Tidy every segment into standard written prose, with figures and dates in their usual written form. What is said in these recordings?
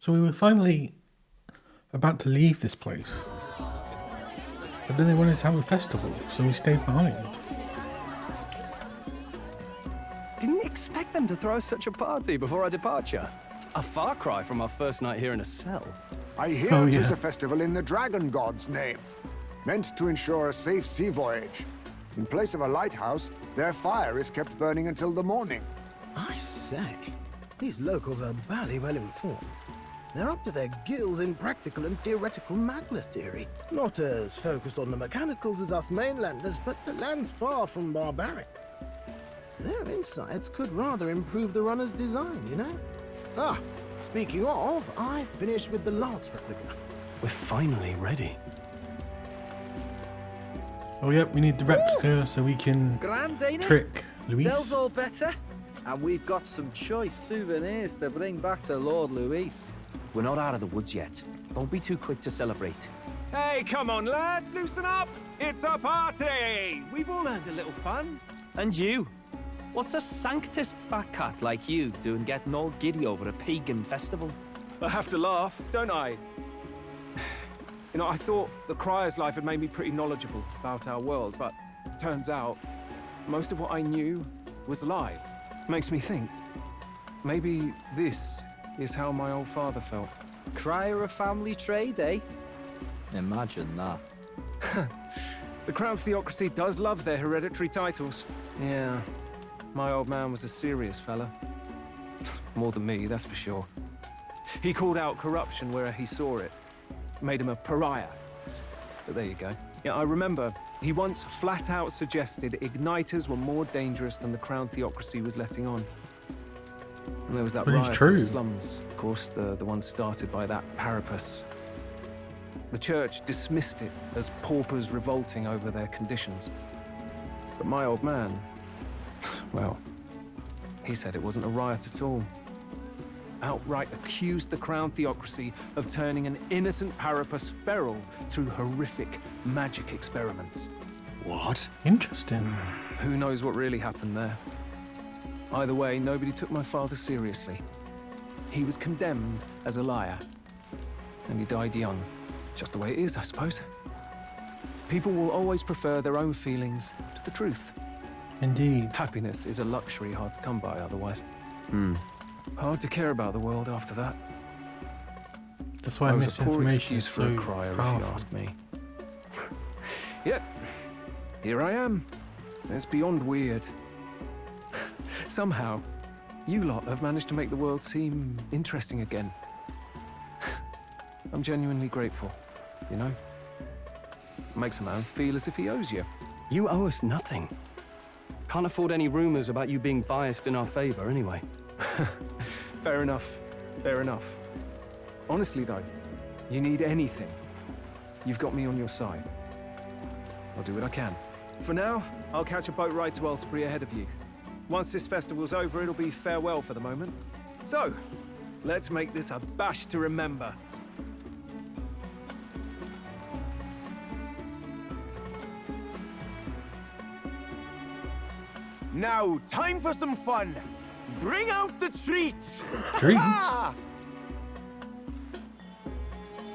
So we were finally about to leave this place. But then they wanted to have a festival, so we stayed behind. Didn't expect them to throw such a party before our departure. A far cry from our first night here in a cell. I hear Oh, it is yeah. a festival in the Dragon God's name, meant to ensure a safe sea voyage. In place of a lighthouse, their fire is kept burning until the morning. I say, these locals are bally well informed. They're up to their gills in practical and theoretical magna theory. Not as focused on the mechanicals as us mainlanders, but the land's far from barbaric. Their insights could rather improve the runner's design, you know? Ah, speaking of, I finished with the lance replica. We're finally ready. Oh yep, we need the replica so we can Grand, ain't it? trick Dell's Luis. all better. And we've got some choice souvenirs to bring back to Lord Luis. We're not out of the woods yet. Don't be too quick to celebrate. Hey, come on, lads, loosen up! It's a party! We've all earned a little fun. And you? What's a sanctist fat cat like you doing getting all giddy over a pagan festival? I have to laugh, don't I? You know, I thought the Crier's life had made me pretty knowledgeable about our world, but turns out most of what I knew was lies. Makes me think, maybe this is how my old father felt. Crier a family trade, eh? Imagine that. The Crown Theocracy does love their hereditary titles. Yeah, my old man was a serious fella. More than me, that's for sure. He called out corruption where he saw it. Made him a pariah. But there you go. Yeah, I remember he once flat out suggested igniters were more dangerous than the Crown Theocracy was letting on. And there was that But it's riot in true. the slums, of course, the one started by that Parapus. The church dismissed it as paupers revolting over their conditions. But my old man, well, he said it wasn't a riot at all. Outright accused the Crown Theocracy of turning an innocent Parapus feral through horrific magic experiments. What? Interesting. Who knows what really happened there? Either way, nobody took my father seriously. He was condemned as a liar. And he died young. Just the way it is, I suppose. People will always prefer their own feelings to the truth. Indeed. Happiness is a luxury hard to come by otherwise. Hard to care about the world after that. That's why I was a poor misinformation excuse is for so a crier, if powerful. you ask me. Yet, here I am. It's beyond weird. Somehow, you lot have managed to make the world seem interesting again. I'm genuinely grateful, you know? Makes a man feel as if he owes you. You owe us nothing. Can't afford any rumors about you being biased in our favor, anyway. Fair enough, fair enough. Honestly, though, you need anything, you've got me on your side. I'll do what I can. For now, I'll catch a boat ride to Altabri ahead of you. Once this festival's over, it'll be farewell for the moment. So, let's make this a bash to remember. Now, time for some fun. Bring out the treats. Treats?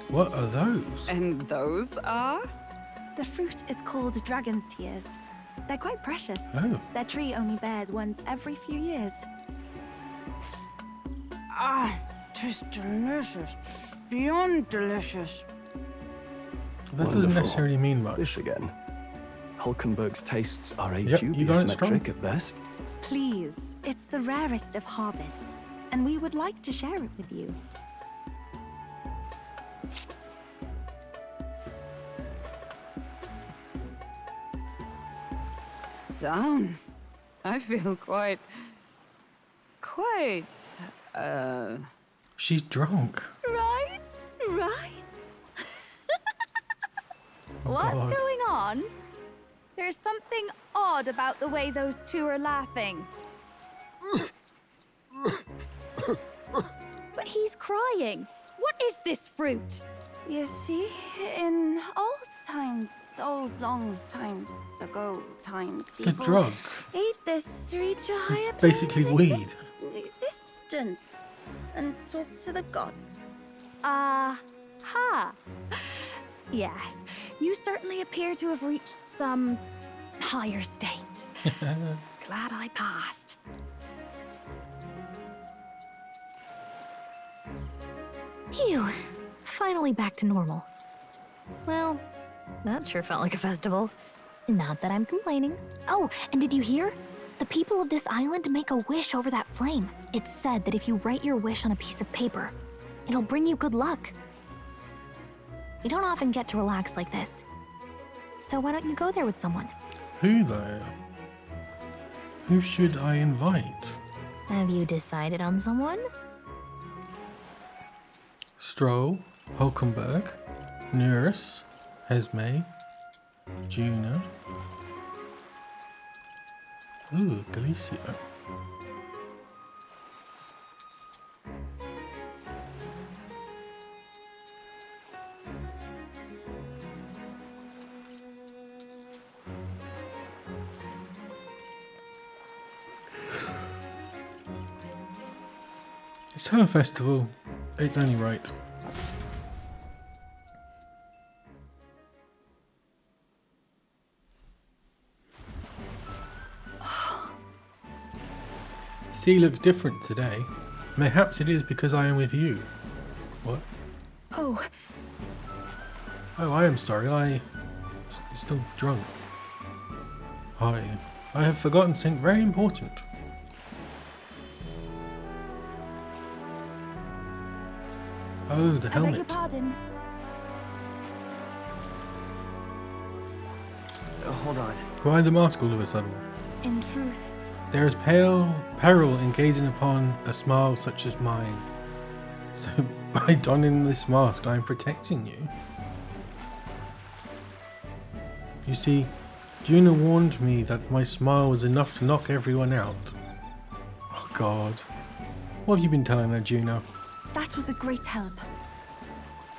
What are those? And those are? The fruit is called dragon's tears. They're quite precious. Oh. Their tree only bears once every few years. Ah, tis delicious. Beyond delicious. That doesn't Wonderful. necessarily mean much. This again. Hulkenberg's tastes are a Yep, you got dubious it strong. metric at best. Please, it's the rarest of harvests, and we would like to share it with you. Sounds. I feel quite. She's drunk. Right? Right? Oh, What's God. going on? There's something odd about the way those two are laughing. But he's crying. What is this fruit? You see, in old times, so long times ago times, It's a people drug. ate this to reach a higher basically plane of weed. existence and talk to the gods. Ha! Yes, you certainly appear to have reached some higher state. Glad I passed. Phew. Finally back to normal. Well, that sure felt like a festival. Not that I'm complaining. Oh, and did you hear? The people of this island make a wish over that flame. It's said that if you write your wish on a piece of paper, it'll bring you good luck. We don't often get to relax like this. So why don't you go there with someone? Who though? Who should I invite? Have you decided on someone? Stroll, Hulkenberg, Nurse, Esme, Juna. Ooh, Galicia. It's her festival. It's only right. Sea looks different today. Mayhaps it is because I am with you. What? Oh, Oh, I am sorry. I'm still drunk. I have forgotten something very important. Oh, the I beg your helmet. pardon. Hold on. Why the mask all of a sudden? In truth, There is peril in gazing upon a smile such as mine. So by donning this mask, I am protecting you. You see, Juna warned me that my smile was enough to knock everyone out. Oh God. What have you been telling her, Juna? that was a great help.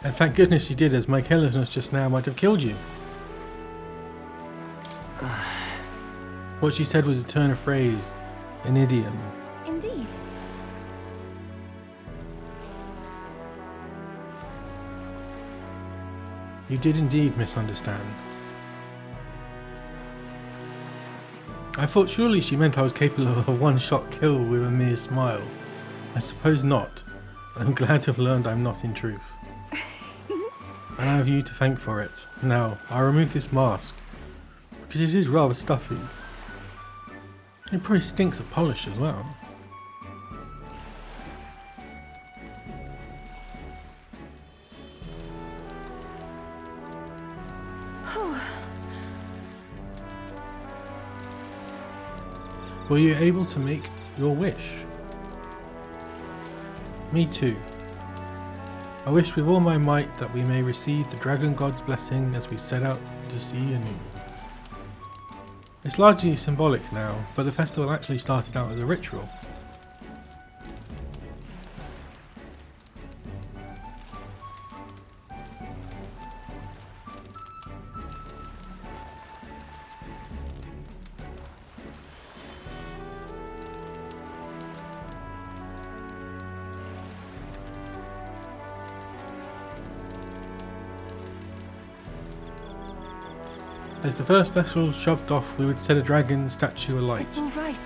And thank goodness she did, as my carelessness just now might have killed you. What she said was a turn of phrase, an idiom. Indeed. You did indeed misunderstand. I thought surely she meant I was capable of a one-shot kill with a mere smile. I suppose not. I'm glad to have learned I'm not in truth. I have you to thank for it. Now, I'll remove this mask, because it is rather stuffy. It probably stinks of polish as well. Were you able to make your wish? Me too. I wish with all my might that we may receive the Dragon God's blessing as we set out to sea anew. It's largely symbolic now, but the festival actually started out as a ritual. As the first vessel shoved off, we would set a dragon statue alight. It's all right.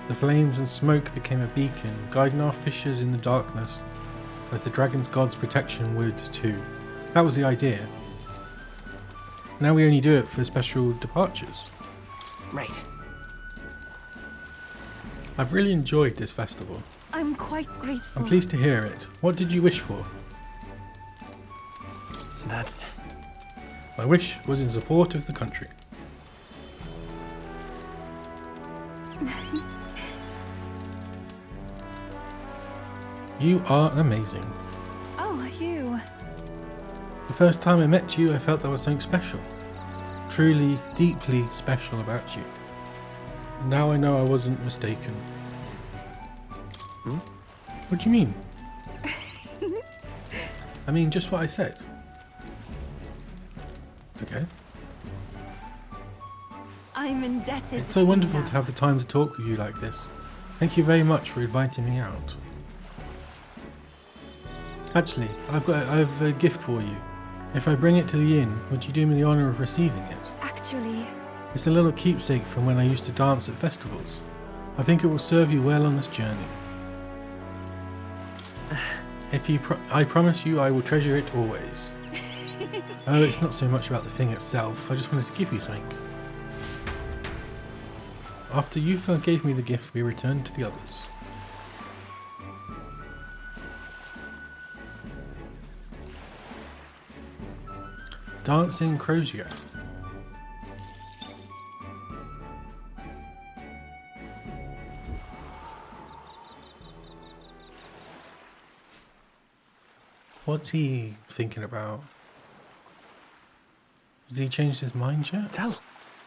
The flames and smoke became a beacon, guiding our fishers in the darkness, as the dragon's god's protection would too. That was the idea. Now we only do it for special departures. Right. I've really enjoyed this festival. I'm quite grateful. I'm pleased to hear it. What did you wish for? That's... My wish was in support of the country. You are amazing. Oh, you. The first time I met you, I felt there was something special. Truly, deeply special about you. Now I know I wasn't mistaken. What do you mean? I mean, just what I said. Okay. I'm indebted. It's so wonderful to have the time to talk with you like this. Thank you very much for inviting me out. Actually, I've a gift for you. If I bring it to the inn, would you do me the honour of receiving it? Actually, It's a little keepsake from when I used to dance at festivals. I think it will serve you well on this journey. I promise you I will treasure it always. Oh, it's not so much about the thing itself. I just wanted to give you something. After you gave me the gift, we returned to the others. Dancing Crozier. What's he thinking about? Has he changed his mind yet? Tell,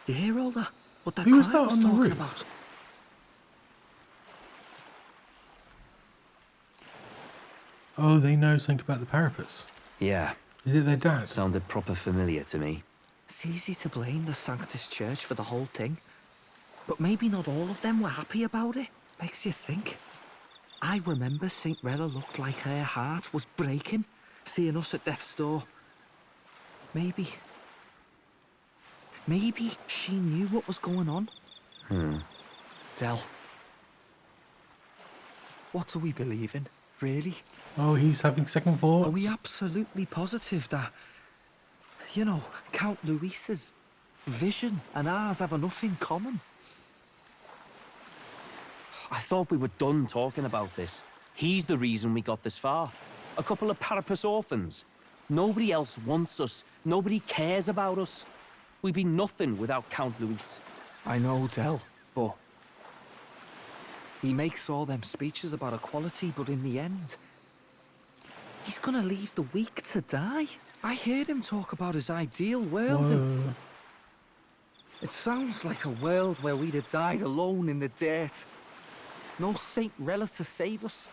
you hear all that? What that Who was client that on the talking roof? about? Oh, they know something about the parapets. Yeah. Is it their dad? Sounded proper familiar to me. It's easy to blame the Sanctus Church for the whole thing. But maybe not all of them were happy about it. Makes you think. I remember St. Rella looked like her heart was breaking, seeing us at death's door. Maybe she knew what was going on. Del, what do we believe in, really? Oh, he's having second thoughts. Are we absolutely positive that, you know, Count Luis's vision and ours have enough in common? I thought we were done talking about this. He's the reason we got this far. A couple of parapet orphans. Nobody else wants us. Nobody cares about us. We'd be nothing without Count Luis. I know, Del, but he makes all them speeches about equality, but in the end, he's gonna leave the weak to die. I heard him talk about his ideal world, and it sounds like a world where we'd have died alone in the dirt. No Saint Rella to save us.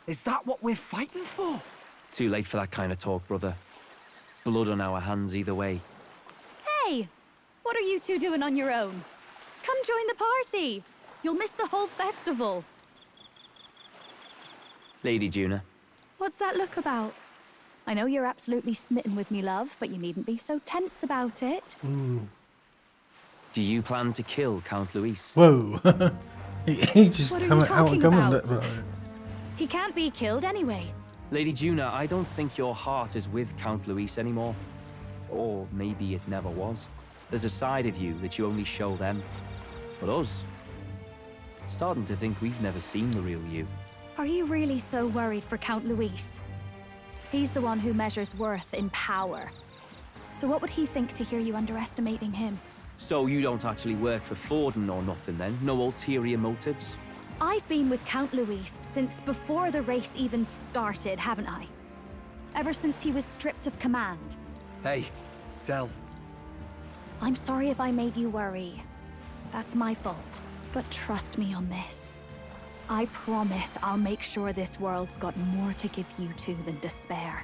Is that what we're fighting for? Too late for that kind of talk, brother. Blood on our hands either way. Hey! What are you two doing on your own? Come join the party! You'll miss the whole festival. Lady Juna. What's that look about? I know you're absolutely smitten with me, love, but you needn't be so tense about it. Ooh. Do you plan to kill Count Luis? Whoa. he just What are come you out talking and come on about? that. He can't be killed anyway. Lady Juna, I don't think your heart is with Count Luis anymore. Or maybe it never was. There's a side of you that you only show them. But us, starting to think we've never seen the real you. Are you really so worried for Count Luis? He's the one who measures worth in power. So what would he think to hear you underestimating him? So you don't actually work for Forden or nothing then? No ulterior motives? I've been with Count Luis since before the race even started, haven't I? Ever since he was stripped of command. Hey, Del. I'm sorry if I made you worry. That's my fault. But trust me on this. I promise I'll make sure this world's got more to give you two than despair.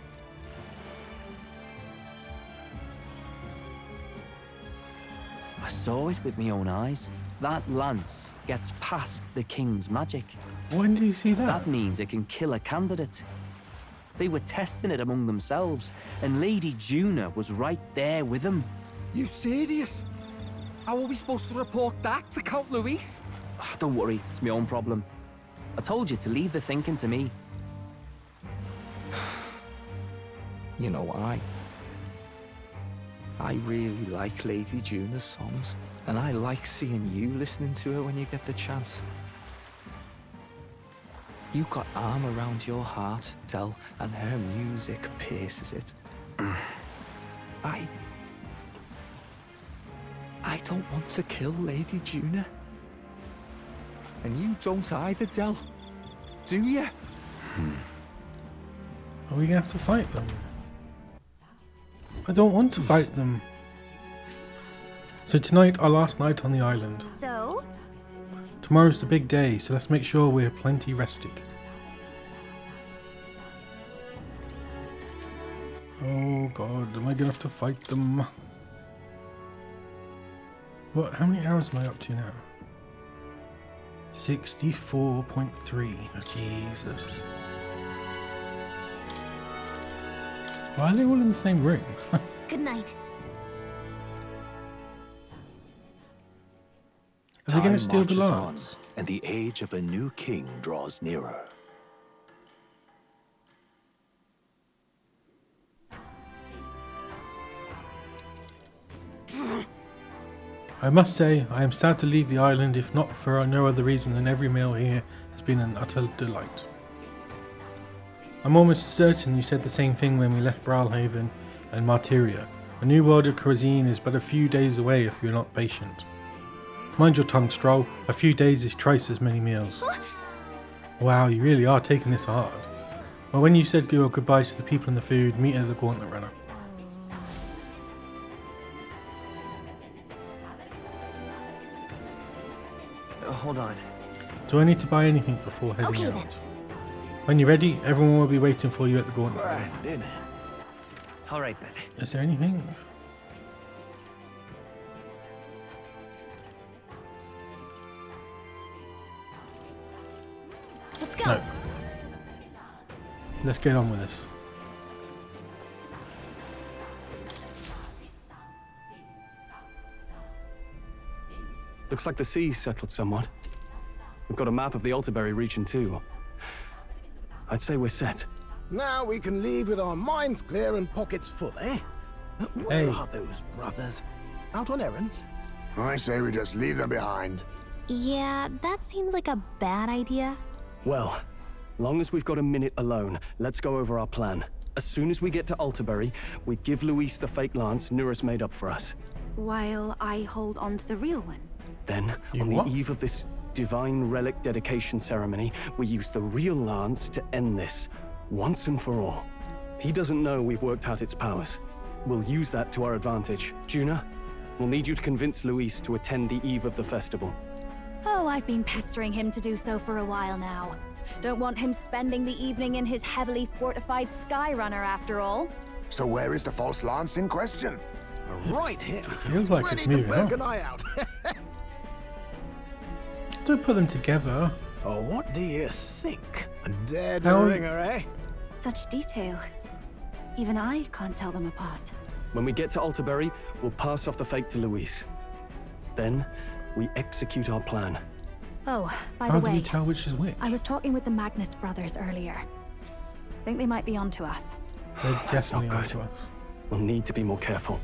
I saw it with my own eyes. That lance gets past the king's magic. When did you see that? That means it can kill a candidate. They were testing it among themselves, and Lady Juna was right there with them. You serious? How are we supposed to report that to Count Luis? Don't worry, it's my own problem. I told you to leave the thinking to me. You know, I really like Lady Juna's songs, and I like seeing you listening to her when you get the chance. You got arm around your heart, Del, and her music pierces it. I don't want to kill Lady Juna. And you don't either, Del. Do you? Are we gonna have to fight them? I don't want to fight them. So tonight, our last night on the island. So? Tomorrow's the big day, so let's make sure we're plenty rested. Oh god, am I gonna have to fight them? What? How many hours am I up to now? 64.3. Oh, Jesus. Why are they all in the same room? Good night. Are they going to Time steal the marches lance? on, and the age of a new king draws nearer. I must say, I am sad to leave the island, if not for no other reason than every meal here has been an utter delight. I'm almost certain you said the same thing when we left Bralhaven and Martyria. A new world of cuisine is but a few days away if you're not patient. Mind your tongue, Stroll. A few days is twice as many meals. Wow, you really are taking this hard. Well, when you said your goodbyes to the people and the food, meet her the Gauntlet Runner. Hold on. Do I need to buy anything before heading Okay, out? then. When you're ready, everyone will be waiting for you at the Gauntlet Runner. Dinner. All right, then. Is there anything? Let's go. No. Let's get on with this. Looks like the sea's settled somewhat. We've got a map of the Altaberry region too. I'd say we're set. Now we can leave with our minds clear and pockets full, eh? Where Hey. are those brothers? Out on errands? I say we just leave them behind. Yeah, that seems like a bad idea. Well, long as we've got a minute alone, let's go over our plan. As soon as we get to Altaberry, we give Luis the fake lance Nuris made up for us. While I hold on to the real one. Then, You on the what? eve of this divine relic dedication ceremony, we use the real lance to end this, once and for all. He doesn't know we've worked out its powers. We'll use that to our advantage. Juna, we'll need you to convince Luis to attend the eve of the festival. Oh, I've been pestering him to do so for a while now. Don't want him spending the evening in his heavily fortified Skyrunner after all. So where is the false lance in question? Right here. Feels like Ready it's to moving poke on. an eye out. Don't put them together. Oh, what do you think? A dead How- ringer, eh? Such detail. Even I can't tell them apart. When we get to Altaberry, we'll pass off the fake to Luis. Then, we execute our plan. Oh, by How the do we way, tell which is which? I was talking with the Magnus brothers earlier. Think they might be onto us. They're That's not definitely good. onto us. We'll need to be more careful.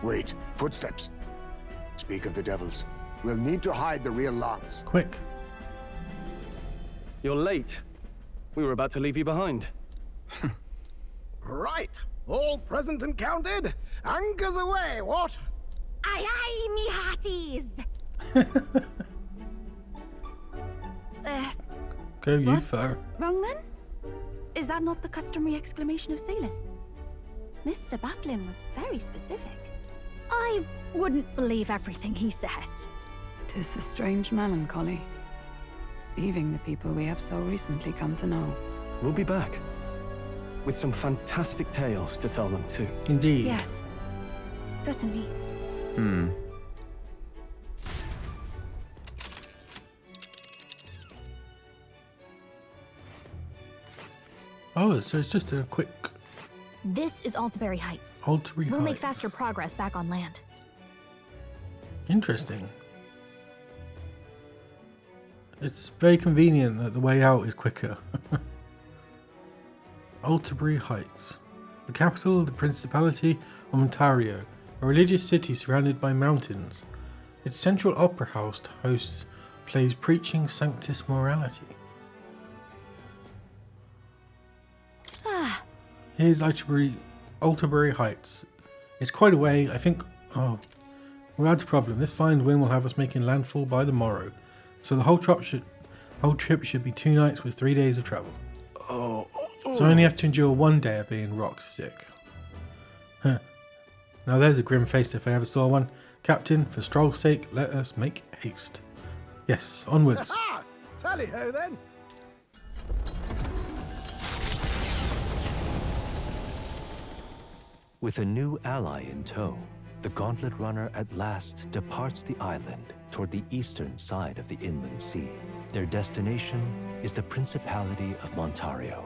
Wait, footsteps. Speak of the devils. We'll need to hide the real lance. Quick. You're late. We were about to leave you behind. Right. All present and counted? Anchors away, what? Aye, aye, me hearties! Go you, What's fur. wrong then? Is that not the customary exclamation of sailors? Mr. Batlin was very specific. I wouldn't believe everything he says. 'Tis a strange melancholy, leaving the people we have so recently come to know. We'll be back. With some fantastic tales to tell them too. Indeed. Yes, certainly. Oh, so it's just a quick This is Altaberry Heights. Altaberry We'll make Heights. faster progress back on land. Interesting. It's very convenient that the way out is quicker. Altaberry Heights, the capital of the Principality of Ontario, a religious city surrounded by mountains. Its central opera house hosts plays preaching Sanctus Morality. Here's Altaberry Heights. It's quite a way, I think. Oh, we're out of problem. This fine wind will have us making landfall by the morrow. So the whole trip should be 2 nights with 3 days of travel. So I only have to endure 1 day of being rock sick. Huh. Now there's a grim face if I ever saw one. Captain, for Stroll's sake, let us make haste. Yes, onwards. Ah! Tally-ho then. With a new ally in tow, the Gauntlet Runner at last departs the island toward the eastern side of the inland sea. Their destination is the Principality of Montario.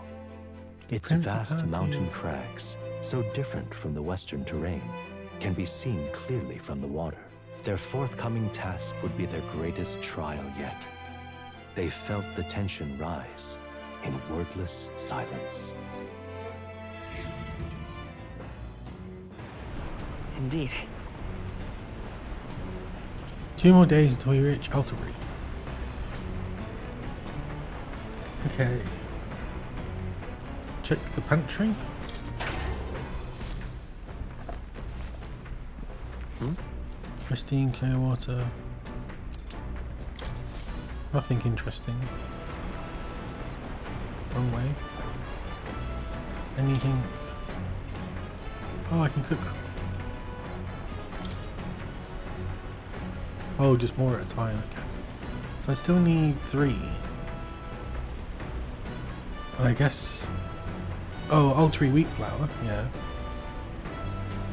Its vast mountain crags, so different from the western terrain, can be seen clearly from the water. Their forthcoming task would be their greatest trial yet. They felt the tension rise in wordless silence. Indeed. 2 more days until we reach Altabury. Okay. Check the pantry. Pristine, clear water. Nothing interesting. Wrong way. Anything? Oh, I can cook. Oh, just more at a time, I guess. So I still need 3. And I guess... Oh, Ultry wheat flour, yeah.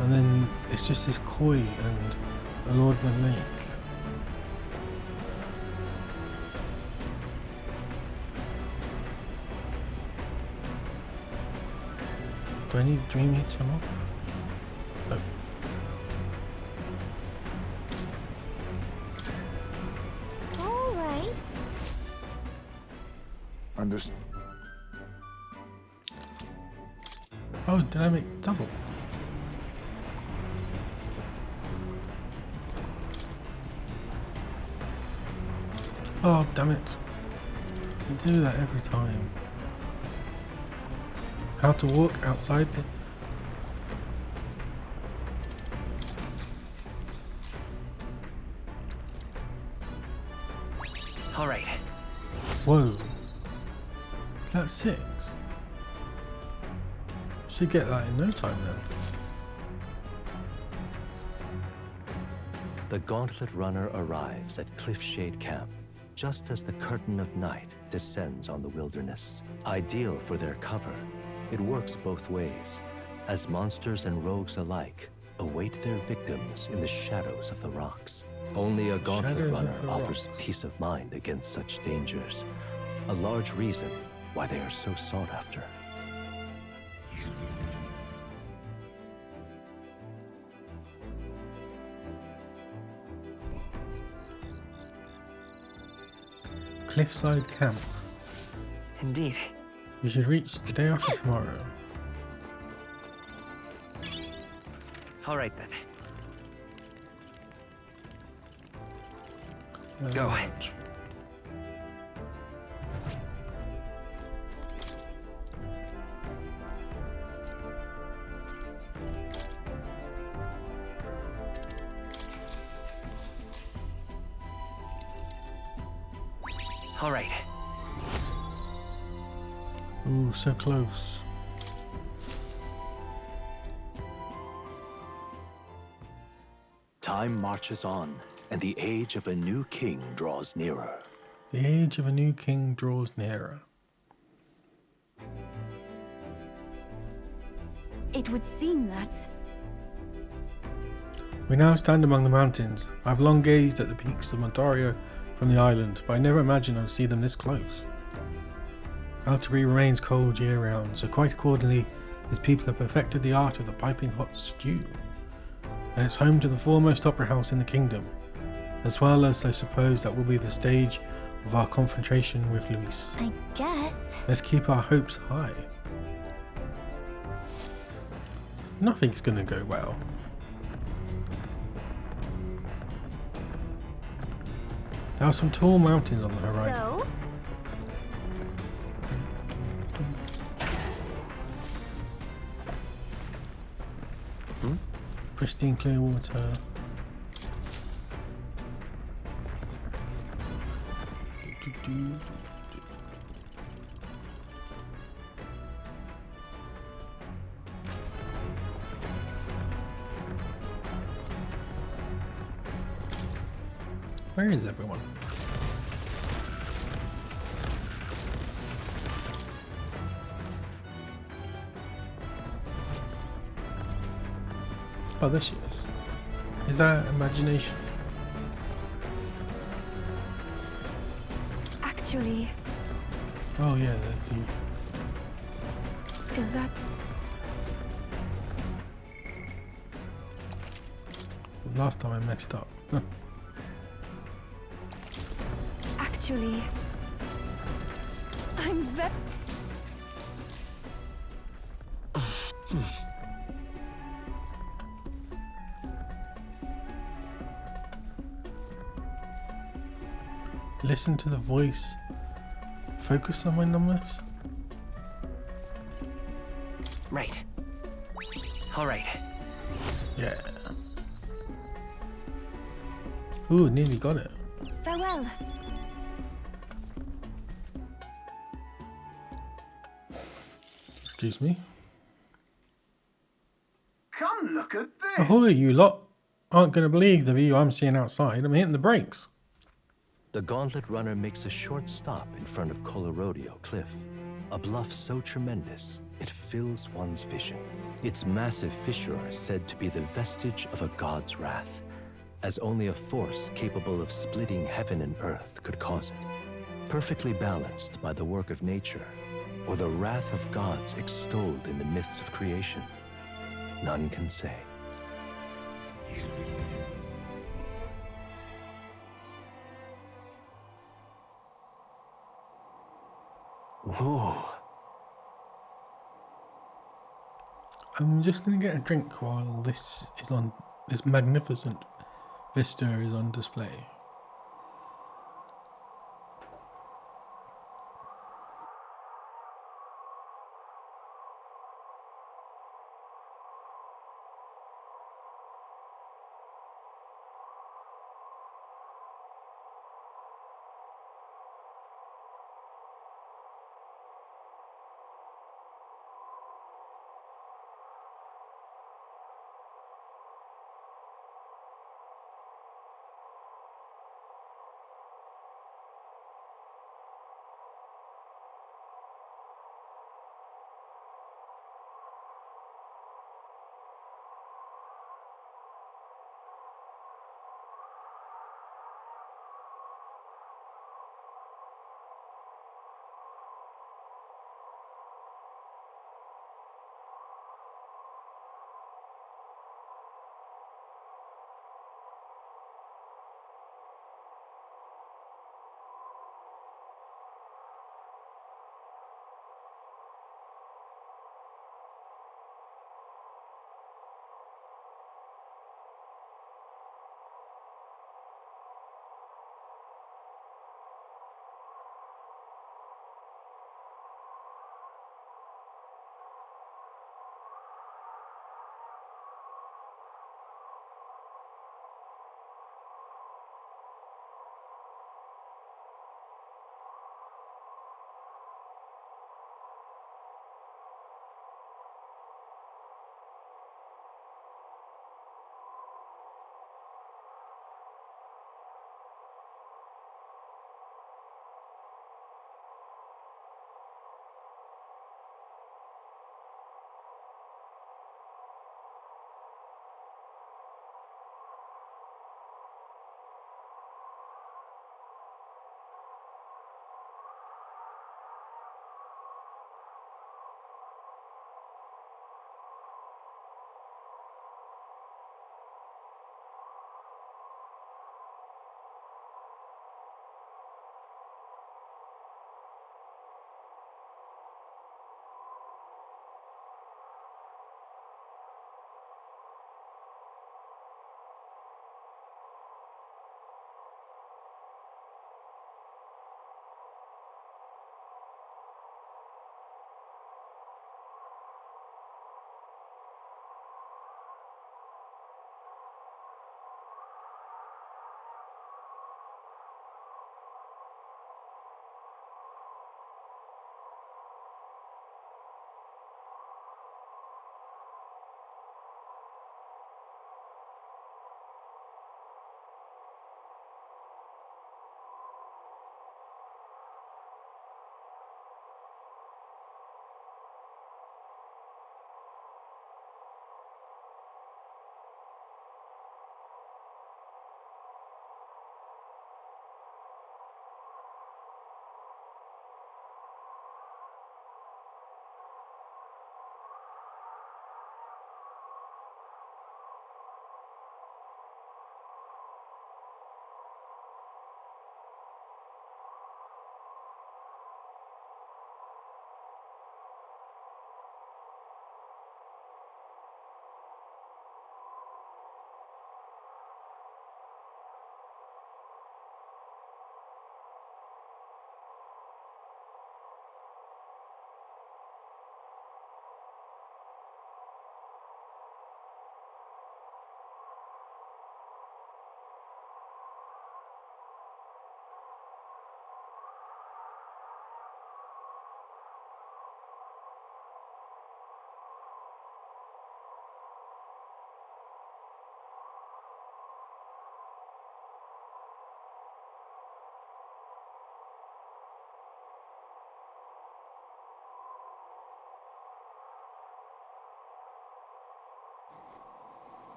And then it's just this koi and a Lord of the Lake. Do I need to dream heat some off? No. Alright. Understood. Oh, did I make double? Oh, damn it. I do that every time. How to walk outside the... All right. Whoa. Is that 6? Should get that in no time then. The Gauntlet Runner arrives at Cliffshade Camp just as the curtain of night descends on the wilderness. Ideal for their cover, it works both ways, as monsters and rogues alike await their victims in the shadows of the rocks. Only a Gauntlet Runner offers peace of mind against such dangers, a large reason why they are so sought after. Cliffside Camp. Indeed. We should reach the day after tomorrow. All right then. Go. All right. Ooh, so close. Time marches on, and the age of a new king draws nearer. The age of a new king draws nearer. It would seem that... We now stand among the mountains. I've long gazed at the peaks of Montario from the island, but I never imagined I'd see them this close. Altabury remains cold year-round, so quite accordingly, its people have perfected the art of the piping hot stew. And it's home to the foremost opera house in the kingdom, as well as I suppose that will be the stage of our confrontation with Luis. I guess. Let's keep our hopes high. Nothing's gonna go well. There are some tall mountains on the horizon. So? Pristine clear water. Where is everyone? Oh, there she is. Is that imagination? Actually... Oh yeah, Is that... Last time I messed up. Actually... I'm very... Listen to the voice. Focus on my numbers. Right. All right. Yeah. Ooh, nearly got it. Farewell. Excuse me. Come look at this. Ahoy, you lot. Aren't going to believe the view I'm seeing outside. I'm hitting the brakes. The Gauntlet Runner makes a short stop in front of Colorodeo Cliff, a bluff so tremendous it fills one's vision. Its massive fissure is said to be the vestige of a god's wrath, as only a force capable of splitting heaven and earth could cause it. Perfectly balanced by the work of nature, or the wrath of gods extolled in the myths of creation, none can say. Whoa. I'm just going to get a drink while this is on. This magnificent vista is on display.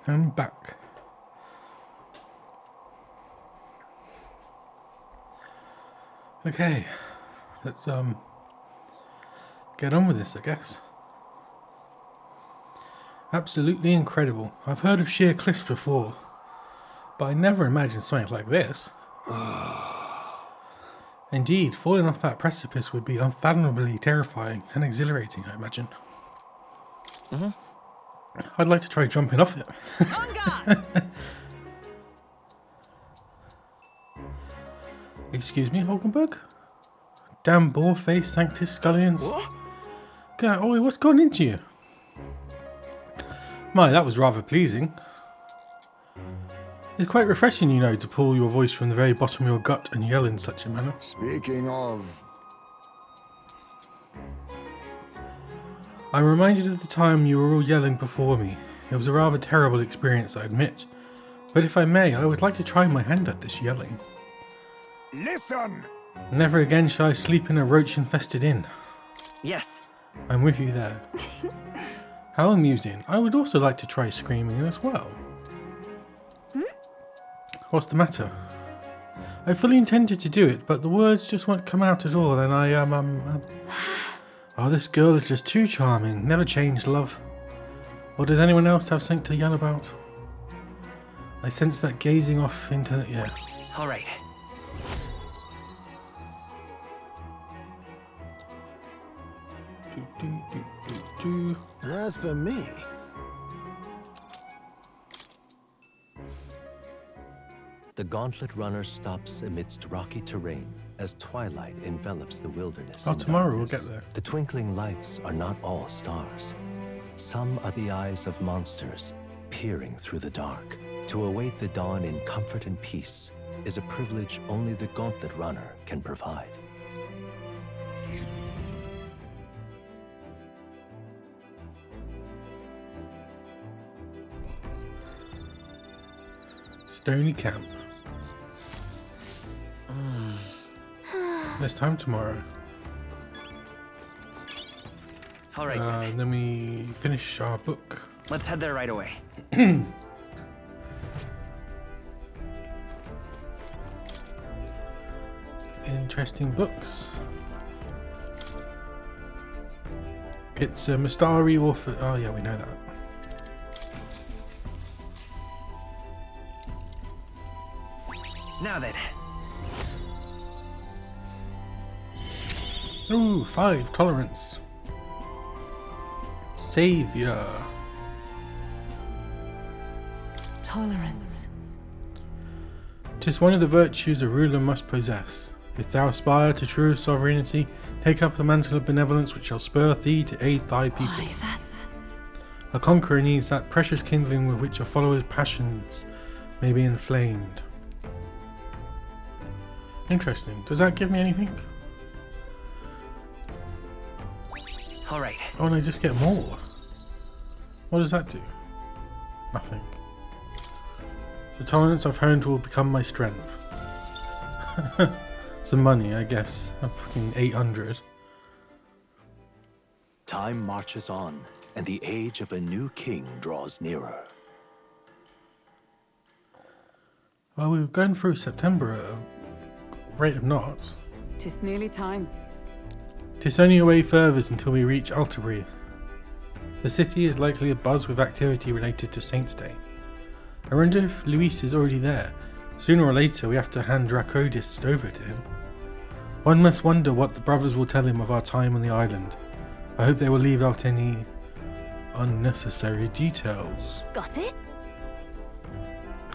I'm back. Okay, let's get on with this, I guess. Absolutely incredible. I've heard of sheer cliffs before, but I never imagined something like this. Indeed, falling off that precipice would be unfathomably terrifying and exhilarating, I imagine. I'd like to try jumping off it. Excuse me, Hulkenberg? Damn boar-faced Sanctus Scullions. God, oi, what's gone into you? My, that was rather pleasing. It's quite refreshing, you know, to pull your voice from the very bottom of your gut and yell in such a manner. Speaking of... I'm reminded of the time you were all yelling before me. It was a rather terrible experience, I admit. But if I may, I would like to try my hand at this yelling. Listen! Never again shall I sleep in a roach-infested inn. Yes. I'm with you there. How amusing. I would also like to try screaming as well. What's the matter? I fully intended to do it, but the words just won't come out at all, and Oh, this girl is just too charming. Never change, love. Or does anyone else have something to yell about? I sense that gazing off into the... yeah. All right. As for me... The gauntlet runner stops amidst rocky terrain as twilight envelops the wilderness. Oh, in tomorrow darkness. we'll get there. The twinkling lights are not all stars. Some are the eyes of monsters peering through the dark. To await the dawn in comfort and peace is a privilege only the gauntlet runner can provide. Stony Camp. There's time tomorrow. All right. Then we finish our book. Let's head there right away. Interesting books. It's a Mystari Orphan. Oh yeah, we know that. Now then. Ooh, 5 tolerance. Savior. Tolerance. 'Tis one of the virtues a ruler must possess. If thou aspire to true sovereignty, take up the mantle of benevolence which shall spur thee to aid thy people. Why, that's... A conqueror needs that precious kindling with which a follower's passions may be inflamed. Interesting. Does that give me anything? All right. Oh, and I just get more. What does that do? Nothing. The tolerance I've honed will become my strength. Some money, I guess. I'm fucking 800. Time marches on, and the age of a new king draws nearer. Well, we were going through September at a rate of knots. 'Tis nearly time. 'Tis only a way furthers until we reach Alterbury. The city is likely abuzz with activity related to Saint's Day. I wonder if Luis is already there. Sooner or later we have to hand Dracodis over to him. One must wonder what the brothers will tell him of our time on the island. I hope they will leave out any unnecessary details. Got it?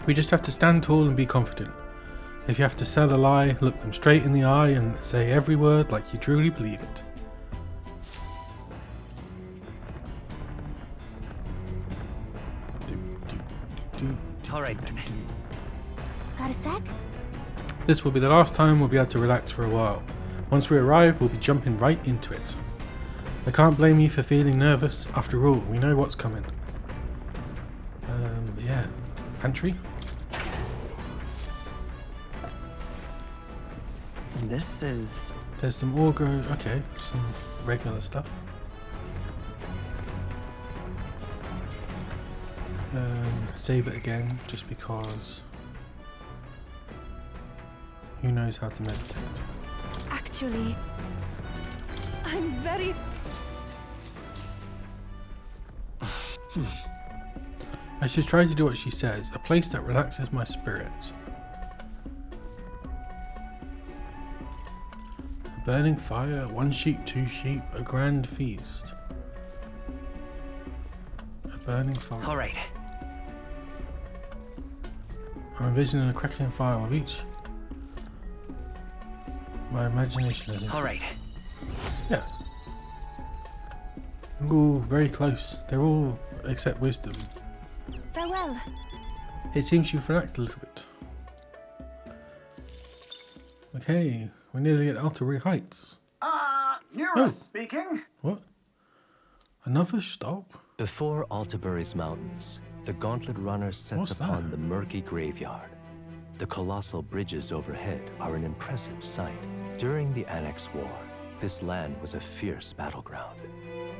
We just have to stand tall and be confident. If you have to sell a lie, look them straight in the eye and say every word like you truly believe it. All right. Got a sec? This will be the last time we'll be able to relax for a while. Once we arrive, we'll be jumping right into it. I can't blame you for feeling nervous. After all, we know what's coming. Yeah. Pantry? This is... There's some Orgo... Okay, some regular stuff. Save it again, just because. Who knows how to meditate? Actually, I'm very... I should try to do what she says. A place that relaxes my spirit. A burning fire, 1 sheep, 2 sheep, a grand feast. A burning fire. All right. I'm envisioning a crackling fire with each. My imagination is. All right. Yeah. Ooh, very close. They're all except wisdom. Farewell. It seems you've relaxed a little bit. Okay, we're nearly at Altair Heights. Nura speaking. What? Another stop? Before Altabury's mountains, the Gauntlet Runner sets upon the murky graveyard. The colossal bridges overhead are an impressive sight. During the Annex War, this land was a fierce battleground.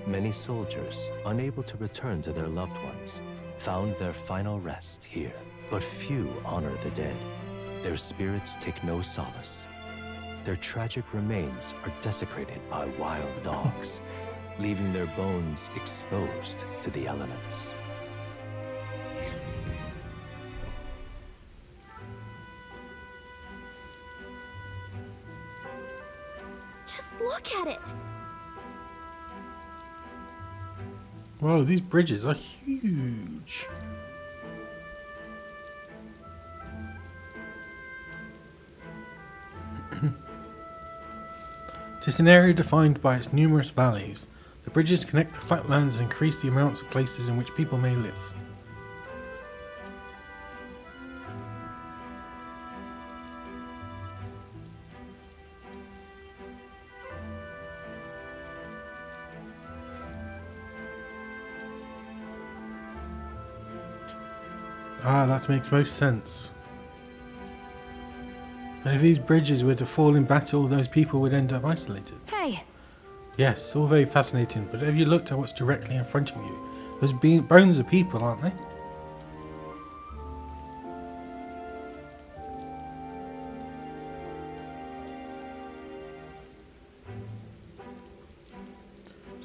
Many soldiers, unable to return to their loved ones, found their final rest here. But few honor the dead. Their spirits take no solace. Their tragic remains are desecrated by wild dogs, leaving their bones exposed to the elements. Just look at it. Whoa, these bridges are huge. It is an area defined by its numerous valleys. The bridges connect the flatlands and increase the amounts of places in which people may live. Ah, that makes most sense. And if these bridges were to fall in battle, those people would end up isolated. Hey! Yes, all very fascinating, but have you looked at what's directly in front of you? Those bones are people, aren't they?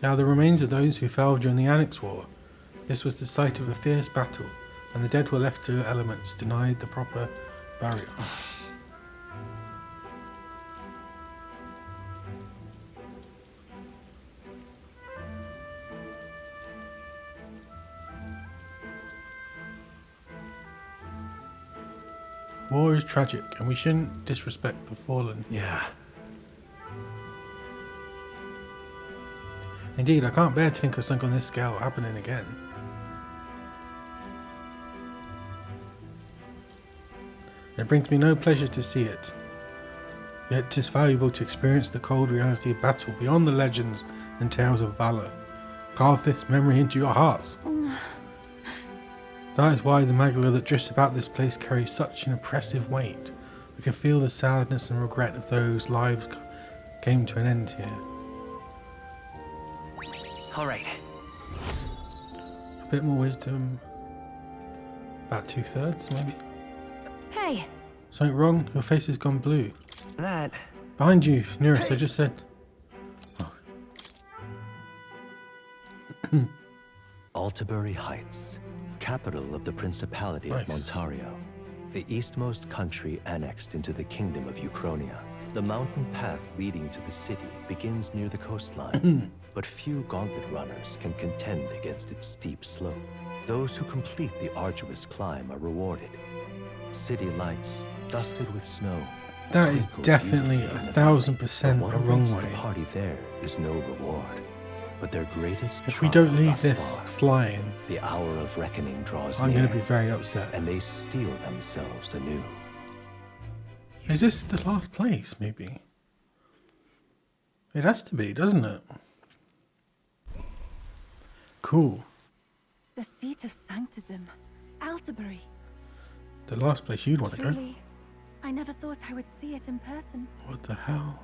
They are the remains of those who fell during the Annex War. This was the site of a fierce battle, and the dead were left to elements, denied the proper burial. War is tragic, and we shouldn't disrespect the fallen. Yeah. Indeed, I can't bear to think of something on this scale happening again. It brings me no pleasure to see it. Yet 'tis valuable to experience the cold reality of battle beyond the legends and tales of valor. Carve this memory into your hearts. That is why the magla that drifts about this place carries such an oppressive weight. I can feel the sadness and regret of those lives came to an end here. All right. A bit more wisdom. About 2/3, maybe. Hey! Something wrong? Your face has gone blue. That. Behind you, nearest, I just said. Oh. Altabury Heights, capital of the Principality of Montario, the eastmost country annexed into the Kingdom of Uchronia. The mountain path leading to the city begins near the coastline, but few gauntlet runners can contend against its steep slope. Those who complete the arduous climb are rewarded. City lights, dusted with snow. That is definitely 1,000% a wrong way. The party there is no reward, but their greatest. If we don't leave this flying, the hour of reckoning draws I'm near. going to be very upset. And they steel themselves anew. Is this the last place, maybe? It has to be, doesn't it? Cool. The seat of sanctism, Altabury. The last place you'd want to go. Truly, I never thought I would see it in person. What the hell?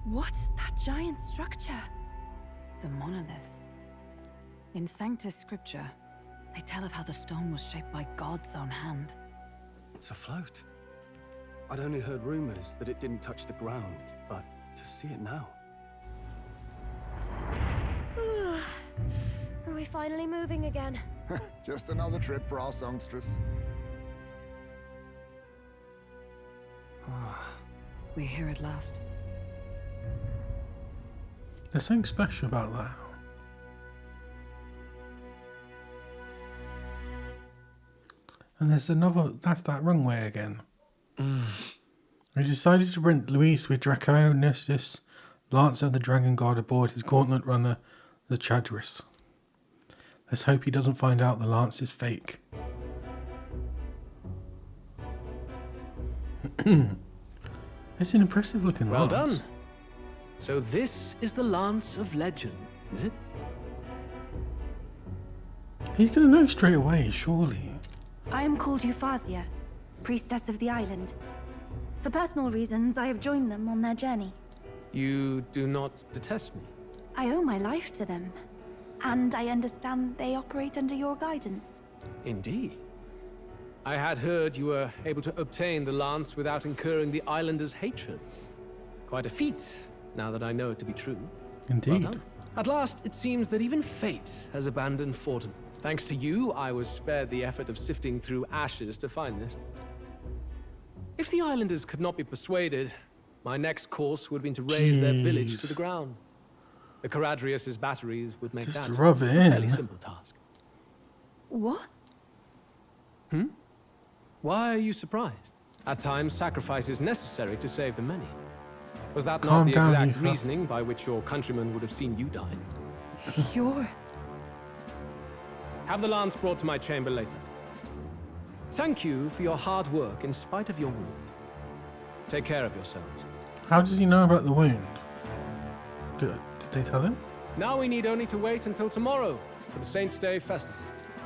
What is that giant structure? The monolith. In Sanctus Scripture, they tell of how the stone was shaped by God's own hand. It's afloat. I'd only heard rumors that it didn't touch the ground, but to see it now. Are we finally moving again? Just another trip for our songstress. We're here at last. There's something special about that. And there's another, that's that runway again. We decided to rent Luis with Draconistus, Lance of the Dragon God, aboard his gauntlet runner, the Chadris. Let's hope he doesn't find out the lance is fake. It's an impressive looking Well lance. done. So this is the Lance of Legend, is it? He's gonna know straight away, surely. I am called ReFantazio, priestess of the island. For personal reasons, I have joined them on their journey. You do not detest me. I owe my life to them, and I understand they operate under your guidance. Indeed. I had heard you were able to obtain the lance without incurring the islanders' hatred. Quite a feat, now that I know it to be true. Indeed. Well done. At last, it seems that even fate has abandoned Forden. Thanks to you, I was spared the effort of sifting through ashes to find this. If the islanders could not be persuaded, my next course would have been to raise their village to the ground. The Caradrius' batteries would make Just that rub it a fairly in. simple task. What? Why are you surprised? At times, sacrifice is necessary to save the many. Was that Calm not the down, exact Aoife. reasoning by which your countrymen would have seen you die? You're... Have the lance brought to my chamber later. Thank you for your hard work in spite of your wound. Take care of yourselves. How does he know about the wound? Did they tell him? Now we need only to wait until tomorrow for the Saints' Day festival.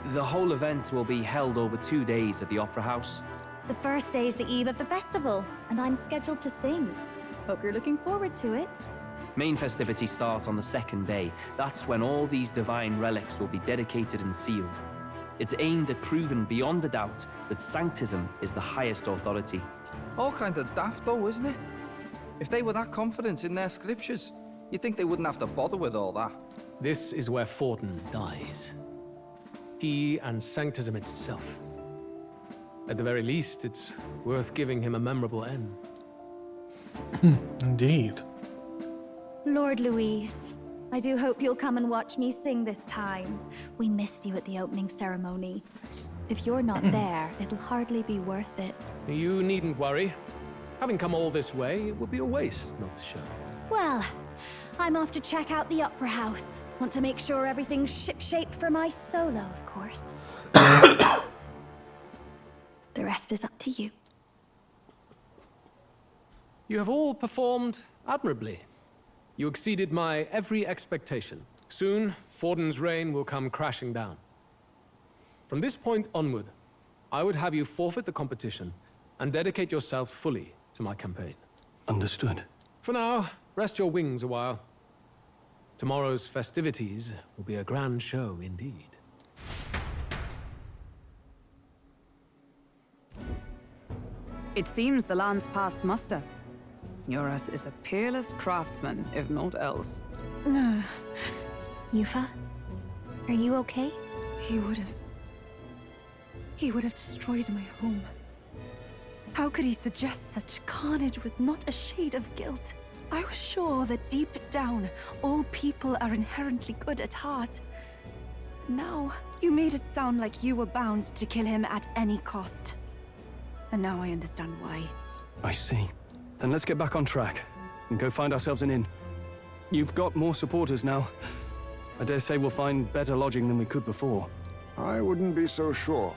The whole event will be held over 2 days at the Opera House. The first day is the eve of the festival, and I'm scheduled to sing. Hope you're looking forward to it. Main festivities start on the second day. That's when all these divine relics will be dedicated and sealed. It's aimed at proving beyond a doubt that Sanctism is the highest authority. All kind of daft though, isn't it? If they were that confident in their scriptures, you'd think they wouldn't have to bother with all that. This is where Forden dies. He and Sanctism itself. At the very least, it's worth giving him a memorable end. Indeed. Lord Louise, I do hope you'll come and watch me sing this time. We missed you at the opening ceremony. If you're not there, it'll hardly be worth it. You needn't worry. Having come all this way, it would be a waste not to show. Well, I'm off to check out the Opera House. Want to make sure everything's shipshape for my solo, of course. The rest is up to you. You have all performed admirably. You exceeded my every expectation. Soon, Forden's reign will come crashing down. From this point onward, I would have you forfeit the competition and dedicate yourself fully to my campaign. Understood. For now, rest your wings a while. Tomorrow's festivities will be a grand show indeed. It seems the lance passed muster. Eurus is a peerless craftsman, if not else. Yufa, are you okay? He would have destroyed my home. How could he suggest such carnage with not a shade of guilt? I was sure that deep down, all people are inherently good at heart. But now, you made it sound like you were bound to kill him at any cost. And now I understand why. I see. Then let's get back on track and go find ourselves an inn. You've got more supporters now. I dare say we'll find better lodging than we could before. I wouldn't be so sure.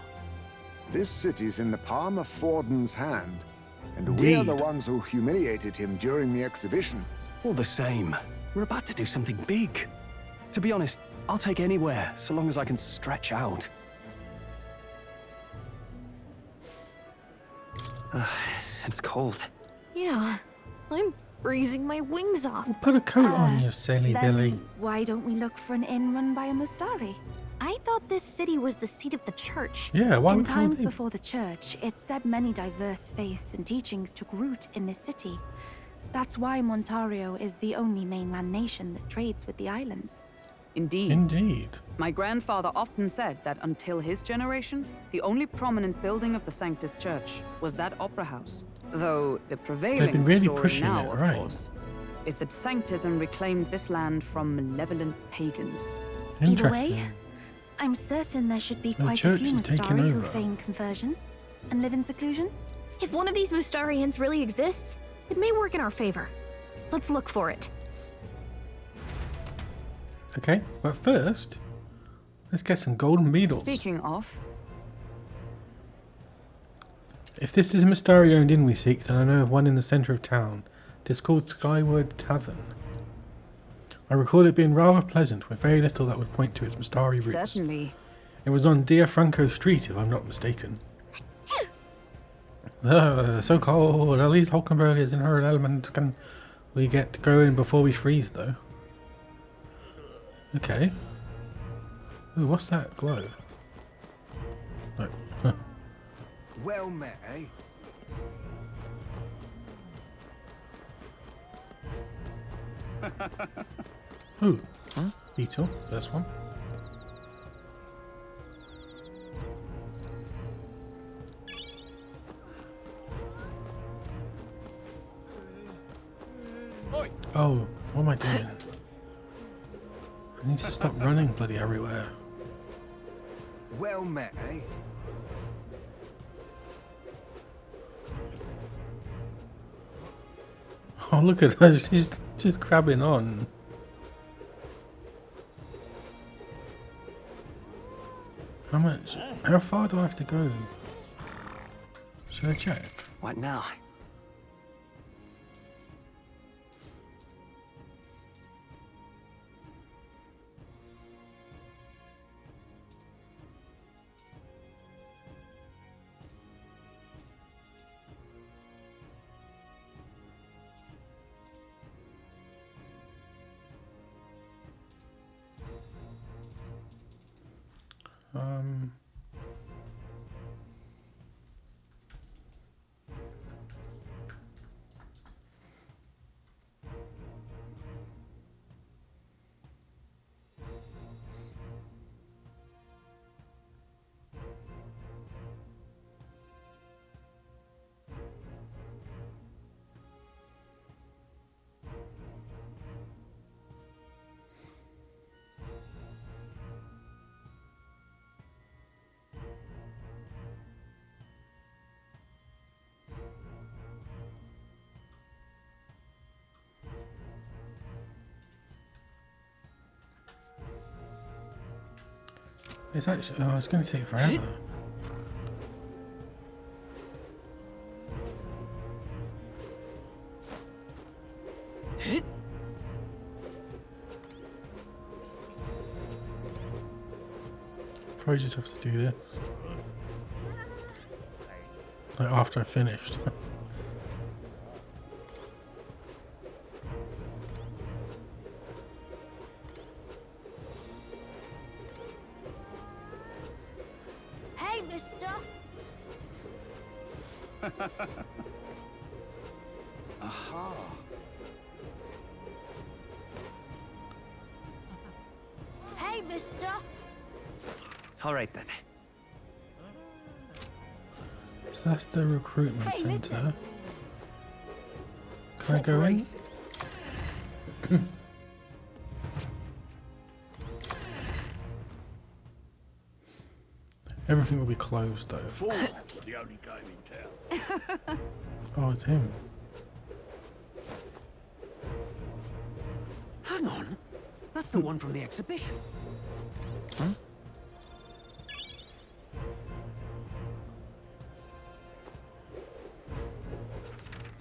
This city's in the palm of Forden's hand, and we are the ones who humiliated him during the exhibition. All the same, we're about to do something big. To be honest, I'll take anywhere, so long as I can stretch out. It's cold. Yeah, I'm freezing my wings off. Put a coat on, you silly Billy. Why don't we look for an inn run by a Mustari? I thought this city was the seat of the church. Yeah, why In would times before the church, it's said many diverse faiths and teachings took root in this city. That's why Montario is the only mainland nation that trades with the islands. Indeed. Indeed. My grandfather often said that until his generation, the only prominent building of the Sanctus Church was that opera house. Though the prevailing really story pushing now, it, of right. course, is that Sanctism reclaimed this land from malevolent pagans. Either way, I'm certain there should be The quite a church few is taking Mustari who over. feign conversion and live in seclusion. If one of these Mustarians really exists, it may work in our favor. Let's look for it. Okay, but first, let's get some golden beetles. Speaking of, If this is a Mystari-owned inn we seek, then I know of one in the centre of town. It is called Skyward Tavern. I recall it being rather pleasant, with very little that would point to its Mystari roots. certainly. It was on Dia Franco Street, if I'm not mistaken. So cold. At least Hulkenberg is in her element. Can we get going before we freeze, though? Okay. Ooh, what's that glow? No. Huh. Well met, eh? Ooh. Huh? Beetle. First one. Oh, what am I doing? I need to stop running bloody everywhere. Well met, eh? Oh, look at her. She's just grabbing on. How much? How far do I have to go? Should I check? What now? Um. It's actually, oh, it's going to take forever. Probably just have to do this. Like after I finished. Hey, mister! Aha. Hey, mister! All right then. So that's the recruitment Hey, centre. Can I go in? Everything will be closed though. Four the only game in town. Oh, it's him. Hang on. That's the one from the exhibition. Huh?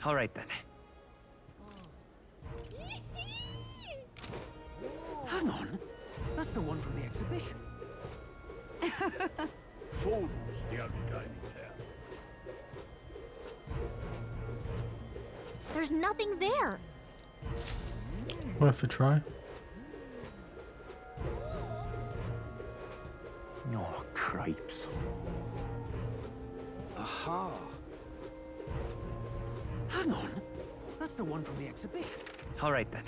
All right then. Hang on. That's the one from the exhibition. Four's the only game in town. There's nothing there. Worth a try. Oh, cripes. Aha. Hang on. That's the one from the exhibition. All right then.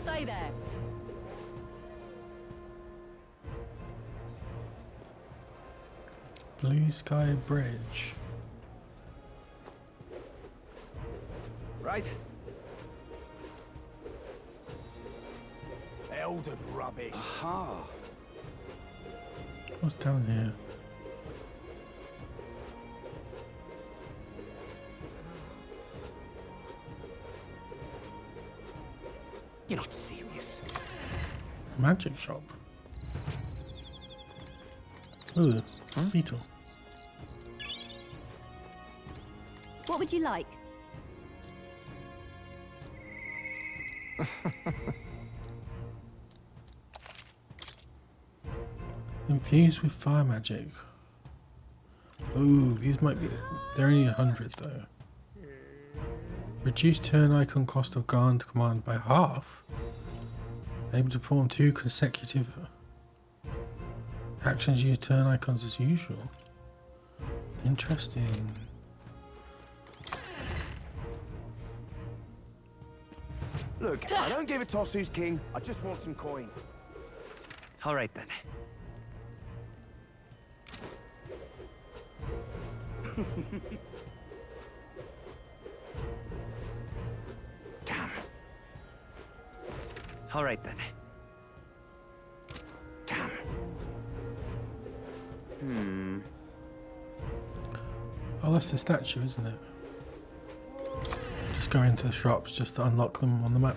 Say there. Blue Sky Bridge. Right. Elden rubbish. Aha. What's down here? You're not serious. Magic shop. Ooh, beetle. What would you like? Infused with fire magic. Ooh, these might be. They're only 100 though. Reduce turn icon cost of Garn command by half. Able to perform 2 consecutive actions. Use turn icons as usual. Interesting. Look, I don't give a toss who's king. I just want some coin. All right then. Damn. All right then. Damn. Oh, that's the statue, isn't it? Just go into the shops just to unlock them on the map.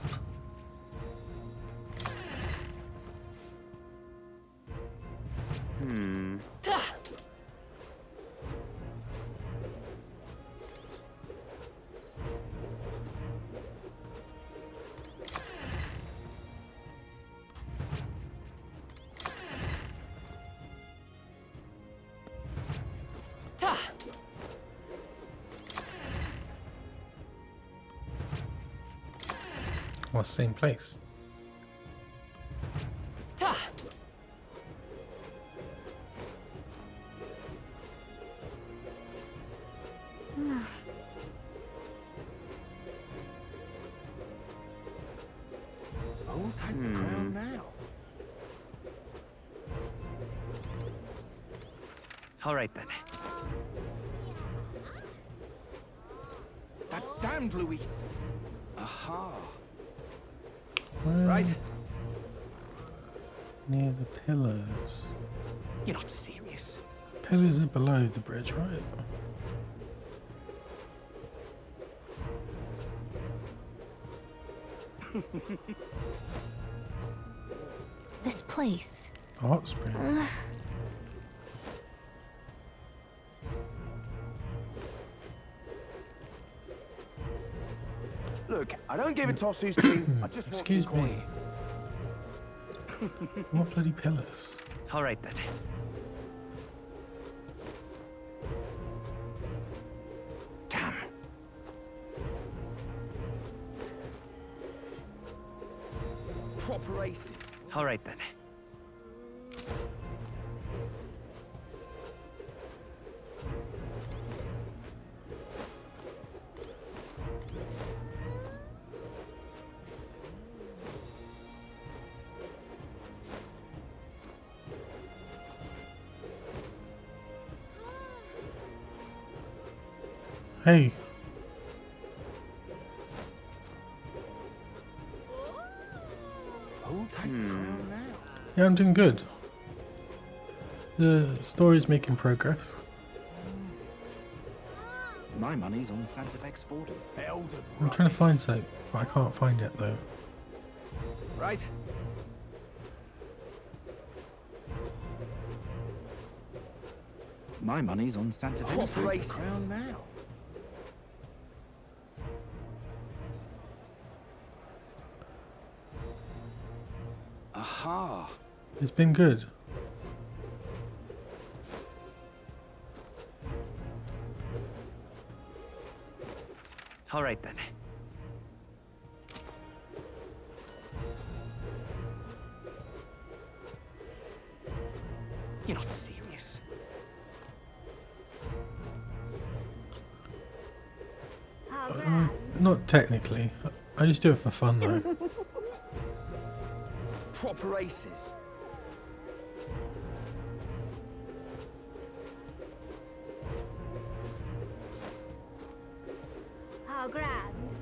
Well, same place. I'll take the crown now. All right then. That damned Luis. Aha. Right. Near the pillars. You're not serious. Pillars are below the bridge, right? This place. A hot spring. Look, I don't give a toss who's king. I just want Excuse some coin. me. What bloody pillars? All right then. Damn. Proper aces. All right then. Hey. I'll take the crown now. Yeah, I'm doing good. The story's making progress. My money's on Santa Fe's Fordham. Elden I'm trying to find something, but I can't find it though. Right. My money's on Santa Fe's Proper Fordham. aces. Crown now. Aha. It's been good. All right then. Not technically. I just do it for fun though. Proper aces. How grand.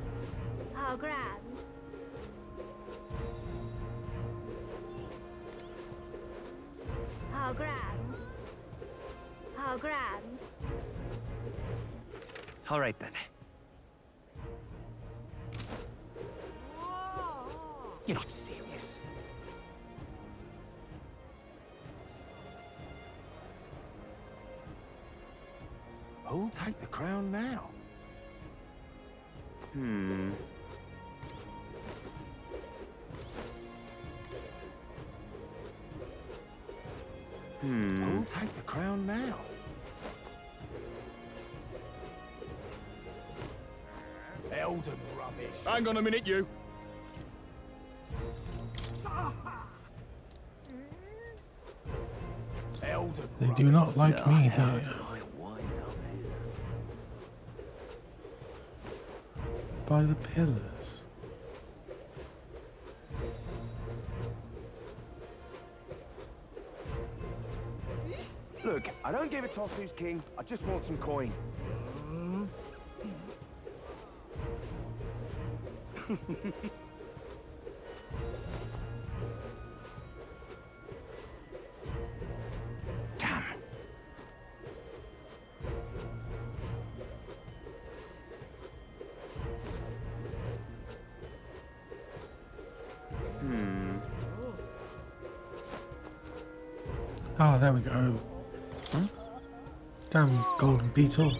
How grand. How grand. How grand. All right then. You're not serious. Who'll take the crown now? Hmm. Who'll take the crown now? Elden rubbish. Hang on a minute, you. Elden They do not like me here. By the pillars. Look, I don't give a toss who's king. I just want some coin. Damn. Ah, there we go. Damn golden beetle.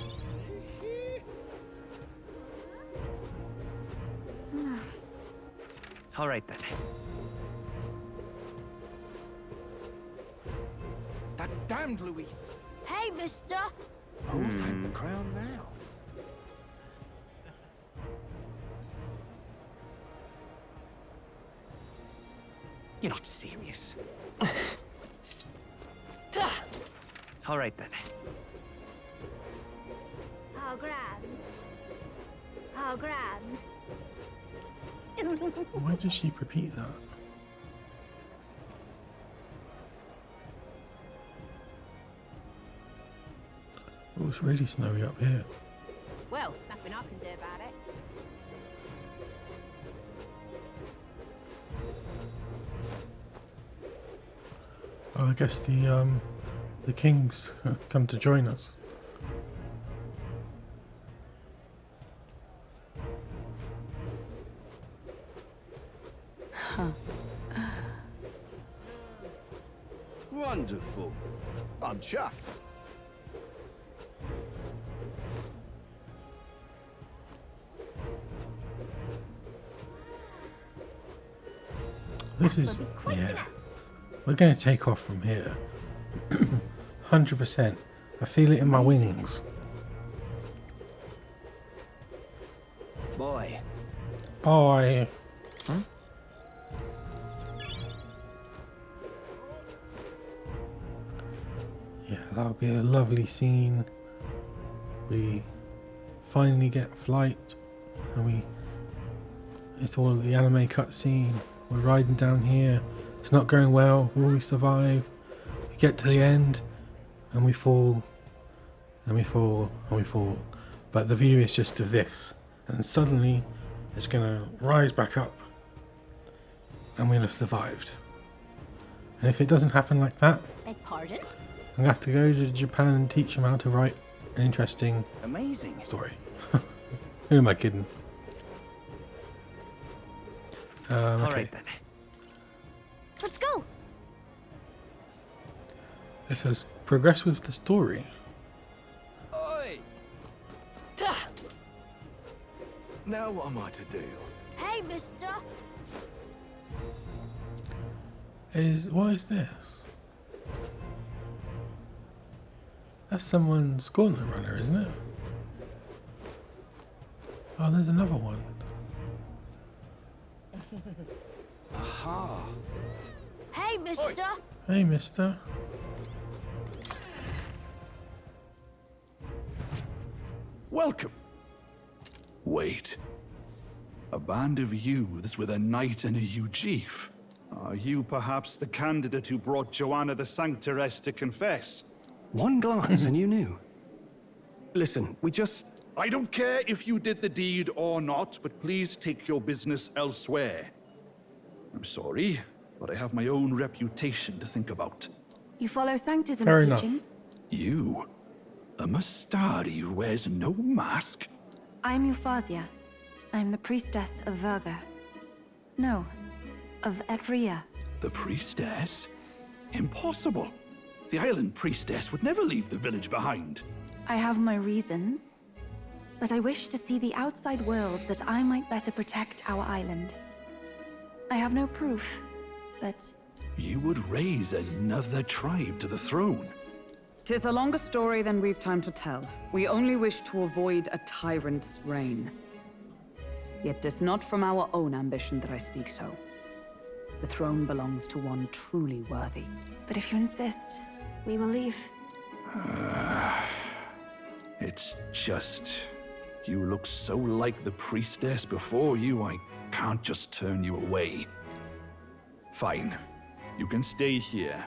All right then. That damned Luis. Hey, mister. Who'll take the crown now? You're not serious. All right then. How grand. How grand. Why does she repeat that? Oh, it's really snowy up here. Well, nothing I can do about it. Oh, I guess the kings come to join us. Wonderful. I'm chuffed. This is, yeah. We're going to take off from here. 100%. I feel it in my wings. Boy. Bye. Yeah, that'll be a lovely scene. We finally get flight, and it's all the anime cutscene. We're riding down here. It's not going well. Will we survive? We get to the end, and we fall, and we fall, and we fall. But the view is just of this, and suddenly it's gonna rise back up, and we'll have survived. And if it doesn't happen like that, Beg pardon? I'm gonna have to go to Japan and teach them how to write an interesting Amazing story. Who am I kidding? All Okay. right then. Let's go. Let us progress with the story. Oi! Now what am I to do? Hey, mister. What is this? That's someone's gauntlet runner, isn't it? Oh, there's another one. Aha! Hey, mister. Hey, mister. Welcome. Wait. A band of youths with a knight and a Ujif. Are you perhaps the candidate who brought Joanna the Sanctoress to confess? One glance and you knew. Listen, we just... I don't care if you did the deed or not, but please take your business elsewhere. I'm sorry, but I have my own reputation to think about. You follow Sanctism's Fair enough. teachings? You? A Mastari who wears no mask? I'm Euphazia. I'm the priestess of Verga. No, of Etria. The priestess? Impossible. The island priestess would never leave the village behind. I have my reasons, but I wish to see the outside world that I might better protect our island. I have no proof, but... You would raise another tribe to the throne. 'Tis a longer story than we've time to tell. We only wish to avoid a tyrant's reign. Yet 'tis not from our own ambition that I speak so. The throne belongs to one truly worthy. But if you insist, we will leave. It's just... You look so like the priestess before you, I can't just turn you away. Fine. You can stay here,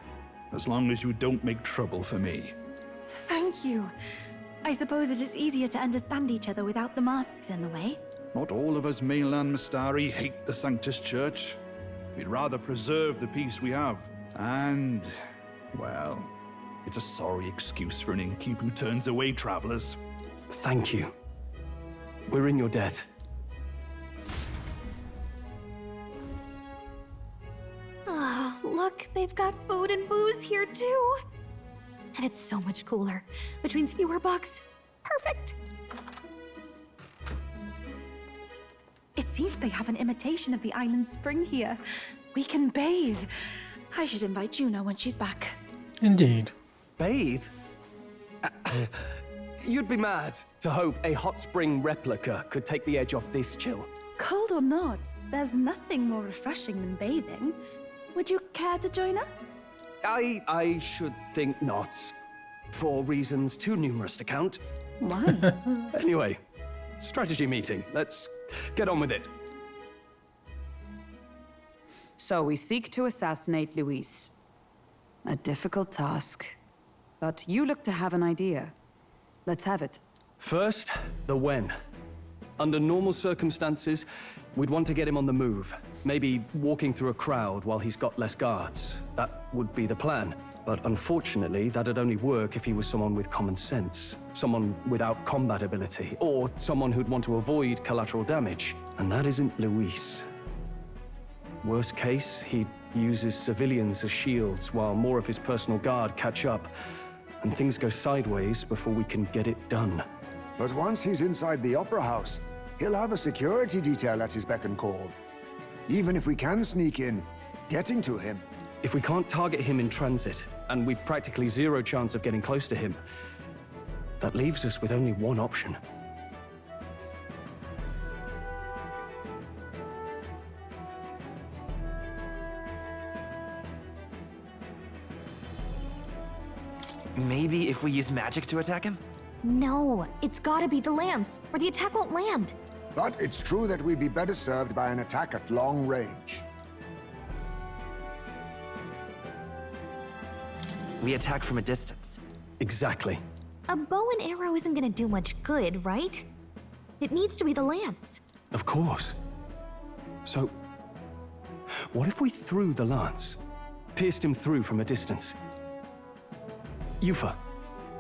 as long as you don't make trouble for me. Thank you. I suppose it is easier to understand each other without the masks in the way. Not all of us mainland Mastari hate the Sanctus Church. We'd rather preserve the peace we have. And, well, it's a sorry excuse for an innkeep who turns away travelers. Thank you. We're in your debt. Oh, look, they've got food and booze here too. And it's so much cooler, which means fewer bugs. Perfect. It seems they have an imitation of the island spring here. We can bathe. I should invite Juno when she's back. Indeed. Bathe? You'd be mad to hope a hot spring replica could take the edge off this chill. Cold or not, there's nothing more refreshing than bathing. Would you care to join us? I should think not. For reasons too numerous to count. Why? Anyway, strategy meeting. Let's get on with it. So we seek to assassinate Luis. A difficult task. But you look to have an idea. Let's have it. First, the when. Under normal circumstances, we'd want to get him on the move. Maybe walking through a crowd while he's got less guards. That would be the plan. But unfortunately, that'd only work if he was someone with common sense. Someone without combat ability. Or someone who'd want to avoid collateral damage. And that isn't Luis. Worst case, he uses civilians as shields while more of his personal guard catch up. And things go sideways before we can get it done. But once he's inside the Opera House, he'll have a security detail at his beck and call. Even if we can sneak in, getting to him. If we can't target him in transit, and we've practically zero chance of getting close to him, that leaves us with only one option. Maybe if we use magic to attack him? No, it's gotta be the lance, or the attack won't land. But it's true that we'd be better served by an attack at long range. We attack from a distance. Exactly. A bow and arrow isn't gonna do much good, right? It needs to be the lance. Of course. So, what if we threw the lance? Pierced him through from a distance? Yufa,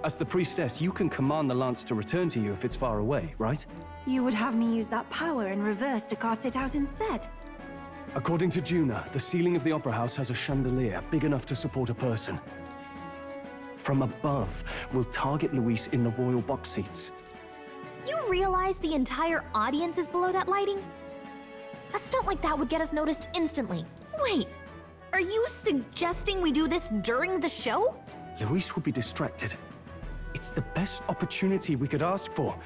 as the priestess, you can command the lance to return to you if it's far away, right? You would have me use that power in reverse to cast it out instead. According to Juna, the ceiling of the Opera House has a chandelier big enough to support a person. From above, we'll target Luis in the royal box seats. You realize the entire audience is below that lighting? A stunt like that would get us noticed instantly. Wait, are you suggesting we do this during the show? Luis would be distracted. It's the best opportunity we could ask for.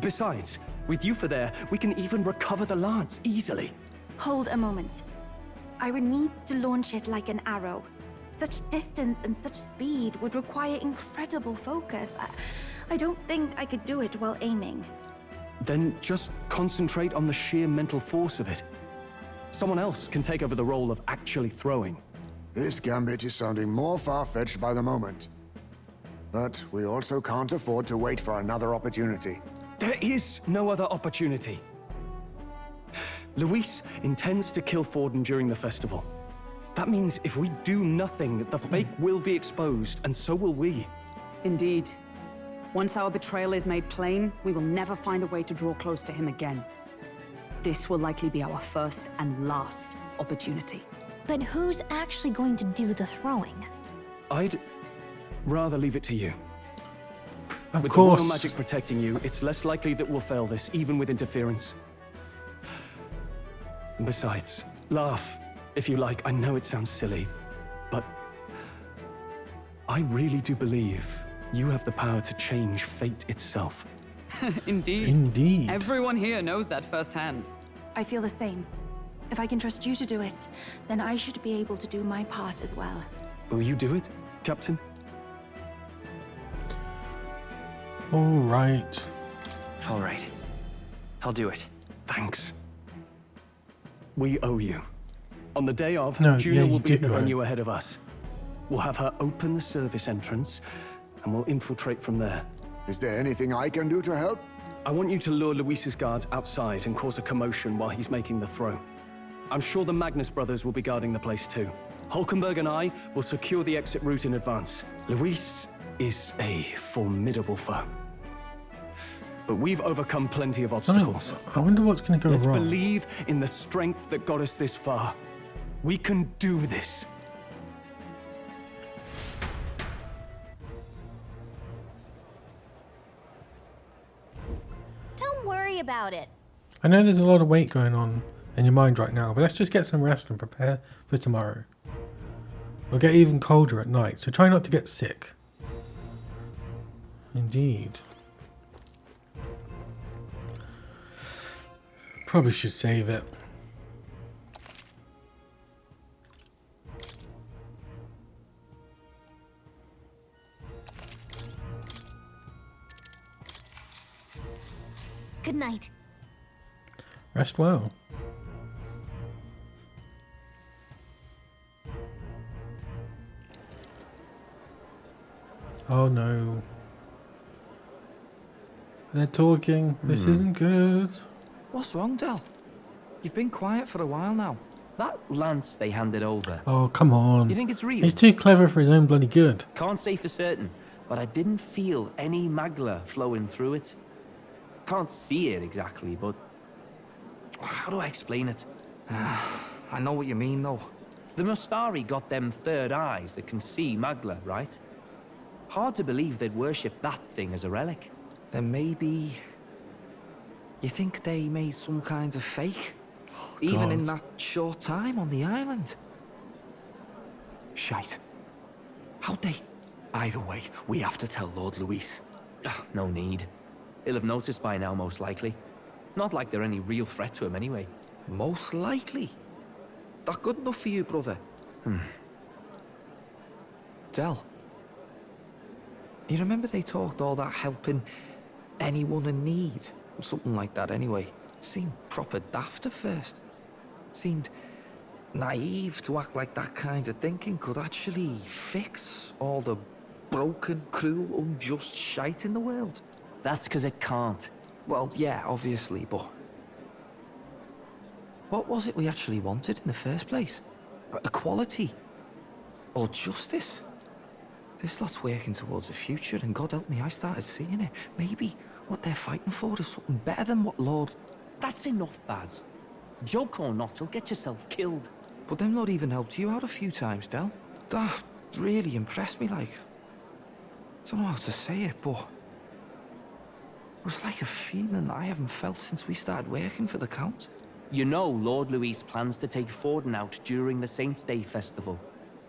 Besides, with Yufa there, we can even recover the lance easily. Hold a moment. I would need to launch it like an arrow. Such distance and such speed would require incredible focus. I don't think I could do it while aiming. then just concentrate on the sheer mental force of it. Someone else can take over the role of actually throwing. This gambit is sounding more far-fetched by the moment. But we also can't afford to wait for another opportunity. There is no other opportunity. Luis intends to kill Forden during the festival. That means if we do nothing, the fake will be exposed, and so will we. Indeed. Once our betrayal is made plain, we will never find a way to draw close to him again. This will likely be our first and last opportunity. But who's actually going to do the throwing? I'd rather leave it to you. Of With course. the royal magic protecting you, it's less likely that we'll fail this, even with interference. And besides, laugh, if you like. I know it sounds silly, but I really do believe you have the power to change fate itself. Indeed. Indeed. Everyone here knows that firsthand. I feel the same. If I can trust you to do it, then I should be able to do my part as well. Will you do it, Captain? All right. All right. I'll do it. Thanks. We owe you. On the day of, No, Juno yeah, will you be at the do owe. venue ahead of us. We'll have her open the service entrance, and we'll infiltrate from there. Is there anything I can do to help? I want you to lure Luis's guards outside and cause a commotion while he's making the throw. I'm sure the Magnus brothers will be guarding the place too. Hulkenberg and I will secure the exit route in advance. Luis is a formidable foe. But we've overcome plenty of obstacles. I wonder what's going to go Let's wrong. believe in the strength that got us this far. We can do this. Don't worry about it. I know there's a lot of weight going on in your mind right now, but let's just get some rest and prepare for tomorrow. It'll get even colder at night, so try not to get sick. Indeed. Probably should save it. Good night. Rest well. Oh no. They're talking. This isn't good. What's wrong, Del? You've been quiet for a while now. That lance they handed over. Oh, come on. You think it's real? He's too clever for his own bloody good. Can't say for certain, but I didn't feel any magla flowing through it. Can't see it exactly, but how do I explain it? I know what you mean, though. The Mustari got them third eyes that can see magla, right? Hard to believe they'd worship that thing as a relic. Then maybe... You think they made some kind of fake? Even in that short time on the island? Shite. How'd they? Either way, we have to tell Lord Luis. No need. He'll have noticed by now, most likely. Not like they're any real threat to him anyway. Most likely? That good enough for you, brother? Del. You remember they talked all that helping anyone in need? Or something like that anyway. Seemed proper daft at first. Seemed naive to act like that kind of thinking could actually fix all the broken, cruel, unjust shite in the world. That's because it can't. Well, yeah, obviously, but... What was it we actually wanted in the first place? Equality? Or justice? This lot's working towards a future, and God help me, I started seeing it. Maybe what they're fighting for is something better than what Lord... That's enough, Baz. Joke or not, you'll get yourself killed. But them not even helped you out a few times, Del. That really impressed me, like... Don't know how to say it, but... It was like a feeling I haven't felt since we started working for the Count. You know Lord Luis plans to take Forden out during the Saints' Day festival.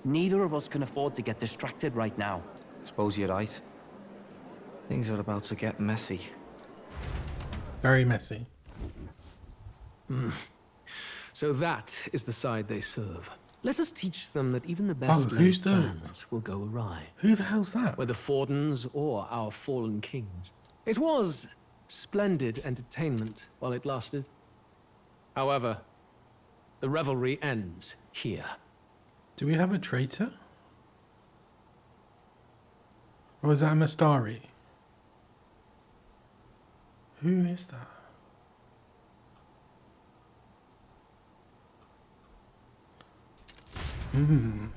Neither of us can afford to get distracted right now. Suppose you're right. Things are about to get messy. Very messy. So that is the side they serve. Let us teach them that even the best who's laid that? plans will go awry. Who the hell's that? Whether Fordens or our fallen kings. It was Splendid entertainment while it lasted. However, the revelry ends here. Do we have a traitor? Or is that a Mastari? Who is that?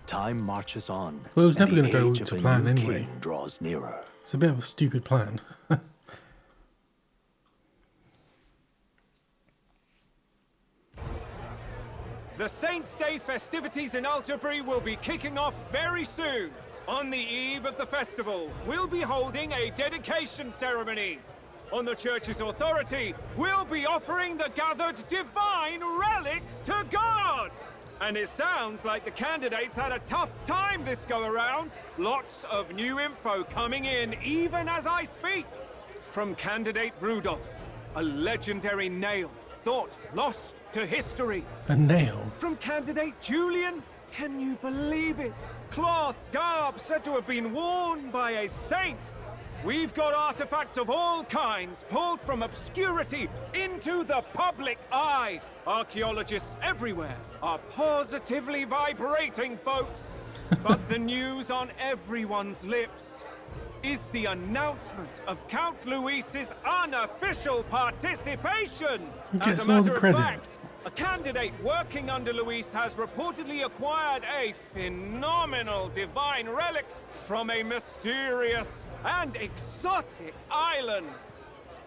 Time marches on. Well, it was and never the going to age go of to a plan new anyway. king draws nearer. It's a bit of a stupid plan. The Saints' Day festivities in Alderbury will be kicking off very soon. On the eve of the festival, we'll be holding a dedication ceremony. On the church's authority, we'll be offering the gathered divine relics to God. And it sounds like the candidates had a tough time this go-around. Lots of new info coming in even as I speak. From candidate Rudolph, a legendary nail thought lost to history. A nail? From candidate Julian, can you believe it? Cloth garb said to have been worn by a saint. We've got artifacts of all kinds pulled from obscurity into the public eye. Archaeologists everywhere are positively vibrating, folks. But the news on everyone's lips is the announcement of Count Luis's unofficial participation. Who As gets a all the matter of credit? fact, a candidate working under Luis has reportedly acquired a phenomenal divine relic from a mysterious and exotic island.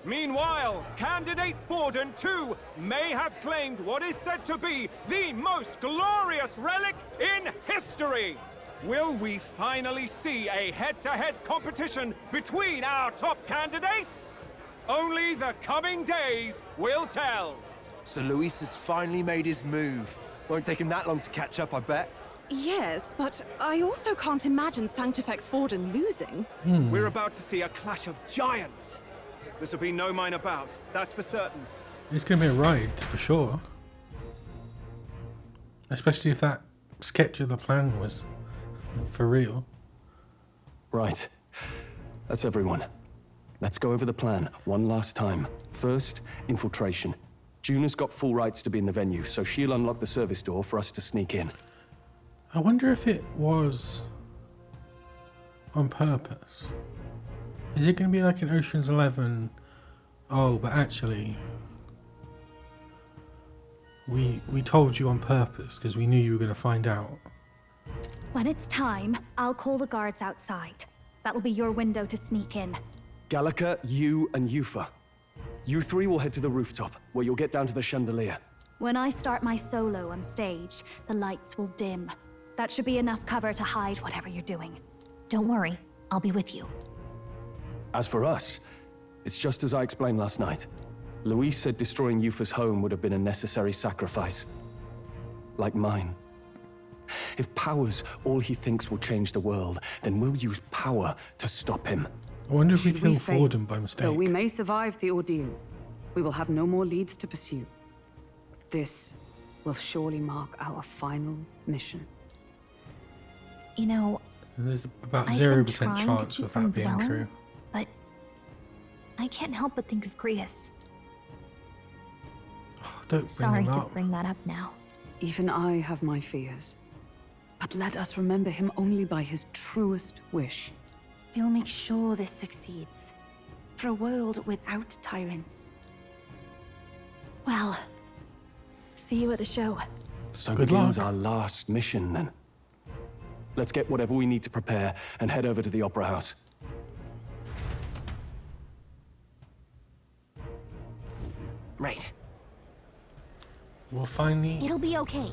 Meanwhile, candidate Forden, too, may have claimed what is said to be the most glorious relic in history. Will we finally see a head-to-head competition between our top candidates? Only the coming days will tell. So Luis has finally made his move. Won't take him that long to catch up, I bet. Yes, but I also can't imagine Sanctifex Forden losing. We're about to see a clash of giants. This will be no minor bout, that's for certain. It's going to be a ride, for sure. Especially if that sketch of the plan was for real. Right. That's everyone. Let's go over the plan one last time. First, infiltration. Juna's got full rights to be in the venue, so she'll unlock the service door for us to sneak in. I wonder if it was on purpose. Is it going to be like in Ocean's 11? Oh, but actually, we told you on purpose because we knew you were going to find out. When it's time, I'll call the guards outside. That'll be your window to sneak in. Gallica, you, and Yufa. You three will head to the rooftop, where you'll get down to the chandelier. When I start my solo on stage, the lights will dim. That should be enough cover to hide whatever you're doing. Don't worry, I'll be with you. As for us, it's just as I explained last night. Luis said destroying Yufa's home would have been a necessary sacrifice. Like mine. If power's all he thinks will change the world, then we'll use power to stop him. I wonder if we Should kill fail, Forden by mistake. Though we may survive the ordeal, we will have no more leads to pursue. This will surely mark our final mission. You know, And there's about I've been 0% trying to chance keep of from that being dwelling, true. but I can't help but think of Grius. Don't bring Sorry him to up. bring that up now. Even I have my fears. But let us remember him only by his truest wish. We'll make sure this succeeds. For a world without tyrants. Well, see you at the show. So Good begins luck. our last mission, then. Let's get whatever we need to prepare and head over to the Opera House. Right. We'll finally... It'll be okay.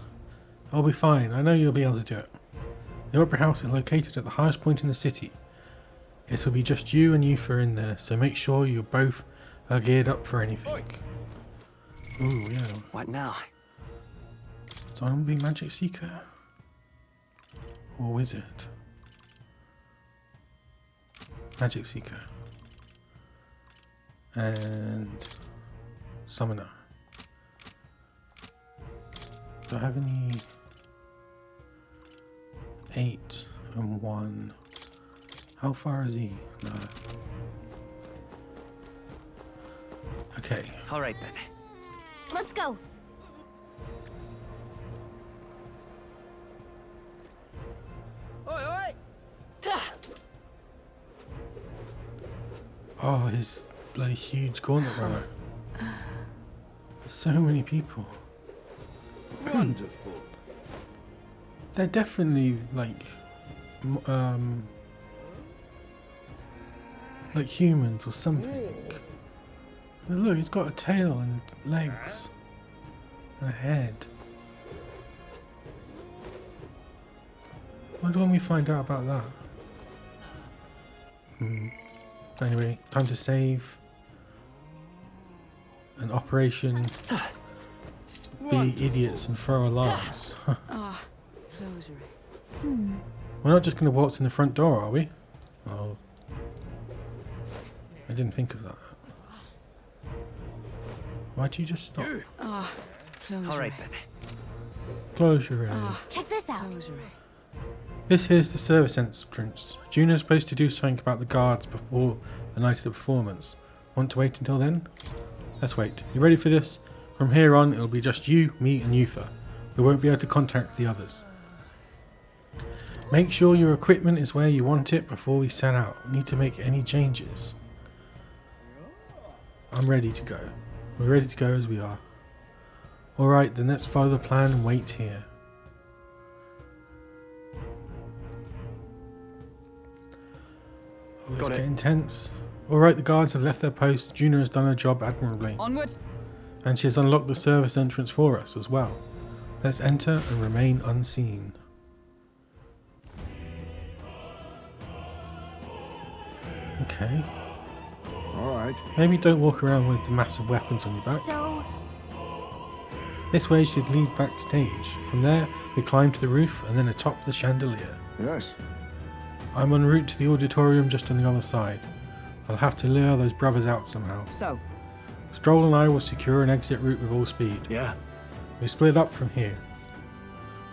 I'll be fine. I know you'll be able to do it. The Opera House is located at the highest point in the city. It will be just you and Yufa in there, so make sure you both are geared up for anything. Ooh, yeah. What now? So I'm gonna be Magic Seeker. Or Wizard. Magic Seeker. And Summoner. Do I have any 8 and 1? How far is he? No. Okay. All right then. Let's go. Oi, oi! Oh, his bloody huge gauntlet runner. There's so many people. Wonderful. They're definitely like humans or something. Look, he's got a tail and legs and a head. I wonder when we find out about that. Anyway, time to save. An operation. Be idiots and throw alarms. We're not just going to waltz in the front door, are we? Oh. I didn't think of that. Why'd you just stop? All right then. Closure area. Check this out. This here's the service entrance. Juno's supposed to do something about the guards before the night of the performance. Want to wait until then? Let's wait. You ready for this? From here on, it'll be just you, me, and Yufa. We won't be able to contact the others. Make sure your equipment is where you want it before we set out. Need to make any changes. I'm ready to go. We're ready to go as we are. Alright, then let's follow the plan and wait here. Oh, it's getting tense. Alright, the guards have left their posts. Juno has done her job admirably. Onward. And she has unlocked the service entrance for us as well. Let's enter and remain unseen. Okay. Alright. Maybe don't walk around with massive weapons on your back. So, This way should lead backstage. From there, we climb to the roof and then atop the chandelier. Yes. I'm en route to the auditorium just on the other side. I'll have to lure those brothers out somehow. So, Stroll and I will secure an exit route with all speed. Yeah. We split up from here.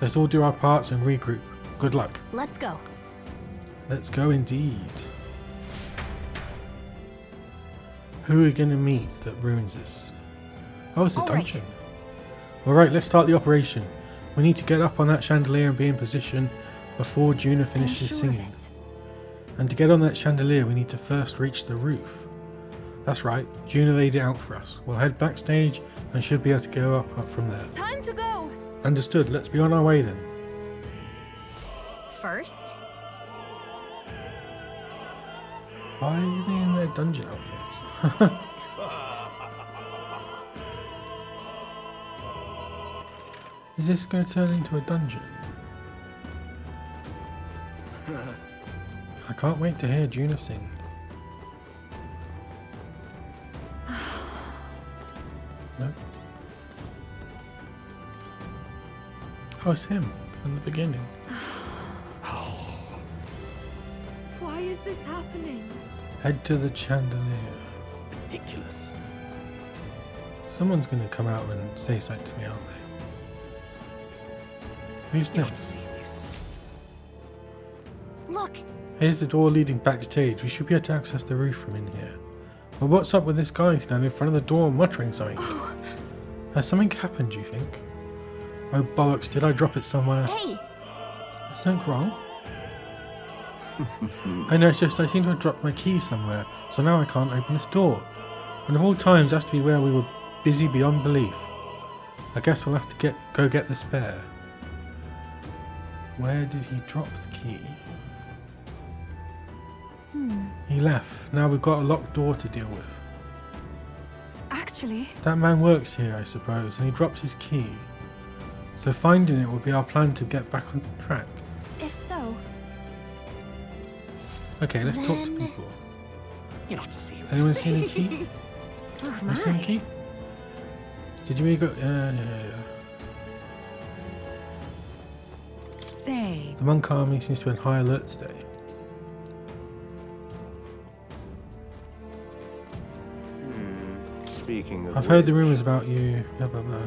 Let's all do our parts and regroup. Good luck. let's go. Let's go indeed. Who are we going to meet that ruins this? Oh, it's a All right. dungeon. Alright, let's start the operation. We need to get up on that chandelier and be in position before Juno finishes singing. And to get on that chandelier, we need to first reach the roof. That's right, Juno laid it out for us. We'll head backstage and should be able to go up from there. Time to go! Understood, let's be on our way then. First, Why are they in their dungeon outfits? Is this going to turn into a dungeon? I can't wait to hear Juno sing. No. Oh, it's him from the beginning. Why is this happening? Head to the chandelier. Ridiculous. Someone's going to come out and say something to me, aren't they? Who's this? look. Here's the door leading backstage. We should be able to access the roof from in here. But what's up with this guy standing in front of the door muttering something? Has something happened, do you think? Oh bollocks, did I drop it somewhere? Hey, Is something wrong? I know, it's just I seem to have dropped my key somewhere, so now I can't open this door. And of all times, that's to be where we were busy beyond belief. I guess I'll have to go get the spare. Where did he drop the key? He left. Now we've got a locked door to deal with. Actually, That man works here, I suppose, and he dropped his key. So finding it will be our plan to get back on track. if so, Okay, let's talk to Then- people. You're not serious. Anyone seen the key? oh Have you seen the my. key? Did you really go? Yeah. say, The monk army seems to be on high alert today. Speaking of I've heard the rumours about you. Blah, blah, blah.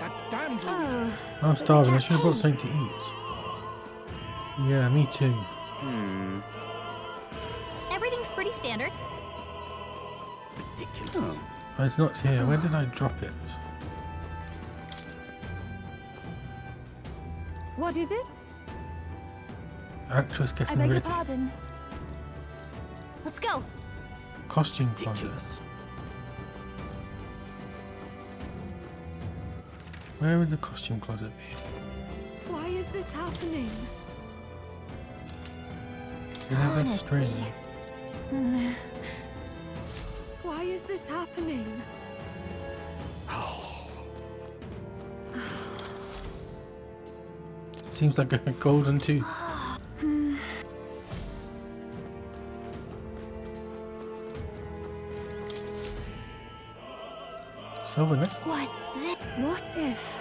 That damn I'm starving. I should have brought something to eat. Yeah, me too. Everything's pretty standard. Ridiculous. Oh, it's not here. Where did I drop it? What is it? Actress I getting beg your ready. pardon. Let's go. Costume closet. Ridiculous. Where would the costume closet be? Why is this happening? Yeah, that's strange. Why is this happening? Seems like a golden tooth. Silver neck. What's this? What if?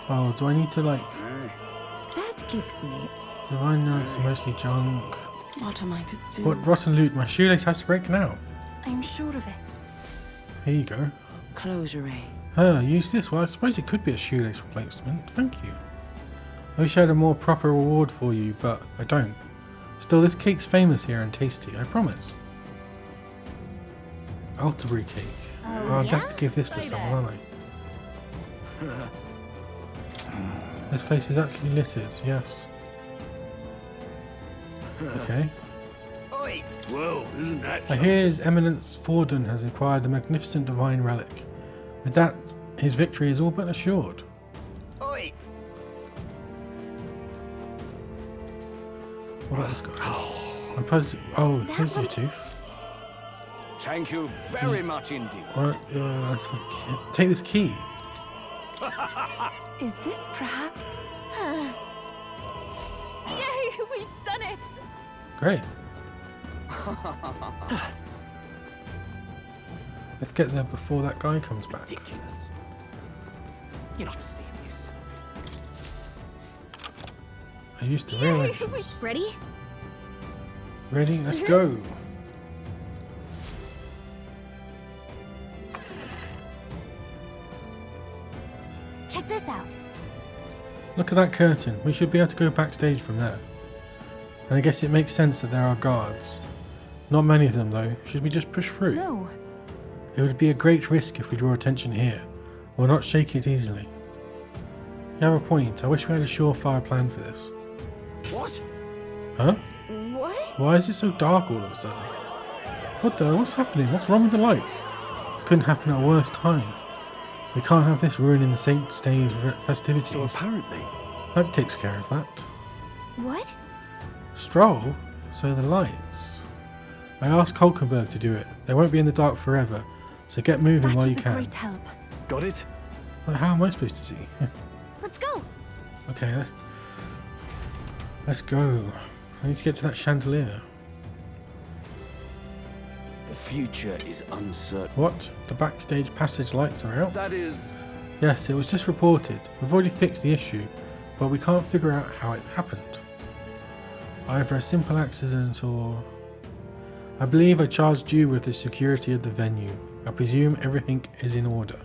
Oh, do I need to like... That gives me. Divine Knights are mostly junk. What am I to do? What rotten loot? My shoelace has to break now. I'm sure of it. Here you go. Closure. Use this. Well, I suppose it could be a shoelace replacement. Thank you. I wish I had a more proper reward for you, but I don't. Still, this cake's famous here and tasty, I promise. Altarbury cake. Oh, I'd yeah? have to give this to someone, aren't I? This place is actually littered, yes. Okay. Whoa, isn't that I hear His Eminence Forden has acquired the magnificent divine relic. With that, his victory is all but assured. Oi. What about this guy? I'm positive. Oh, here's your tooth. Thank you very much indeed. Right, take this key. Is this perhaps? Yay, we've done it! Great. Let's get there before that guy comes back. Ridiculous. You're not serious. I used the real entrance. Ready? Ready? Let's go. Check this out. Look at that curtain. We should be able to go backstage from there. And I guess it makes sense that there are guards. Not many of them though. Should we just push through? No. It would be a great risk if we draw attention here. We'll not shake it easily. You have a point. I wish we had a surefire plan for this. What? Huh? What? Why is it so dark all of a sudden? What the? What's happening? What's wrong with the lights? Couldn't happen at a worse time. We can't have this ruining the Saint's Day festivities. So apparently... That takes care of that. What? Stroll? So the lights. I asked Hulkenberg to do it. They won't be in the dark forever, so get moving That while was you a can. great help. Got it? Well, how am I supposed to see? Let's go. Okay, let's go. I need to get to that chandelier. The future is uncertain. What? The backstage passage lights are out? That is... Yes, it was just reported. We've already fixed the issue, but we can't figure out how it happened. Either a simple accident or... I believe I charged you with the security of the venue. I presume everything is in order.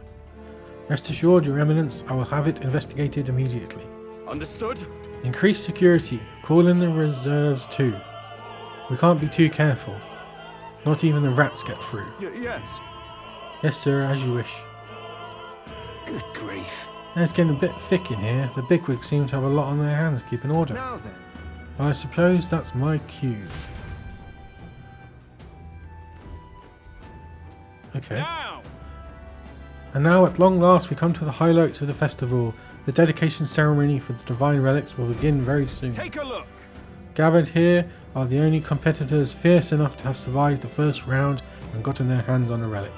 Rest assured, Your Eminence, I will have it investigated immediately. Understood? Increase security. Call in the reserves too. We can't be too careful. Not even the rats get through. Yes. Yes, sir, as you wish. Good grief. It's getting a bit thick in here. The bigwigs seem to have a lot on their hands keeping order. Now then. Well, I suppose that's my cue. Okay. Now! And now at long last we come to the highlights of the festival. The dedication ceremony for the divine relics will begin very soon. Take a look! Gathered here are the only competitors fierce enough to have survived the first round and gotten their hands on a relic.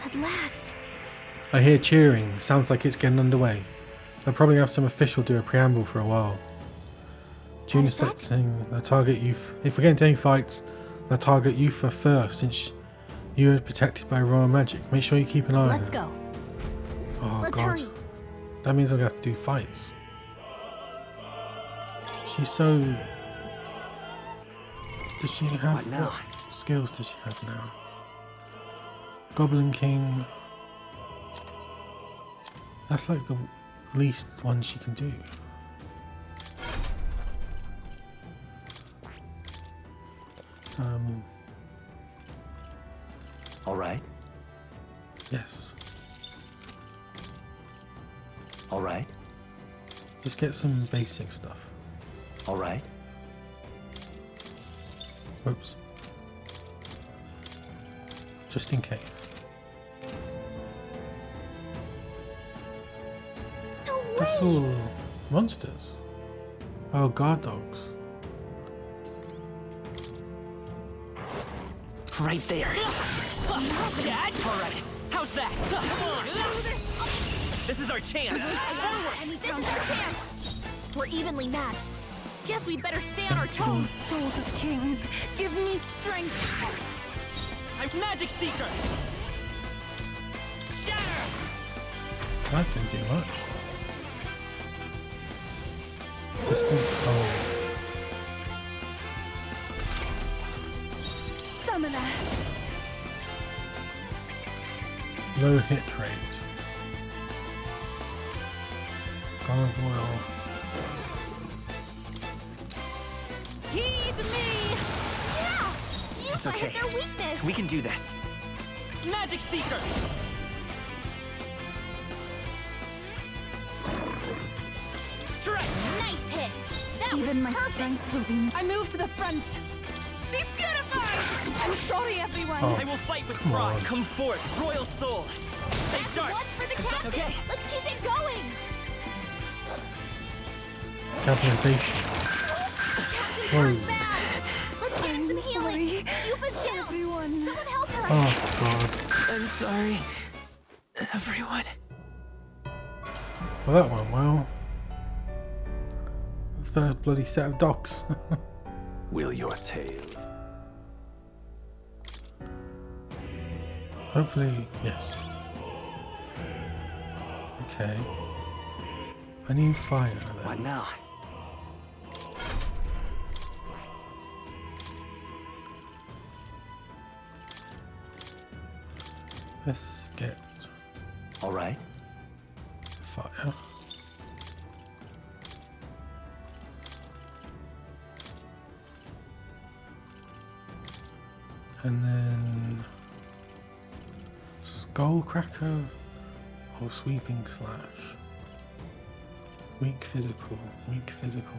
At last. I hear cheering. Sounds like it's getting underway. They'll probably have some official do a preamble for a while. Tuna set saying they'll target you. If we get into any fights, they'll target you for first since you are protected by royal magic. Make sure you keep an eye on Let's her. go. Oh Let's god. hurry. That means I'm going to have to do fights. She's so... Does she have... What now? What skills does she have now? Goblin King. That's like the least one she can do. All right. Yes. All right. Just get some basic stuff. All right. Whoops. Just in case. No That's way! all monsters. Oh, guard dogs. Right there. Dad? All right. How's that? Come on. This is our chance. This is our chance. We're evenly matched. Guess we'd better stay on our Oh, toes. souls of kings, give me strength. I'm Magic Seeker. That didn't do much. Distant. Oh. Summoner. Low hit rate. Gargoyle. Heed me! Yeah! You It's might okay. hit their weakness. We can do this. Magic Seeker. Strike. Nice hit. That Even my was perfect. strength will be... I move to the front. Be purified! I'm sorry, everyone. Oh, I will fight with come pride. on. Come forth, royal soul. Stay That's sharp. one for the Is that captain. okay? Let's keep it going. Capitalization. Whoa. Let's get him some healing. Yuba's down. Everyone. Someone help her. Oh, God. I'm sorry, everyone. Well, that went well. The first bloody set of dogs. Will your tale? Hopefully, yes. Okay. I need fire then. What now? Let's get All right. fire. And then skull cracker or sweeping slash. Weak physical, weak physical.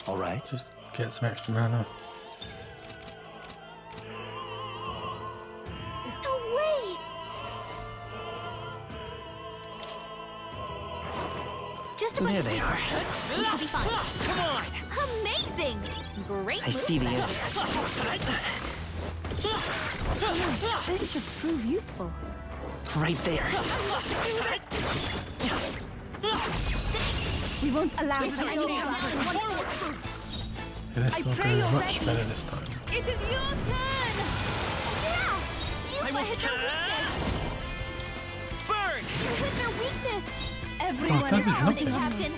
All right. Just get some extra mana. No way. Just a bunch There of they people. are. We should be fine. Come on. Amazing. Great I see the movement. end. This should prove useful. Right there. We won't allow This this is to our go chance. on. Forward. Okay, this I will pray go you're much ready. better this time. It is your turn! Yeah. I You will hit their weakness. burn. You hit their weakness. Everyone that is is counting nothing. on me. Captain.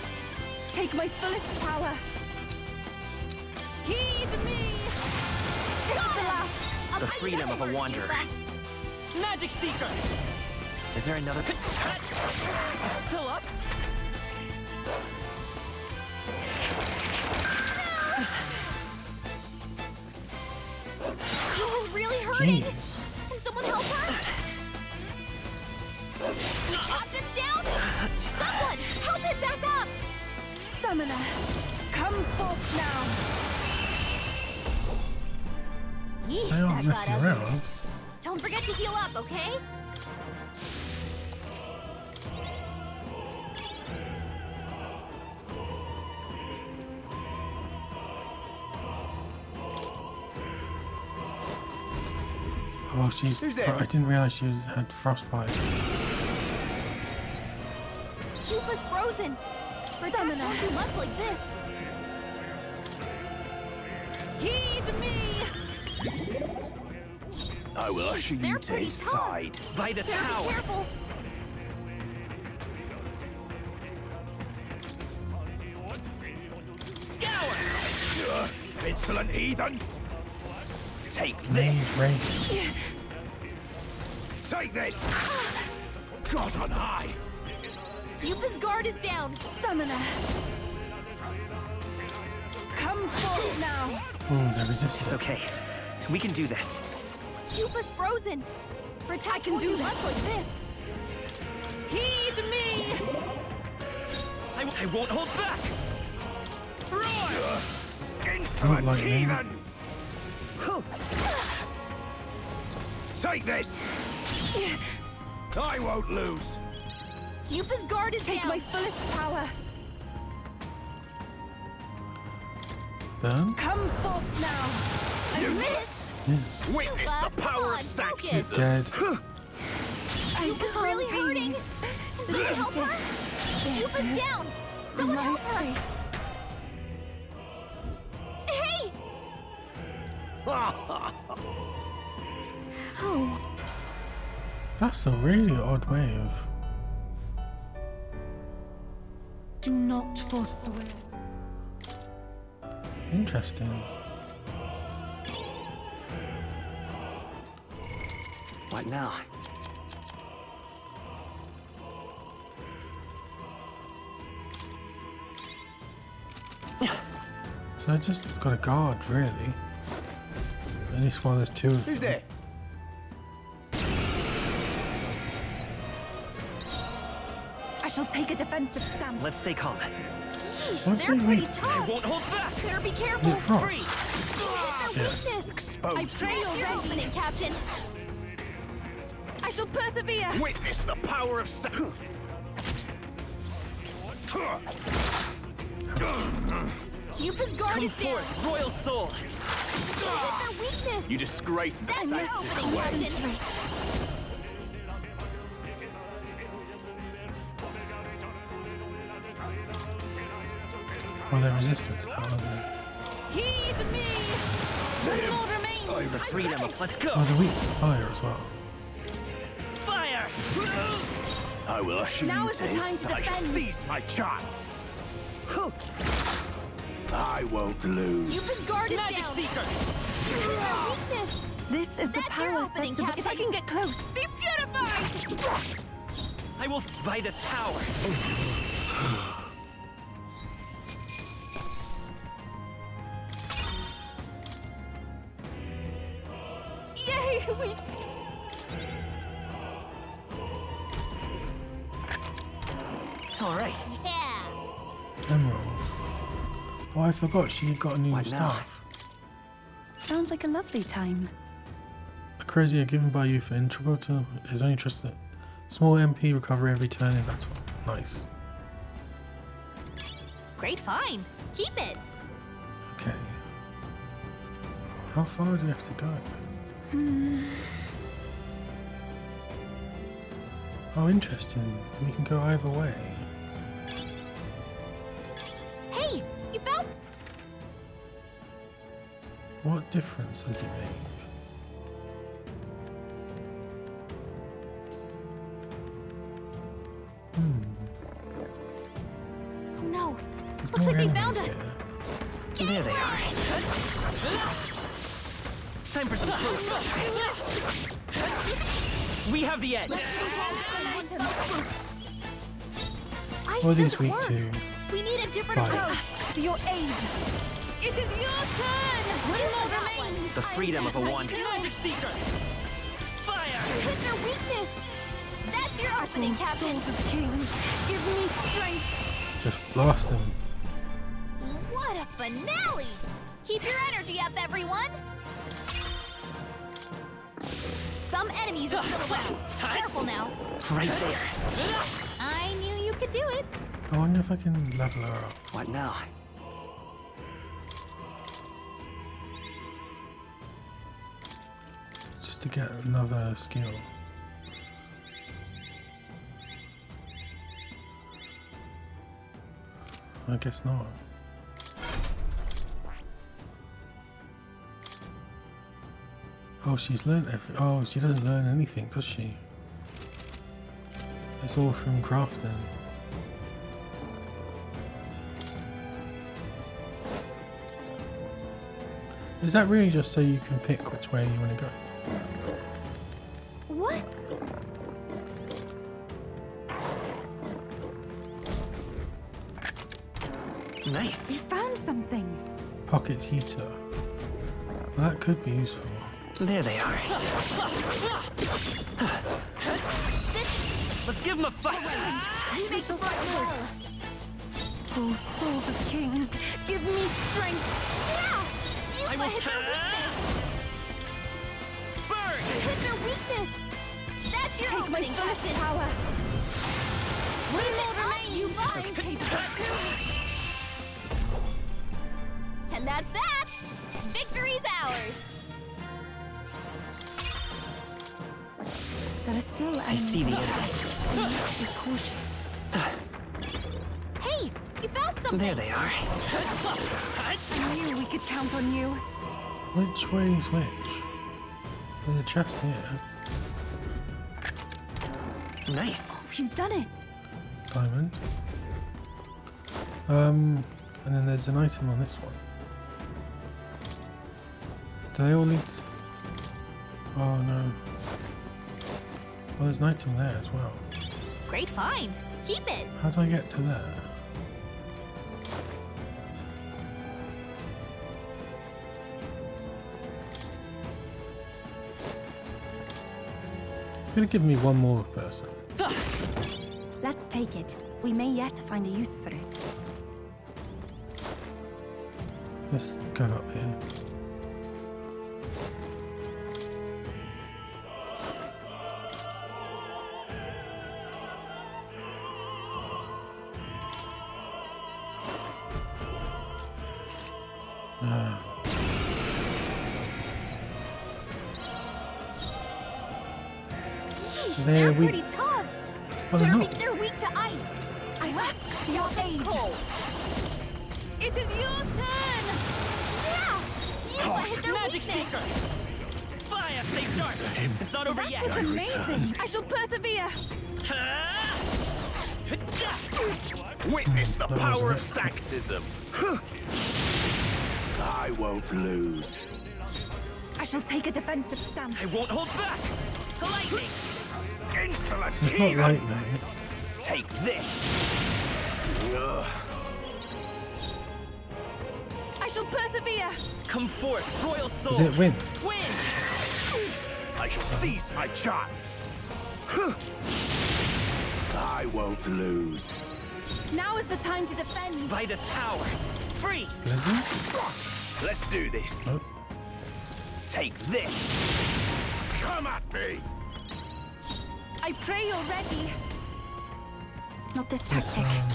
Take my fullest power. Heed me! This is the last. The freedom of a wanderer. Magic Seeker. Is there another? It's still up. He was really hurting. Jeez. Can someone help her? Captain's down. Someone help him back up. Summoner, come forth now. Yeesh, They aren't that got messing ugly. around. Don't forget to heal up, okay? Oh, she's. Who's there? I didn't realize she had frostbite. Yuba's frozen. Her attack won't do much like this. Heed me! I will usher They're you to pretty his tough. side. By this Better be power. careful. insolent heathens! Take this! Take this! God on high! Yupa's guard is down! Summoner! Come forth now! Oh, they're resistant. It's okay. We can do this. Yupa's frozen! I can do this! Like this! Heed me! I won't hold back! Insolent like heathens! Take this! I won't lose! Yupa's guard is Take down! my fullest power! Burn? Come forth now! I missed! Yes. Witness the power of He's sanctism! dead. Yupa's really hurting! Someone help her! Yupa's down! Someone help her! Hey! Oh. That's a really odd way of. Do not forswear. Interesting. What now? So I just got a guard, really. At least while there's two of them. Who's there? I shall take a defensive stance. Let's stay calm. What They're do pretty we- tough! I won't hold back! Better be careful! Is it frost? Free! Yeah. Weakness! Expose I pray Your your opening, readiness. Captain! I shall persevere. Witness the power of Yupa's guard Come is down! forth, royal soul! Their weakness! You disgrace the That's your opening, Captain! Well, they're resistant, aren't they? Heed me. One more remains. The freedom of... Let's go! Oh, they're weak to fire as well. Fire! I will usher Now you is the time to I shall defend. seize my chance. I won't lose. Yupa's guard is Magic down! Seeker! Their weakness! This is the That's your power opening, set to... If I Captain. can get close. Be purified! I will by this power! Yay! We... Alright. Yeah! Emerald. Oh, I forgot she got a new What now? staff. Sounds like a lovely time. A crazy given by you for integral to is only trusted. Small MP recovery every turn in battle. Nice. Great find! Keep it! Okay. How far do you have to go? Oh, interesting. We can go either way. Hey! You found... What difference does it make? Oh no! There's Looks more like they found enemies us! here. There they are. Time for some close. We have the edge. What are these weak to? We need a different Fire. approach! For your aid. It is your turn. One more remains. The freedom of a one. Magic Seeker! Fire! Hit their weakness! That's your opening, Captain! Souls of kings, give me strength. Just blast them. What a finale! Keep your energy up, everyone! Some enemies are still around. Careful now. Right there. I knew you could do it. I wonder if I can level her up. What now? Just to get another skill. I guess not. Oh, she's learned oh, she doesn't learn anything, does she? It's all from crafting. Is that really just so you can pick which way you want to go? What? Nice. You found something. Pocket heater. Well, that could be useful. There they are. Let's give them a fight. You make the right well. Oh, souls of kings, give me strength. Yeah! You hit their weakness! Burn! You hit their weakness! That's your Take my opening, fullest Captain! power. One more remains! You must! And that's that! Victory's ours! There are still I see the enemy. Be cautious. Hey! You found something! There they are. I knew we could count on you. Which way is which? There's a chest here. Nice. Oh, you've done it. Diamond. And then there's an item on this one. Do they all lead? Oh no. Well, there's an item there as well. Great find! Keep it! How do I get to there? Could have given me one more person. Let's take it. We may yet find a use for it. Let's go up here. Sheesh, They're they're weak. pretty tough! Oh, they're not. They're weak to ice! I ask for your aid. Cold. It is your turn. Yeah! You hit their Magic weakness! Seeker! Fire, safe dart! It's not over That yet! was amazing. I shall persevere. Witness the that power of wasn't Sanctism. I won't lose. I shall take a defensive stance. I won't hold back! Lightning! Insolent It's not heathens! lightning. Take this! Ugh. I shall persevere. Come forth, royal soul! Is it wind? Wind! I shall seize my chance. I won't lose. Now is the time to defend. By this power! Freeze! Blizzard? Let's do this. Oh. Take this. Come at me. I pray you're ready. Not this Let's tactic.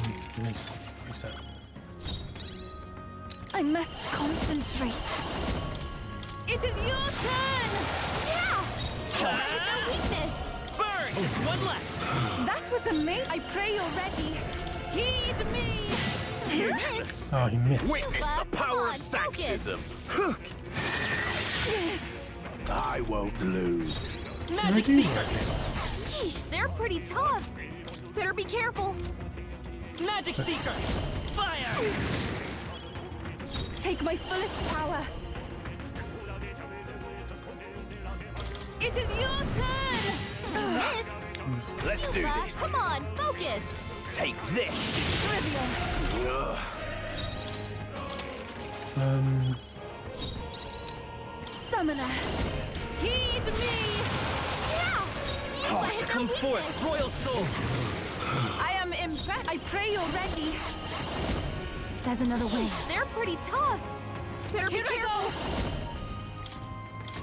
reset. I must concentrate. It is your turn. Yeah! You hit their weakness! Burn! One left! That was amazing. I pray you're ready. Heed me. Useless! Oh, he missed. Witness the power of Come on, Sanctism. I won't lose. Magic do Seeker! Sheesh, they're pretty tough! Better be careful! Magic Seeker! Fire! Take my fullest power. It is your turn. You missed! Let's do Yuba, this. come on, focus! Take this. Trivial. Ugh. Summoner. Heed me. Yeah! You hit their Come weakness! forth, royal soul! I am impressed. I pray you're ready. There's another way. They're pretty tough! Better be Here I careful!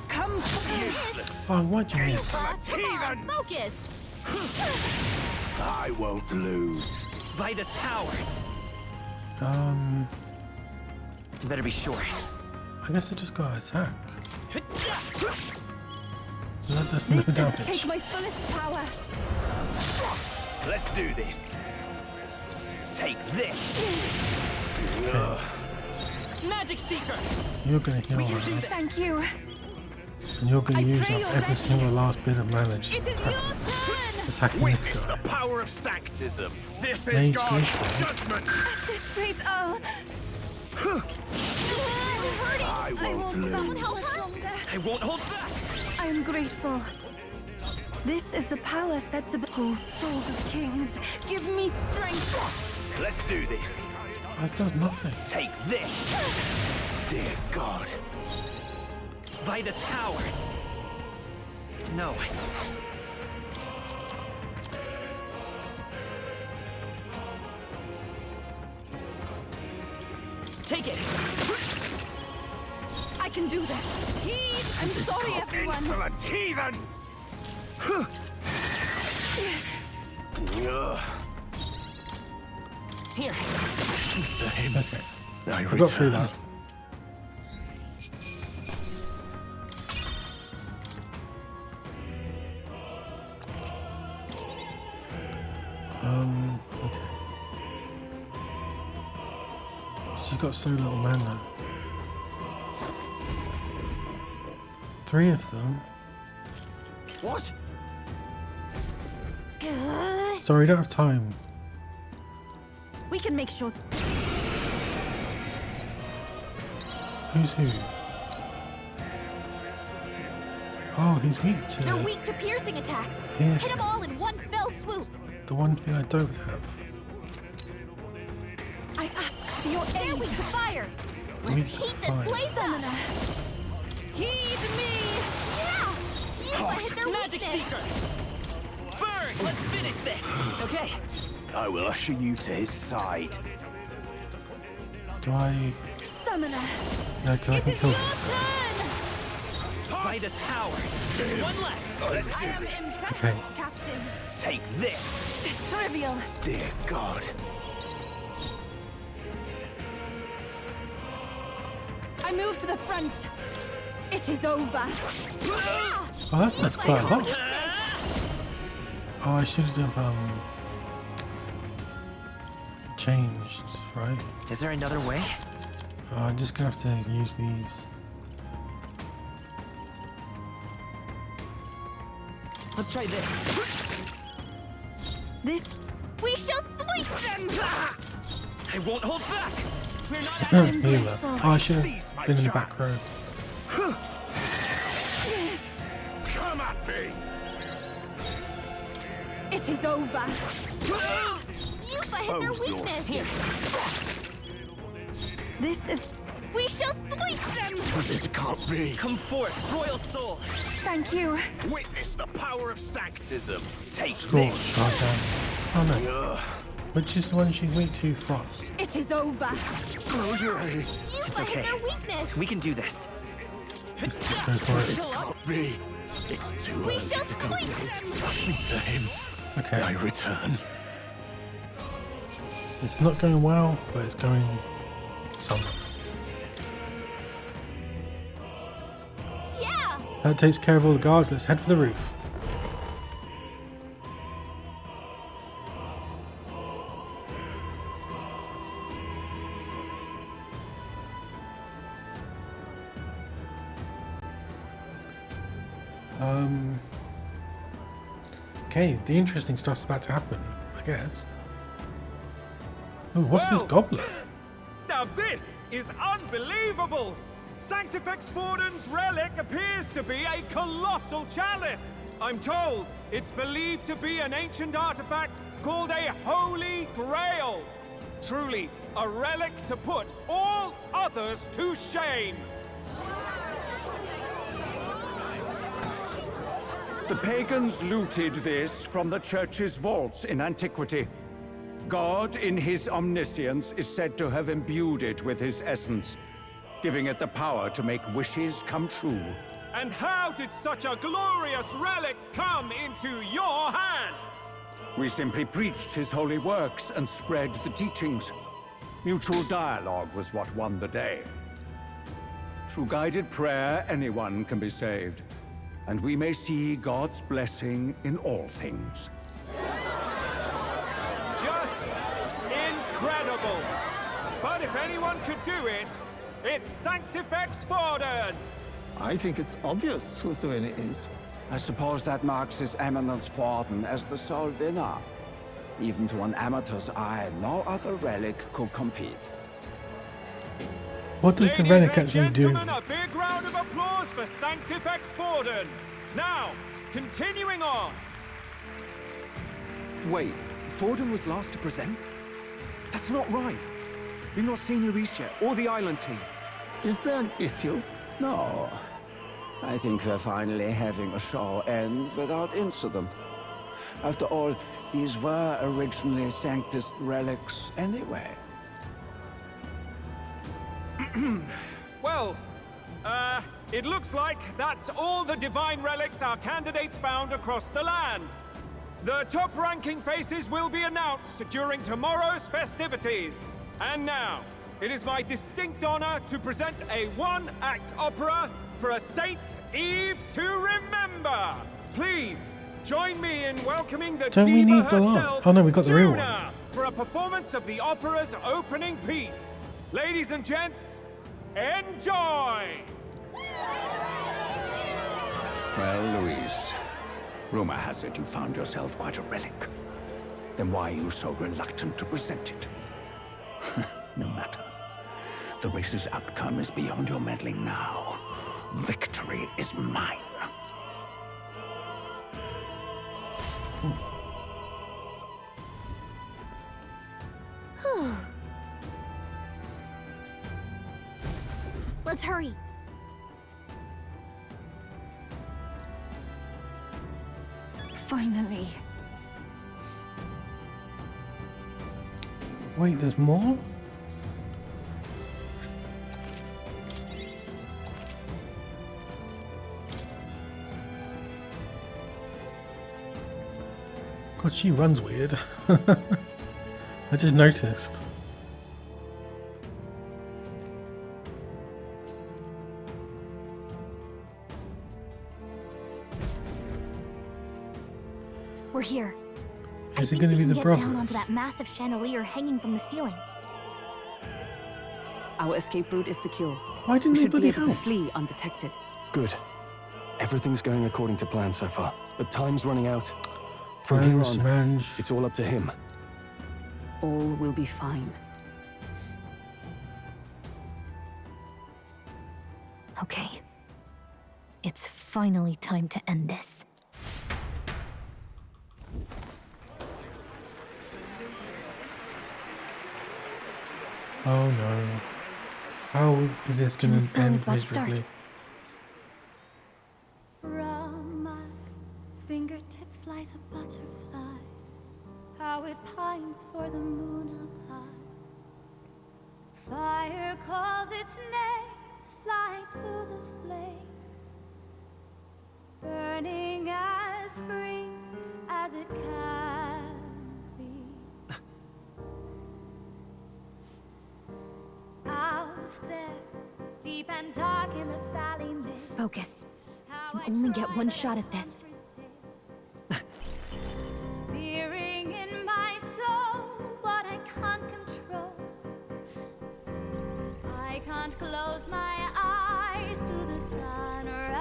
Come Useless. Oh, why'd you miss? Yuba, come on, Heathens. focus! I won't lose. By this power! Better be sure. I guess I just got attack. That does This no is damage. take my fullest power. Let's do this. Take this. Okay. Magic Seeker! You're gonna heal her, Thank you. and you're gonna I use pray up you're every ready. single last bit of mana just It is your turn. attacking this Witness guy. the power of Sanctism. This is Mage God's Glister. judgment. This great Earl. I I won't Someone help her! I won't hold back! I am grateful. This is the power said to behold souls of kings. Give me strength. Let's do this. That does nothing. Take this. Dear God. Vida's power. No. Take it. I can do this. I'm sorry, everyone. Insolent heathens! Here. To him. Okay. I got through return. that. Okay. She's got so little mana. 3 of them. What? Sorry, don't have time. We can make sure. Who's who? Oh, he's weak to They're weak to piercing attacks. Piercing. Hit them all in one fell swoop. the one thing I don't have. I ask for your aid. They're weak to fire. Weak Let's to heat this fire. place up. Heed me! Yeah! You hit their Magic weakness. Seeker! Burn! Let's finish this! Okay. I will usher you to his side. Do I? Summoner! No, can I It is kill your this? turn! Vida's power. Just one left. Let's I do am this. impressed, Okay. Captain. Take this. Trivial. Dear God. I move to the front. It is over. Oh, that's quite a lot. Oh, I should have changed, right? Is there another way? Oh, I'm just gonna have to use these. Let's try this. This. We shall sweep them. I won't hold back. We're not Healer. Oh, I should have been in the back row. Come at me. It is over. You've hit their Expose weakness. Here. This is. We shall sweep them. This can't be. Come forth, royal soul. Thank you. Witness the power of sanctism. Take Scorch, this. right down. Oh no. Which is the one she's weak to? Frost. It is over. Close your eyes. You've It's hit okay. their weakness. We can do this. Let's just go for This it. can't be. It's too We early shall to go sweep down. them. To him. Okay. I return. It's not going well, but it's going somewhere. Yeah. That takes care of all the guards. Let's head for the roof. Okay, the interesting stuff's about to happen, I guess. Oh, what's this Well, goblet? Now this is unbelievable! Sanctifex Forden's relic appears to be a colossal chalice. I'm told it's believed to be an ancient artifact called a Holy Grail. Truly, a relic to put all others to shame. The pagans looted this from the church's vaults in antiquity. God, in his omniscience, is said to have imbued it with his essence, giving it the power to make wishes come true. And how did such a glorious relic come into your hands? We simply preached his holy works and spread the teachings. Mutual dialogue was what won the day. Through guided prayer, anyone can be saved, and we may see God's blessing in all things. Just incredible. But if anyone could do it, it's Sanctifex Forden. I think it's obvious who the winner is. I suppose that marks His Eminence Forden as the sole winner. Even to an amateur's eye, no other relic could compete. What does the Ladies relic and actually do? gentlemen, a big round of applause for Sanctifex Forden. Now, continuing on. Wait, Forden was last to present? That's not right. We've not seen Luis yet, or the island team. Is there an issue? No. I think we're finally having a show end without incident. After all, these were originally Sanctus relics anyway. Well, it looks like that's all the divine relics our candidates found across the land. The top-ranking faces will be announced during tomorrow's festivities. And now, it is my distinct honor to present a one-act opera for a Saint's Eve to remember. Please, join me in welcoming the Don't we diva need the lot? herself, Oh no, we got the real one. Tuna, for a performance of the opera's opening piece. Ladies and gents, enjoy! Well, Luis, rumor has it you found yourself quite a relic. Then why are you so reluctant to present it? No matter. The race's outcome is beyond your meddling now. Victory is mine. Let's hurry. Finally. Wait, there's more? God, she runs weird. I just noticed. We're here. Is it going to be the Get brothers? down onto that massive chandelier hanging from the ceiling. Our escape route is secure. Why didn't we they should be bloody able to help? flee undetected. Good. Everything's going according to plan so far, but time's running out. From here Thanks, on, man. it's all up to him. All will be fine. Okay. It's finally time to end this. Oh no. How is this going Jim's to song end is about to start. miserably? From my fingertip flies a butterfly, how it pines for the moon up high. Fire calls its name, fly to the flame, burning as free as it can be. Out there, deep and dark in the valley mid. Focus. You can only get one shot at this. Fearing in my soul what I can't control. I can't close my eyes to the sunrise.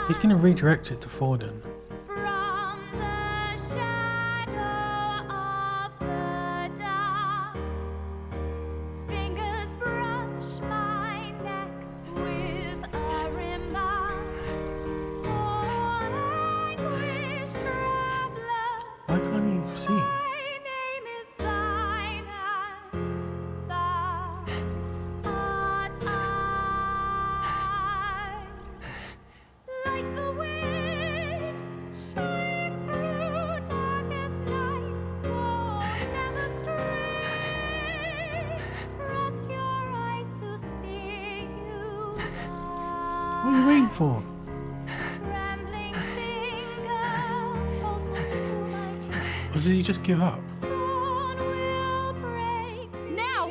He's going to redirect it to Forden. From the shadow of the dark, fingers brush my neck with a remark. Oh, anguish traveler, Why can't he see? my name is thine, and thou art I. Like the wind, shine through darkest night. Oh, never stray. Trust your eyes to steer you What are you waiting for? Trembling finger, hopefuls to my trust. Or did he just give up? Dawn will break. Now!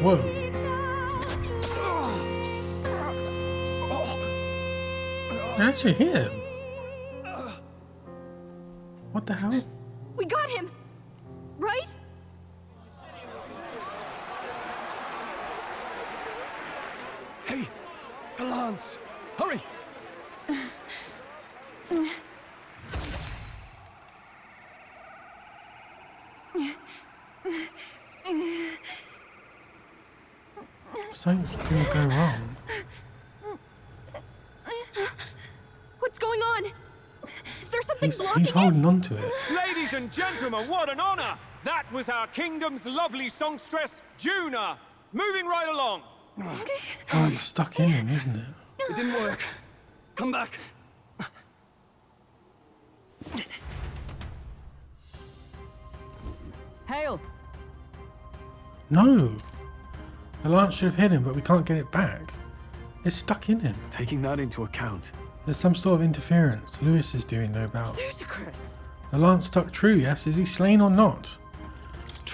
Whoa. Actually hit him. What the hell? We got him! Right? Hey! The lance! Hurry! Something's gonna go wrong. What's going on? Is there something blocking He's holding on to it. Ladies and gentlemen, what an honor! That was our kingdom's lovely songstress, Juna. Moving right along. Oh, it's stuck in him, isn't it? It didn't work. Come back. Hail! No! The lance should have hit him, but we can't get it back. It's stuck in him. Taking that into account. There's some sort of interference Lewis is doing, no doubt. Ludicrous! The lance stuck true, yes? Is he slain or not?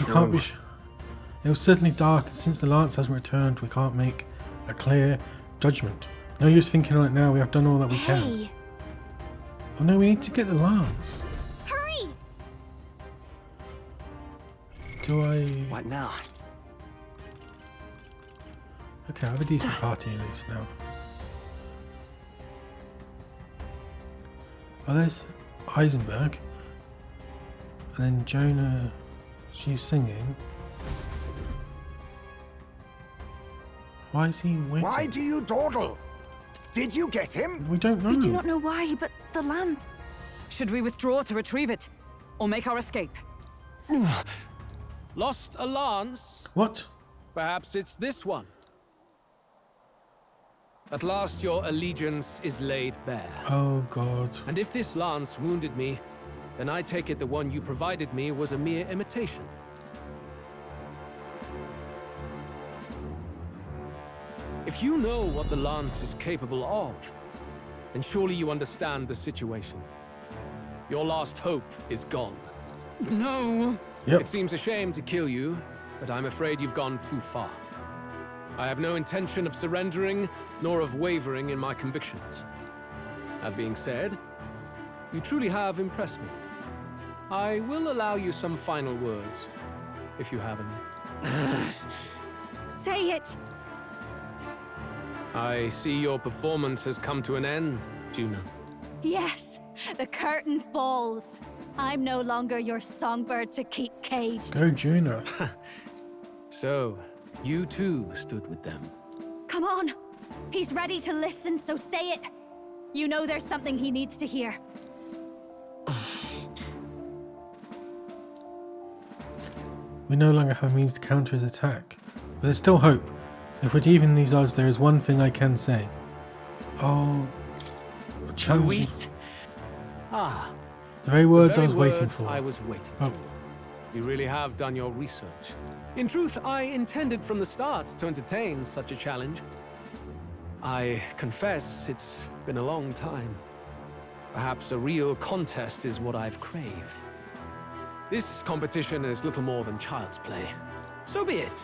We can't be It was certainly dark, and since the lance hasn't returned, we can't make a clear judgment. No use thinking on it now, we have done all that we can. Oh no, we need to get the lance. Hurry! Do I... What now? Okay, I have a decent party at least now. Oh, there's Eisenberg. And then Jonah, she's singing. Why is he waiting? Why do you dawdle? Did you get him? We don't know. We do not know why, but the lance. Should we withdraw to retrieve it? Or make our escape? Lost a lance? What? Perhaps it's this one. At last your allegiance is laid bare. Oh God. And if this lance wounded me, then I take it the one you provided me was a mere imitation. If you know what the lance is capable of, then surely you understand the situation. Your last hope is gone. No. Yep. It seems a shame to kill you, but I'm afraid you've gone too far. I have no intention of surrendering, nor of wavering in my convictions. That being said, you truly have impressed me. I will allow you some final words, if you have any. Say it! I see your performance has come to an end, Juna. Yes, the curtain falls. I'm no longer your songbird to keep caged. Go Juno. So, you too stood with them. Come on. He's ready to listen, so say it. You know there's something he needs to hear. We no longer have means to counter his attack, but there's still hope. If we're to even these odds, there is one thing I can say. Oh, Luis. Ah. The very words The I very was waiting words for. I was waiting for. You really have done your research. In truth, I intended from the start to entertain such a challenge. I confess it's been a long time. Perhaps a real contest is what I've craved. This competition is little more than child's play. So be it.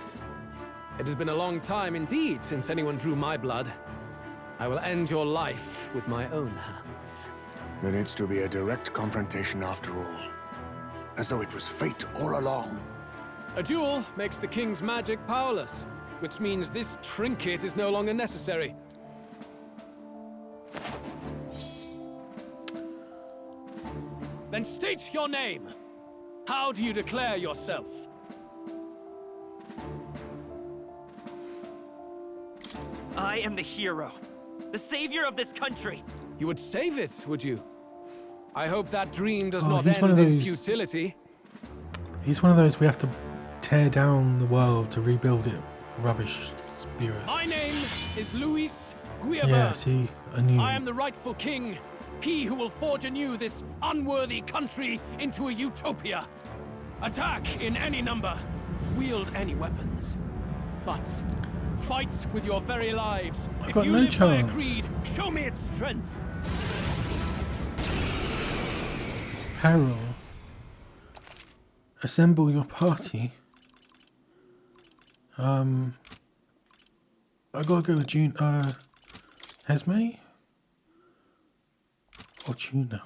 It has been a long time indeed since anyone drew my blood. I will end your life with my own hands. Then it's to be a direct confrontation after all. As though it was fate all along. A duel makes the king's magic powerless, which means this trinket is no longer necessary. Then state your name. How do you declare yourself? I am the hero. The savior of this country. You would save it, would you? I hope that dream does Oh, not he's one end of in those- futility. He's one of those we have to tear down the world to rebuild it. Rubbish spirit. My name is Luis Guillermo. Yeah, see, I knew. I am the rightful king. He who will forge anew this unworthy country into a utopia. Attack in any number. Wield any weapons. But fight with your very lives. I've If got you no live by a chance. creed, show me its strength. Peril. Assemble your party. I gotta go with June. Esme or Juna.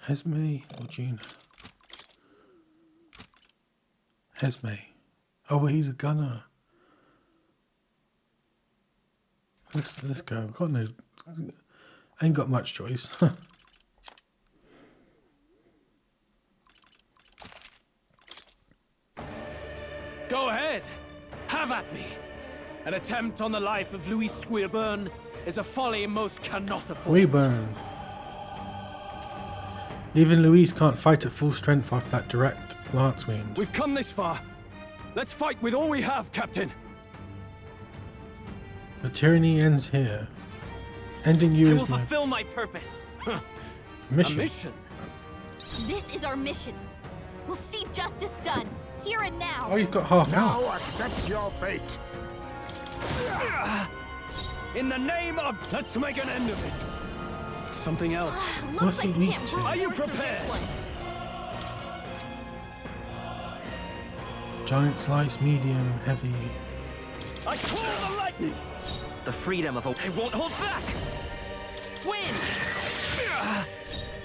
Esme or Juna. Esme. Oh, well, he's a gunner. Let's go. I've got no. Ain't got much choice. Go ahead. Have at me. An attempt on the life of Louis Squeerburn is a folly most cannot afford. We burn. Even Louise can't fight at full strength after that direct lance wound. We've come this far. Let's fight with all we have, Captain. The tyranny ends here. Ending you I is will my fulfill my purpose. mission. A mission? This is our mission. We'll see justice done, here and now. Oh, you've got half Now out. accept your fate. In the name of... Let's make an end of it. Something else. What's Looks he like we weak can't to? move Are you forward from this prepared? one. Giant slice, medium, heavy. I call the lightning. The freedom of a... I won't hold back! Win!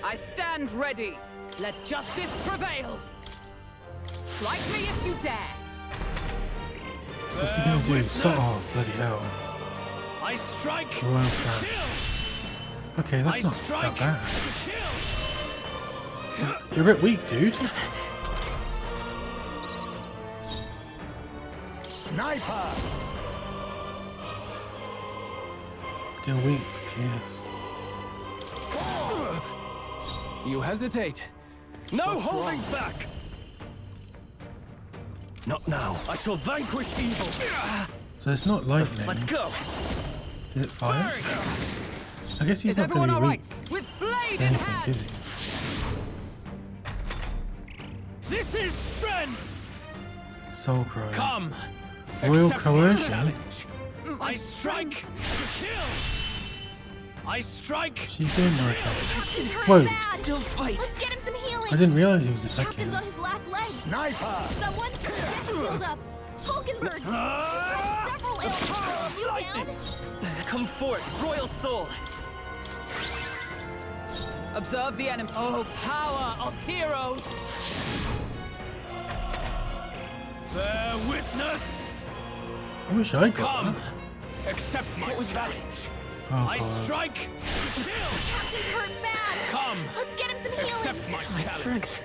I stand ready. Let justice prevail. Strike me if you dare. What's he gonna do? Oh, bloody hell. I strike. Royal Smash. Okay, that's I not strike. that bad. You're a bit weak, dude. Sniper! Still weak, yes. You hesitate. No holding back. Not now. I shall vanquish evil. So it's not lightning. Let's go! Is it fire? I guess he's Is not everyone going to be all weak right? With blade to in anything, hand. is he? This is strength. Soul Cry. Come. Royal Accept my Coercion? challenge. I strike to kill. I strike. She's doing my Captain's hurt Whoa. bad. Still fight. Let's get him some healing. I didn't realise he was attacking Captain's her. on his last leg. Sniper! Someone get healed up. Hulkenberg, you've got several ills. You down? Come forth, Royal Soul! Observe the enemy. Oh, power of heroes. Bear witness. I wish I got Come. that. Accept my challenge. Oh, I God. strike. Kill. Captain's hurt bad. Come. Let's get him some healing. Accept my challenge.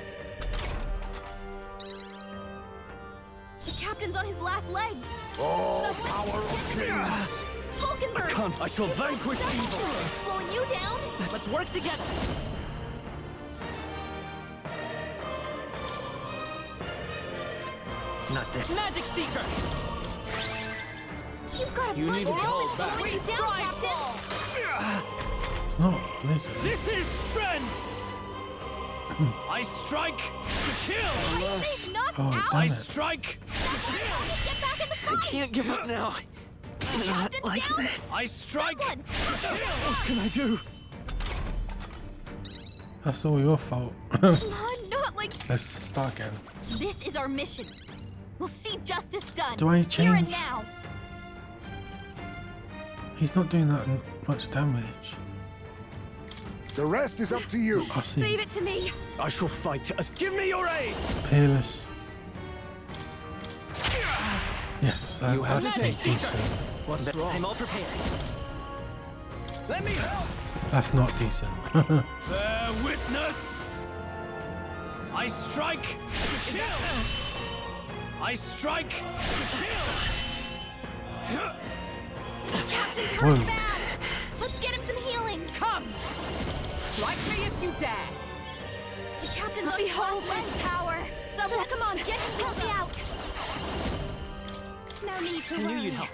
The captain's on his last legs. Oh, power of kings! Hulkenberg, I can't. I shall vanquish evil. slowing you down. Let's work together! Not this. Magic Seeker! You've got a You need to bunch of hold ills back. slowing you down, Captain. It's not Blizzard. This is strength. I strike to kill. They've knocked Oh, out. damn I it. strike. Get back in the fight. Can't give up now. Not Captain's like down. this. I strike. Someone. What can I do? That's all your fault. Come on, not like Let's start again. this is our mission. We'll see justice done. Do I here and change? now? He's not doing that much damage. The rest is up to you. I see. Leave it to me. I shall fight. Give me your aid. Peerless. Yes, You that's hesitate. decent. What's I'm wrong? all prepared. Let me help. That's not decent. Bear witness. I strike to kill. I strike to kill. Captain's Whoa. hurt bad. Let's get him some healing. Come. Strike me if you dare. The captain's on his last leg. Power. Someone, come on, get him healed out. No need to I knew worry. you'd help.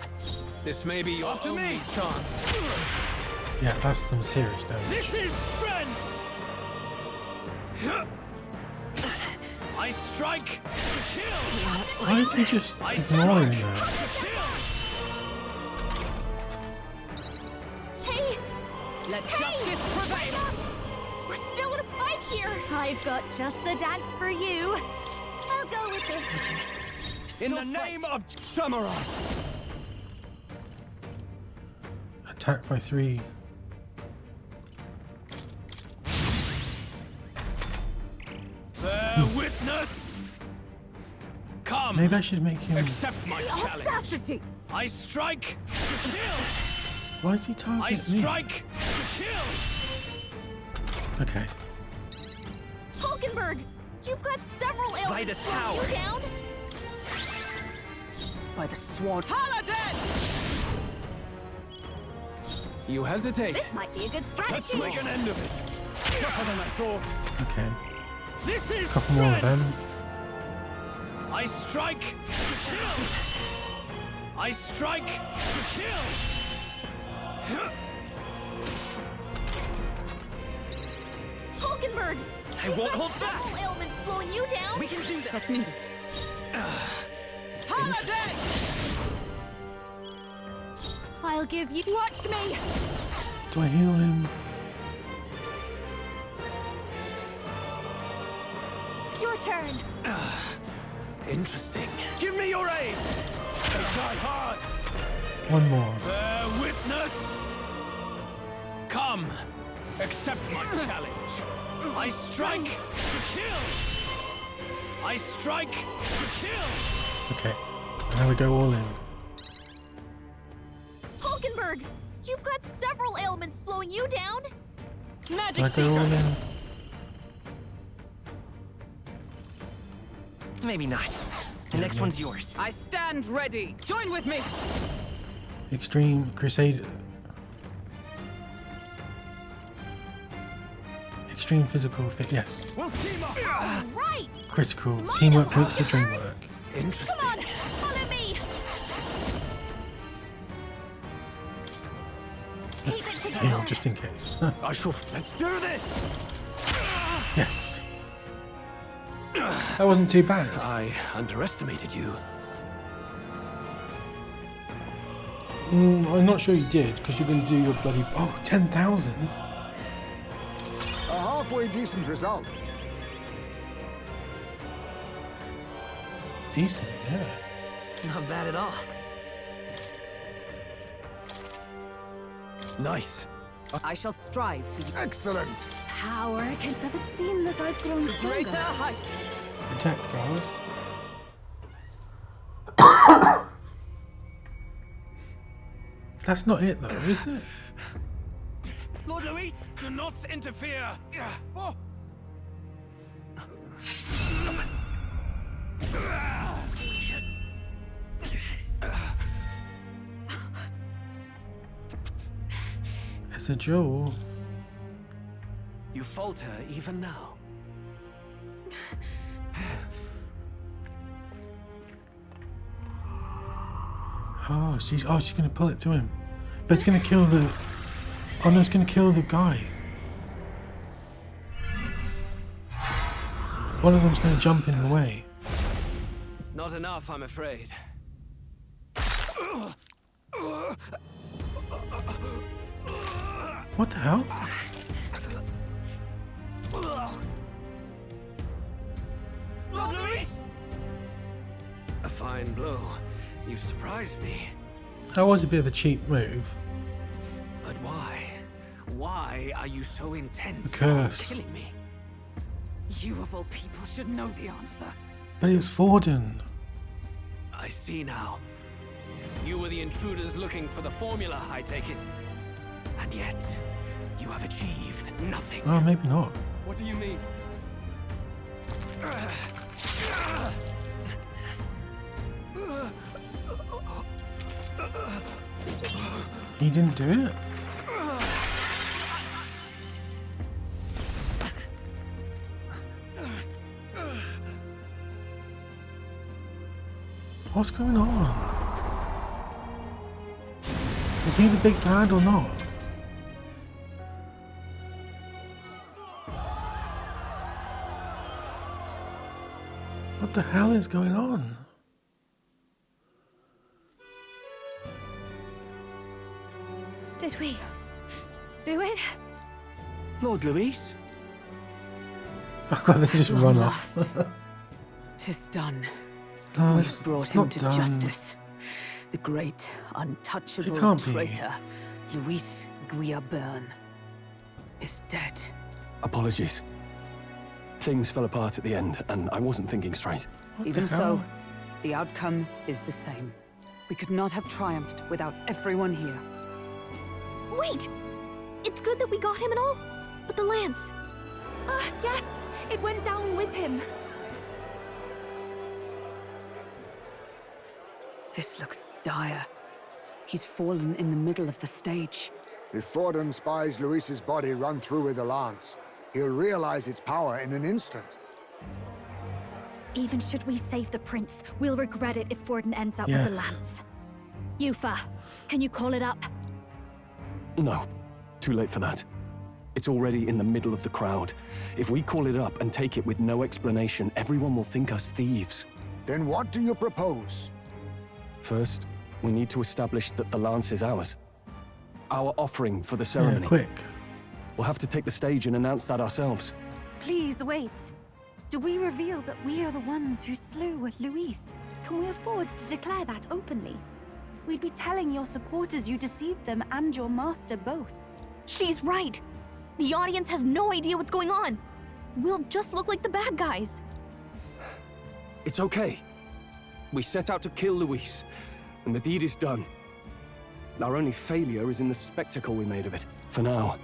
This may be your only chance. Yeah, that's some serious damage. This is strength. I strike to kill. Why is he just I ignoring strike her? to kill. Hey, Let justice prevail. we're still in a fight here. I've got just the dance for you. I'll go with this. In the name of Samurai. Attacked by 3. Bear witness. Come. Maybe I should make him. Accept my challenge. Audacity. I strike to kill. Why is he I targeting me? strike to kill. Okay. Hulkenberg, you've got several ills. By this slowing power. you down. by the swan. Paladin! You hesitate. This might be a good strategy. Let's make an end of it. Tougher than I thought. Okay. This is A couple more of them. I strike to kill. I strike to kill. Hulkenberg! I won't hold back. Several ailments slowing you down. We can do this. That's needed. Paladin! I'll give you. Watch me. Do I heal him? Your turn. Interesting. Give me your aid. I die hard. One more. Bear witness. Come, accept my challenge. I strike to kill. I strike to kill. Okay. Now we go all in. Hulkenberg! You've got several ailments slowing you down. Do I go all in? Maybe not. The next one's yours. I stand ready. Join with me. Extreme Crusade. Extreme physical fit. Yes. We'll team up. Right. Critical. Smile, Teamwork makes the Hulkenberg. dream work. Interesting. Come on, follow me. Let's heal just in case. I shall. Let's do this. Yes. That wasn't too bad. I underestimated you. I'm not sure you did, because you're going to do your bloody... Oh, 10,000? A halfway decent result. Decent, yeah. Not bad at all. Nice. I shall strive to... Excellent. Power. Does it seem that I've grown stronger? Greater heights. Protect, guys. That's not it, though, is it? Lord Luis, do not interfere. Oh. It's a jewel. You falter even now. Oh, she's gonna pull it to him. But it's gonna kill the... Oh no, it's gonna kill the guy. One of them's gonna jump in the way. Not enough, I'm afraid. What the hell? Lord Luis! A fine blow. You've surprised me. That was a bit of a cheap move. But why? Why are you so intent The curse. on killing me? You of all people should know the answer. But it was Forden. I see now. You were the intruders looking for the formula, I take it. And yet, you have achieved nothing. Oh, maybe not. What do you mean? He didn't do it? What's going on? Is he the big bad or not? What the hell is going on? Did we do it? Lord Luis? Oh god, they just run off. Tis done. No, We've it's brought him not to done. justice. The great, untouchable can't be. traitor, Luis Guillaburn, is dead. Apologies. Things fell apart at the end, and I wasn't thinking straight. Even so, the outcome is the same. We could not have triumphed without everyone here. Wait! It's good that we got him and all, but the lance. Ah, yes! It went down with him. This looks dire. He's fallen in the middle of the stage. If Forden spies Luis's body run through with the lance, he'll realize its power in an instant. Even should we save the prince, we'll regret it if Forden ends up with the lance. Yufa, can you call it up? No. Too late for that. It's already in the middle of the crowd. If we call it up and take it with no explanation, everyone will think us thieves. Then what do you propose? First, we need to establish that the lance is ours. Our offering for the ceremony. Yeah, quick. We'll have to take the stage and announce that ourselves. Please wait. Do we reveal that we are the ones who slew Luis? Can we afford to declare that openly? We'd be telling your supporters you deceived them and your master both. She's right. The audience has no idea what's going on. We'll just look like the bad guys. It's okay. We set out to kill Luis, and the deed is done. Our only failure is in the spectacle we made of it. For now,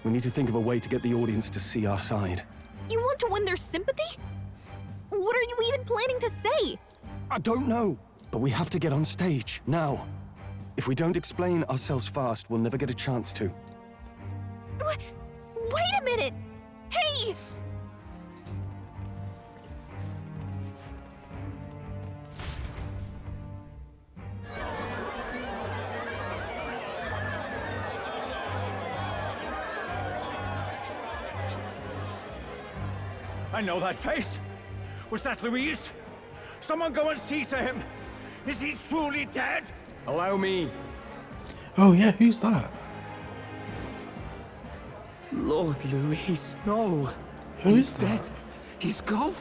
we need to think of a way to get the audience to see our side. You want to win their sympathy? What are you even planning to say? I don't know, but we have to get on stage, now. If we don't explain ourselves fast, we'll never get a chance to. Wait a minute! Hey! I know that face. Was that Luis? Someone go and see to him. Is he truly dead? Allow me. Oh yeah, who's that? Lord Luis, no. Who is that? Dead. He's gone.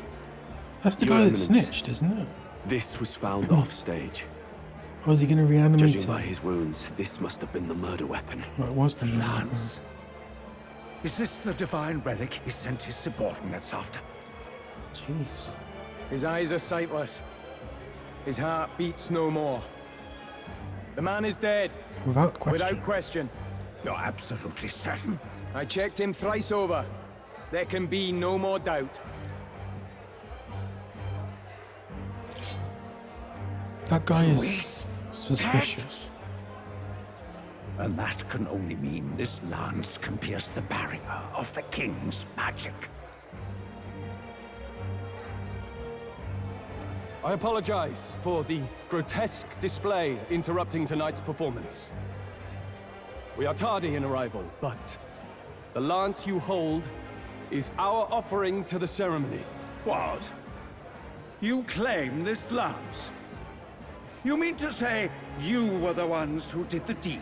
That's the Your guy that Eminence. snitched, isn't it? This was found off stage. Or is he going to reanimate Judging him? by his wounds, this must have been the murder weapon. Well, it was the Lance. Is this the divine relic he sent his subordinates after? Jeez. His eyes are sightless. His heart beats no more. The man is dead. Without question. Without question. You're absolutely certain? I checked him thrice over. There can be no more doubt. That guy is Luis, suspicious. And that can only mean this lance can pierce the barrier of the king's magic. I apologize for the grotesque display interrupting tonight's performance. We are tardy in arrival, but the lance you hold is our offering to the ceremony. What? You claim this lance? You mean to say you were the ones who did the deed?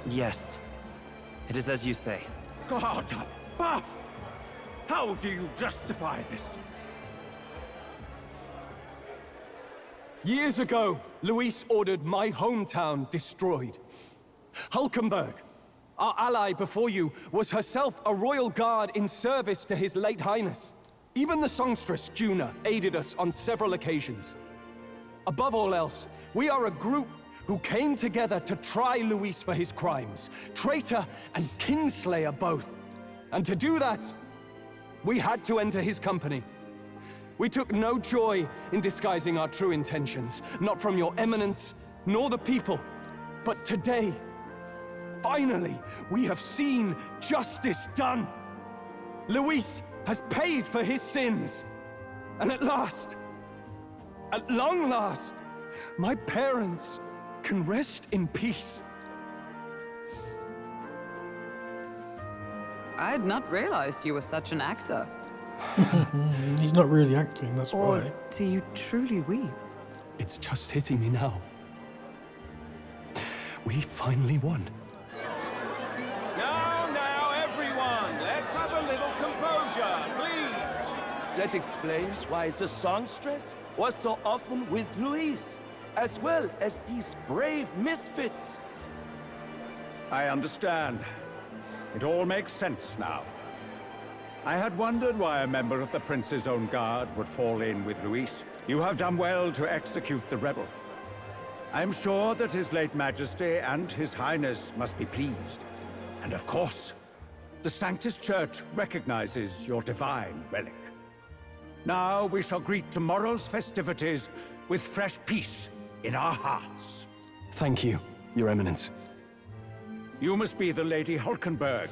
Yes. It is as you say. God above! How do you justify this? Years ago, Luis ordered my hometown destroyed. Hulkenberg, our ally before you, was herself a royal guard in service to his late highness. Even the songstress, Juna, aided us on several occasions. Above all else, we are a group who came together to try Luis for his crimes, traitor and kingslayer both. And to do that, we had to enter his company. We took no joy in disguising our true intentions, not from your eminence, nor the people. But today, finally, we have seen justice done. Luis has paid for his sins. And at long last, my parents can rest in peace. I had not realized you were such an actor. He's not really acting, that's Or why. do you truly weep? It's just hitting me now. We finally won. Now, everyone, let's have a little composure, please. That explains why the songstress was so often with Luis, as well as these brave misfits. I understand. It all makes sense now. I had wondered why a member of the Prince's own guard would fall in with Luis. You have done well to execute the rebel. I am sure that His late Majesty and His Highness must be pleased. And of course, the Sanctus Church recognizes your divine relic. Now we shall greet tomorrow's festivities with fresh peace in our hearts. Thank you, Your Eminence. You must be the Lady Hulkenberg.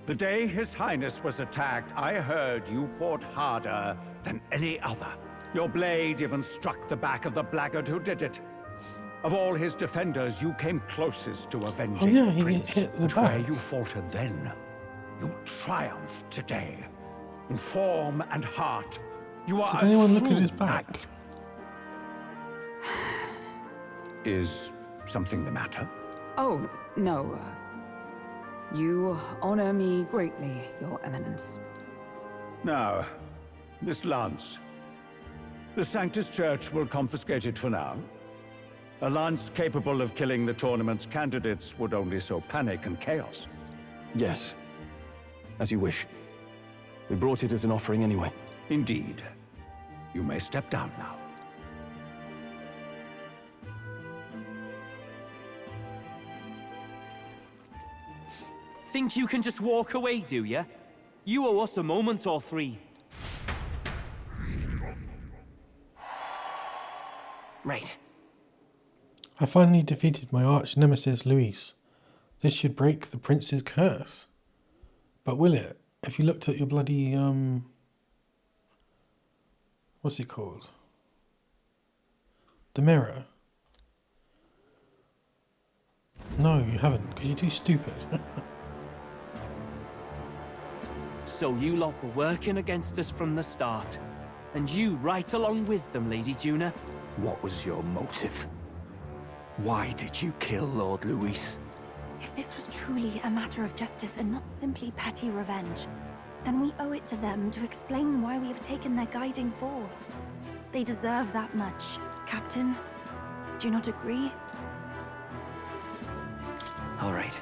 The day His Highness was attacked, I heard you fought harder than any other. Your blade even struck the back of the blackguard who did it. Of all his defenders, you came closest to avenging Oh yeah, the he prince. hit the But where back. you faltered then, you triumphed today. In form and heart, you are Did anyone a look at true his back? knight. Is something the matter? Oh, no. You honor me greatly, Your Eminence. Now, this lance. The Sanctus Church will confiscate it for now. A lance capable of killing the tournament's candidates would only sow panic and chaos. Yes. As you wish. We brought it as an offering anyway. Indeed. You may step down now. Think you can just walk away, do ya? You owe us a moment or three. Right. I finally defeated my arch nemesis Luis. This should break the prince's curse. But will it? If you looked at your bloody, what's it called? The mirror. No, you haven't, because you're too stupid. So you lot were working against us from the start. And you right along with them, Lady Juna. What was your motive? Why did you kill Lord Luis? If this was truly a matter of justice and not simply petty revenge, then we owe it to them to explain why we have taken their guiding force. They deserve that much. Captain, do you not agree? All right.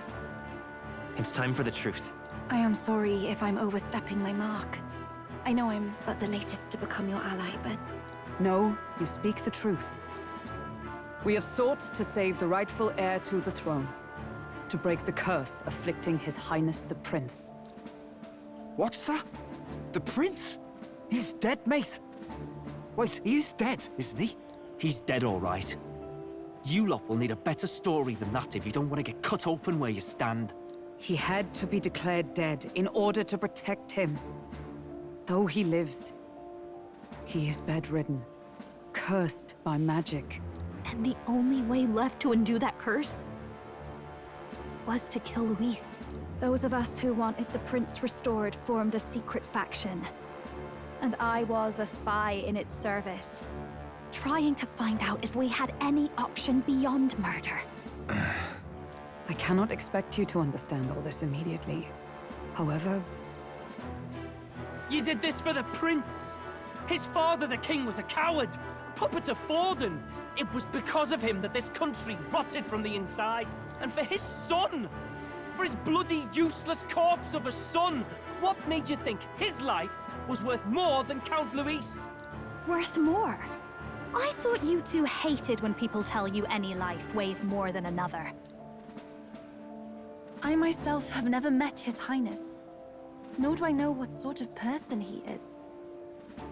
It's time for the truth. I am sorry if I'm overstepping my mark. I know I'm but the latest to become your ally, but... No, you speak the truth. We have sought to save the rightful heir to the throne. To break the curse afflicting His Highness the Prince. What's that? The prince? He's dead, mate. Wait, he is dead, isn't he? He's dead, all right. You lot will need a better story than that if you don't want to get cut open where you stand. He had to be declared dead in order to protect him. Though he lives, he is bedridden, cursed by magic. And the only way left to undo that curse was to kill Luis. Those of us who wanted the prince restored formed a secret faction. And I was a spy in its service, trying to find out if we had any option beyond murder. I cannot expect you to understand all this immediately. However... You did this for the prince! His father, the king, was a coward! Puppet to Forden! It was because of him that this country rotted from the inside. And for his son! For his bloody, useless corpse of a son! What made you think his life was worth more than Count Luis? Worth more? I thought you two hated when people tell you any life weighs more than another. I myself have never met His Highness. Nor do I know what sort of person he is.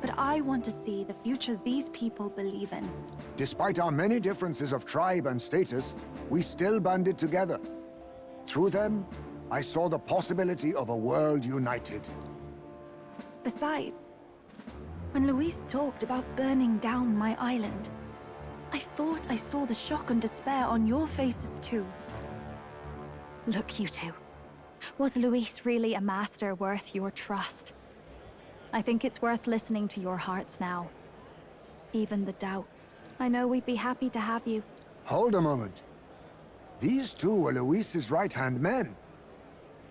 But I want to see the future these people believe in. Despite our many differences of tribe and status, we still banded together. Through them, I saw the possibility of a world united. Besides, when Luis talked about burning down my island, I thought I saw the shock and despair on your faces too. Look, you two. Was Luis really a master worth your trust? I think it's worth listening to your hearts now. Even the doubts. I know we'd be happy to have you. Hold a moment. These two were Luis's right-hand men.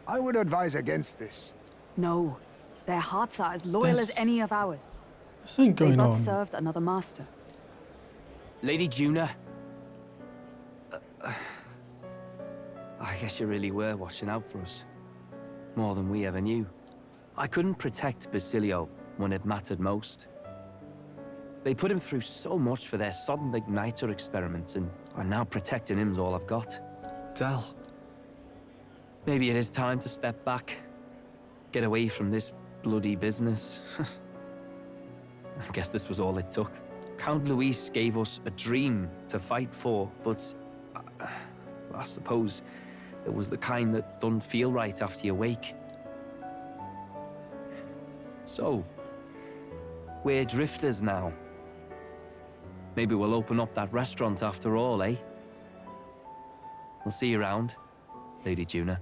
I would advise against this. No. Their hearts are as loyal as any of ours. This ain't They going but on. served another master. Lady Juna. I guess you really were watching out for us. More than we ever knew. I couldn't protect Basilio when it mattered most. They put him through so much for their sudden igniter experiments, and now protecting him's all I've got. Del. Maybe it is time to step back. Get away from this bloody business. I guess this was all it took. Count Luis gave us a dream to fight for, but I suppose it was the kind that don't feel right after you wake. So, we're drifters now. Maybe we'll open up that restaurant after all, eh? I'll see you around, Lady Juna.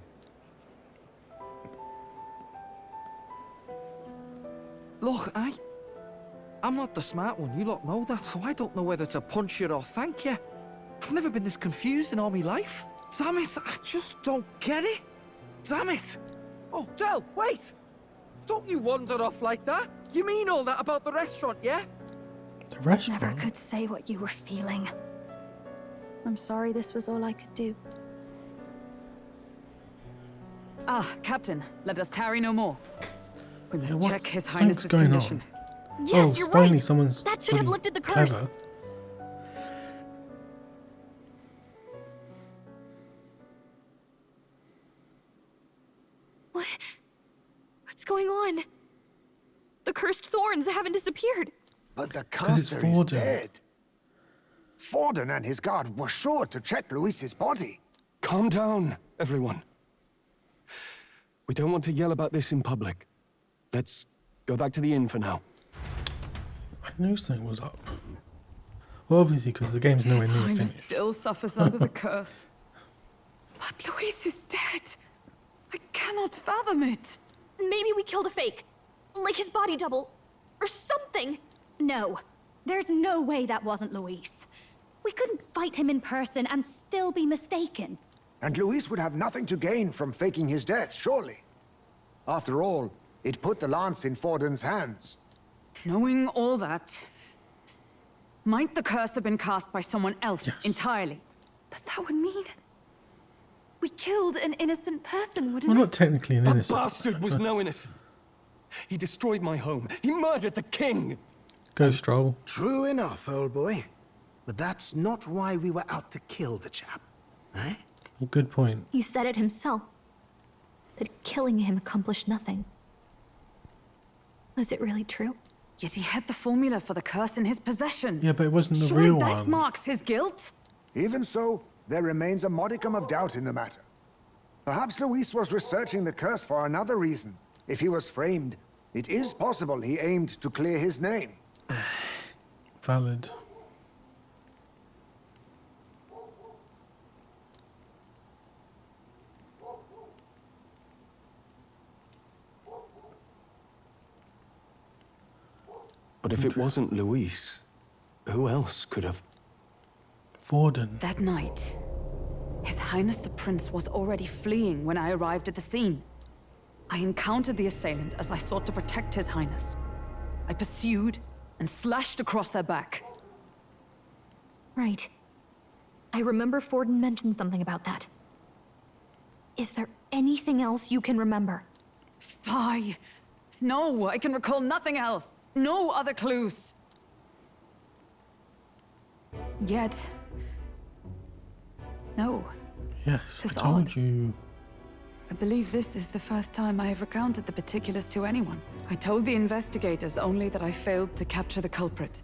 Look, I'm not the smart one, you lot know that, so I don't know whether to punch you or thank you. I've never been this confused in all my life. Damn it, I just don't get it. Damn it. Oh, Del, wait! Don't you wander off like that. You mean all that about the restaurant, yeah? The restaurant? Never could say what you were feeling. I'm sorry this was all I could do. Ah, Captain, let us tarry no more. We must check His Something's Highness's going condition. on. Yes, you're finally right. Someone's That should have bloody lifted the curse. clever. What's going on? The cursed thorns haven't disappeared. But the 'Cause it's caster is Forden. dead. Forden and his guard were sure to check Luis's body. Calm down, everyone. We don't want to yell about this in public. Let's go back to the inn for now. I knew something was up. Well, obviously, because the game's nowhere His near Highness finished. still suffers under the curse. But Luis is dead. I cannot fathom it. Maybe we killed a fake. Like his body double. Or something. No. There's no way that wasn't Luis. We couldn't fight him in person and still be mistaken. And Luis would have nothing to gain from faking his death, surely. After all, it put the lance in Forden's hands. Knowing all that, might the curse have been cast by someone else entirely? But that would mean we killed an innocent person, wouldn't Well, it? not technically an innocent. That bastard was no innocent. He destroyed my home. He murdered the king. Go Stroll. True enough, old boy. But that's not why we were out to kill the chap, eh? Good point. He said it himself. That killing him accomplished nothing. Was it really true? Yet he had the formula for the curse in his possession. Yeah, but it wasn't the Surely real that one. marks his guilt. Even so, there remains a modicum of doubt in the matter. Perhaps Luis was researching the curse for another reason. If he was framed, it is possible he aimed to clear his name. Valid. But if it wasn't Luis, who else could have? Forden. That night, His Highness the Prince was already fleeing when I arrived at the scene. I encountered the assailant as I sought to protect His Highness. I pursued and slashed across their back. Right. I remember Forden mentioned something about that. Is there anything else you can remember? Fie! No, I can recall nothing else. No other clues. Yet... no. Yes, I It's told odd. you. I believe this is the first time I have recounted the particulars to anyone. I told the investigators only that I failed to capture the culprit.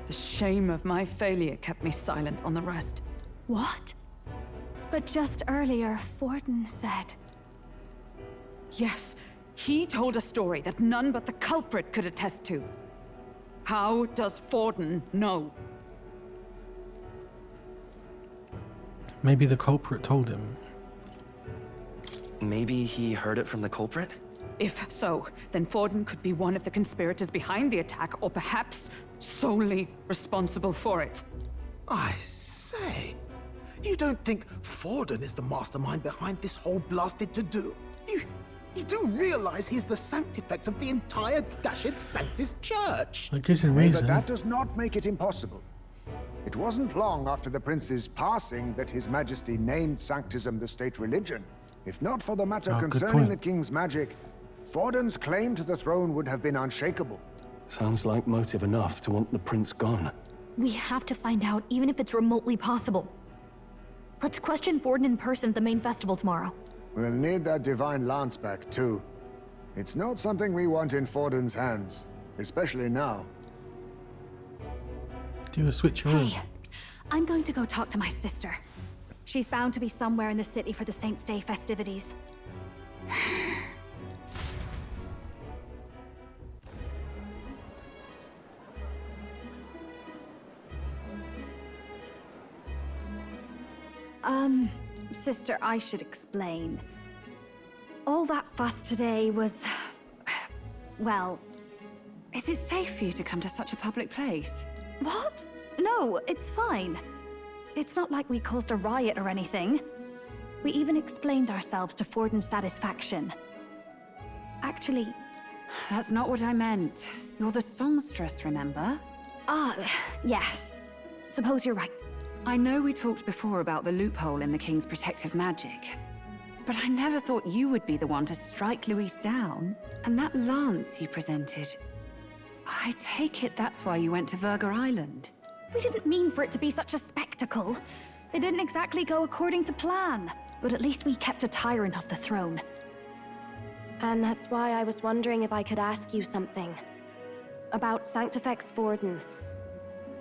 The shame of my failure kept me silent on the rest. What? But just earlier, Forden said... Yes, he told a story that none but the culprit could attest to. How does Forden know? Maybe the culprit told him. Maybe he heard it from the culprit? If so, then Forden could be one of the conspirators behind the attack, or perhaps solely responsible for it. I say, you don't think Forden is the mastermind behind this whole blasted to-do? You do realize he's the sanctifex of the entire dashed Sanctus Church? That gives him Nay, reason. but that does not make it impossible. It wasn't long after the prince's passing that His Majesty named Sanctism the state religion. If not for the matter good concerning point. the king's magic, Forden's claim to the throne would have been unshakable. Sounds like motive enough to want the prince gone. We have to find out, even if it's remotely possible. Let's question Forden in person at the main festival tomorrow. We'll need that divine lance back, too. It's not something we want in Forden's hands, especially now. Do a switcheroo. Hey, I'm going to go talk to my sister. She's bound to be somewhere in the city for the Saints' Day festivities. Sister, I should explain. All that fuss today was... well... Is it safe for you to come to such a public place? What? No, it's fine. It's not like we caused a riot or anything. We even explained ourselves to Forden's satisfaction. Actually... That's not what I meant. You're the songstress, remember? Ah, yes. Suppose you're right. I know we talked before about the loophole in the King's protective magic. But I never thought you would be the one to strike Luis down. And that lance you presented... I take it that's why you went to Verga Island. We didn't mean for it to be such a spectacle. It didn't exactly go according to plan. But at least we kept a tyrant off the throne. And that's why I was wondering if I could ask you something. About Sanctifex Forden.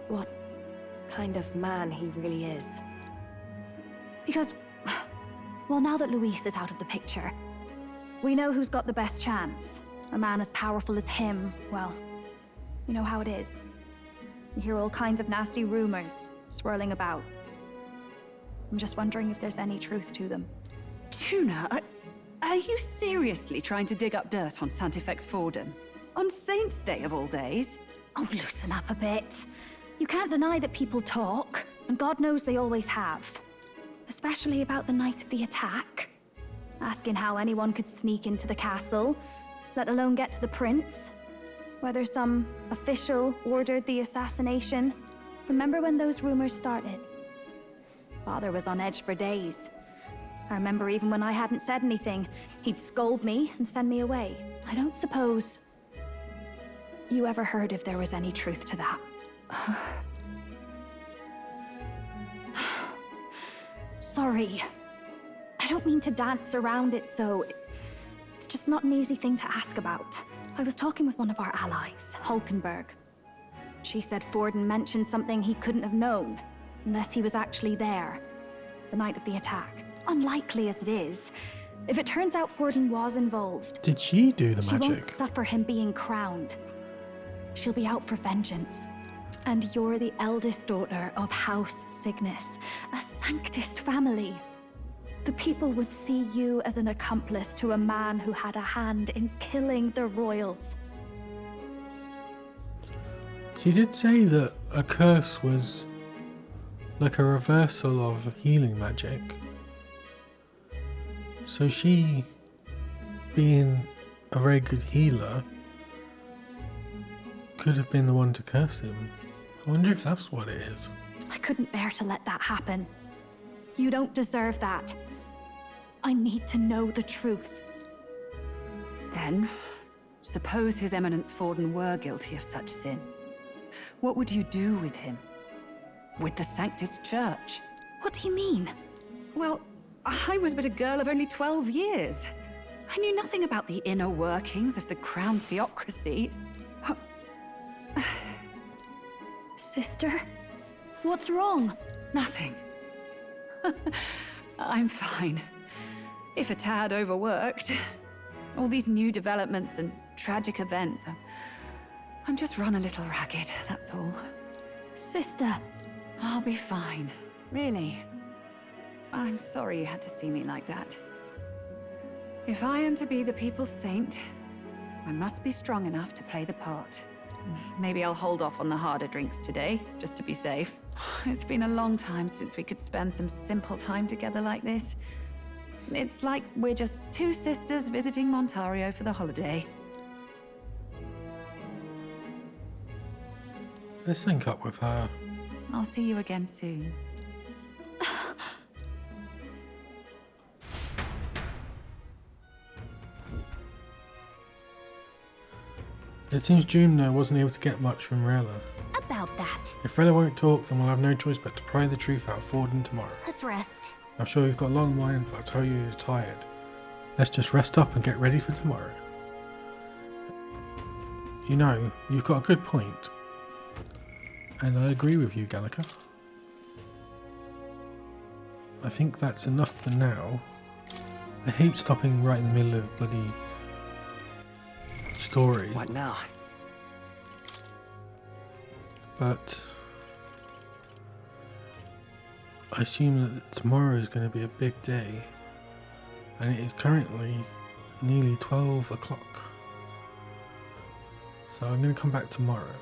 What kind of man he really is. Because, well, now that Luis is out of the picture, we know who's got the best chance. A man as powerful as him, well, you know how it is. You hear all kinds of nasty rumors swirling about. I'm just wondering if there's any truth to them. Tuna, are you seriously trying to dig up dirt on Sanctifex Forden? On Saints' Day of all days? Oh, loosen up a bit. You can't deny that people talk, and God knows they always have. Especially about the night of the attack. Asking how anyone could sneak into the castle, let alone get to the prince. Whether some official ordered the assassination. Remember when those rumors started? Father was on edge for days. I remember even when I hadn't said anything, he'd scold me and send me away. I don't suppose you ever heard if there was any truth to that. Sorry. I don't mean to dance around it so... It's just not an easy thing to ask about. I was talking with one of our allies, Hulkenberg. She said Forden mentioned something he couldn't have known, unless he was actually there, the night of the attack. Unlikely as it is, if it turns out Forden was involved... Did she do the magic? She won't suffer him being crowned. She'll be out for vengeance. And you're the eldest daughter of House Cygnus, a Sanctist family. The people would see you as an accomplice to a man who had a hand in killing the royals. She did say that a curse was like a reversal of healing magic. So she, being a very good healer, could have been the one to curse him. I wonder if that's what it is. I couldn't bear to let that happen. You don't deserve that. I need to know the truth. Then, suppose His Eminence Forden were guilty of such sin. What would you do with him? With the Sanctist Church? What do you mean? Well, I was but a girl of only 12 years. I knew nothing about the inner workings of the crown theocracy. Sister? What's wrong? Nothing. I'm fine. If a tad overworked. All these new developments and tragic events. I'm just run a little ragged, that's all. Sister! I'll be fine. Really. I'm sorry you had to see me like that. If I am to be the people's saint, I must be strong enough to play the part. Maybe I'll hold off on the harder drinks today, just to be safe. It's been a long time since we could spend some simple time together like this. It's like we're just two sisters visiting Montario for the holiday. Let's sync up with her. I'll see you again soon. It seems June wasn't able to get much from Rella. About that. If Rella won't talk, then we'll have no choice but to pry the truth out of Forden tomorrow. Let's rest. I'm sure you've got a long mind, but I'll tell you you're tired. Let's just rest up and get ready for tomorrow. You know, you've got a good point. And I agree with you, Gallica. I think that's enough for now. I hate stopping right in the middle of bloody story. What now? But I assume that tomorrow is going to be a big day. And it is currently nearly 12 o'clock. So I'm going to come back tomorrow.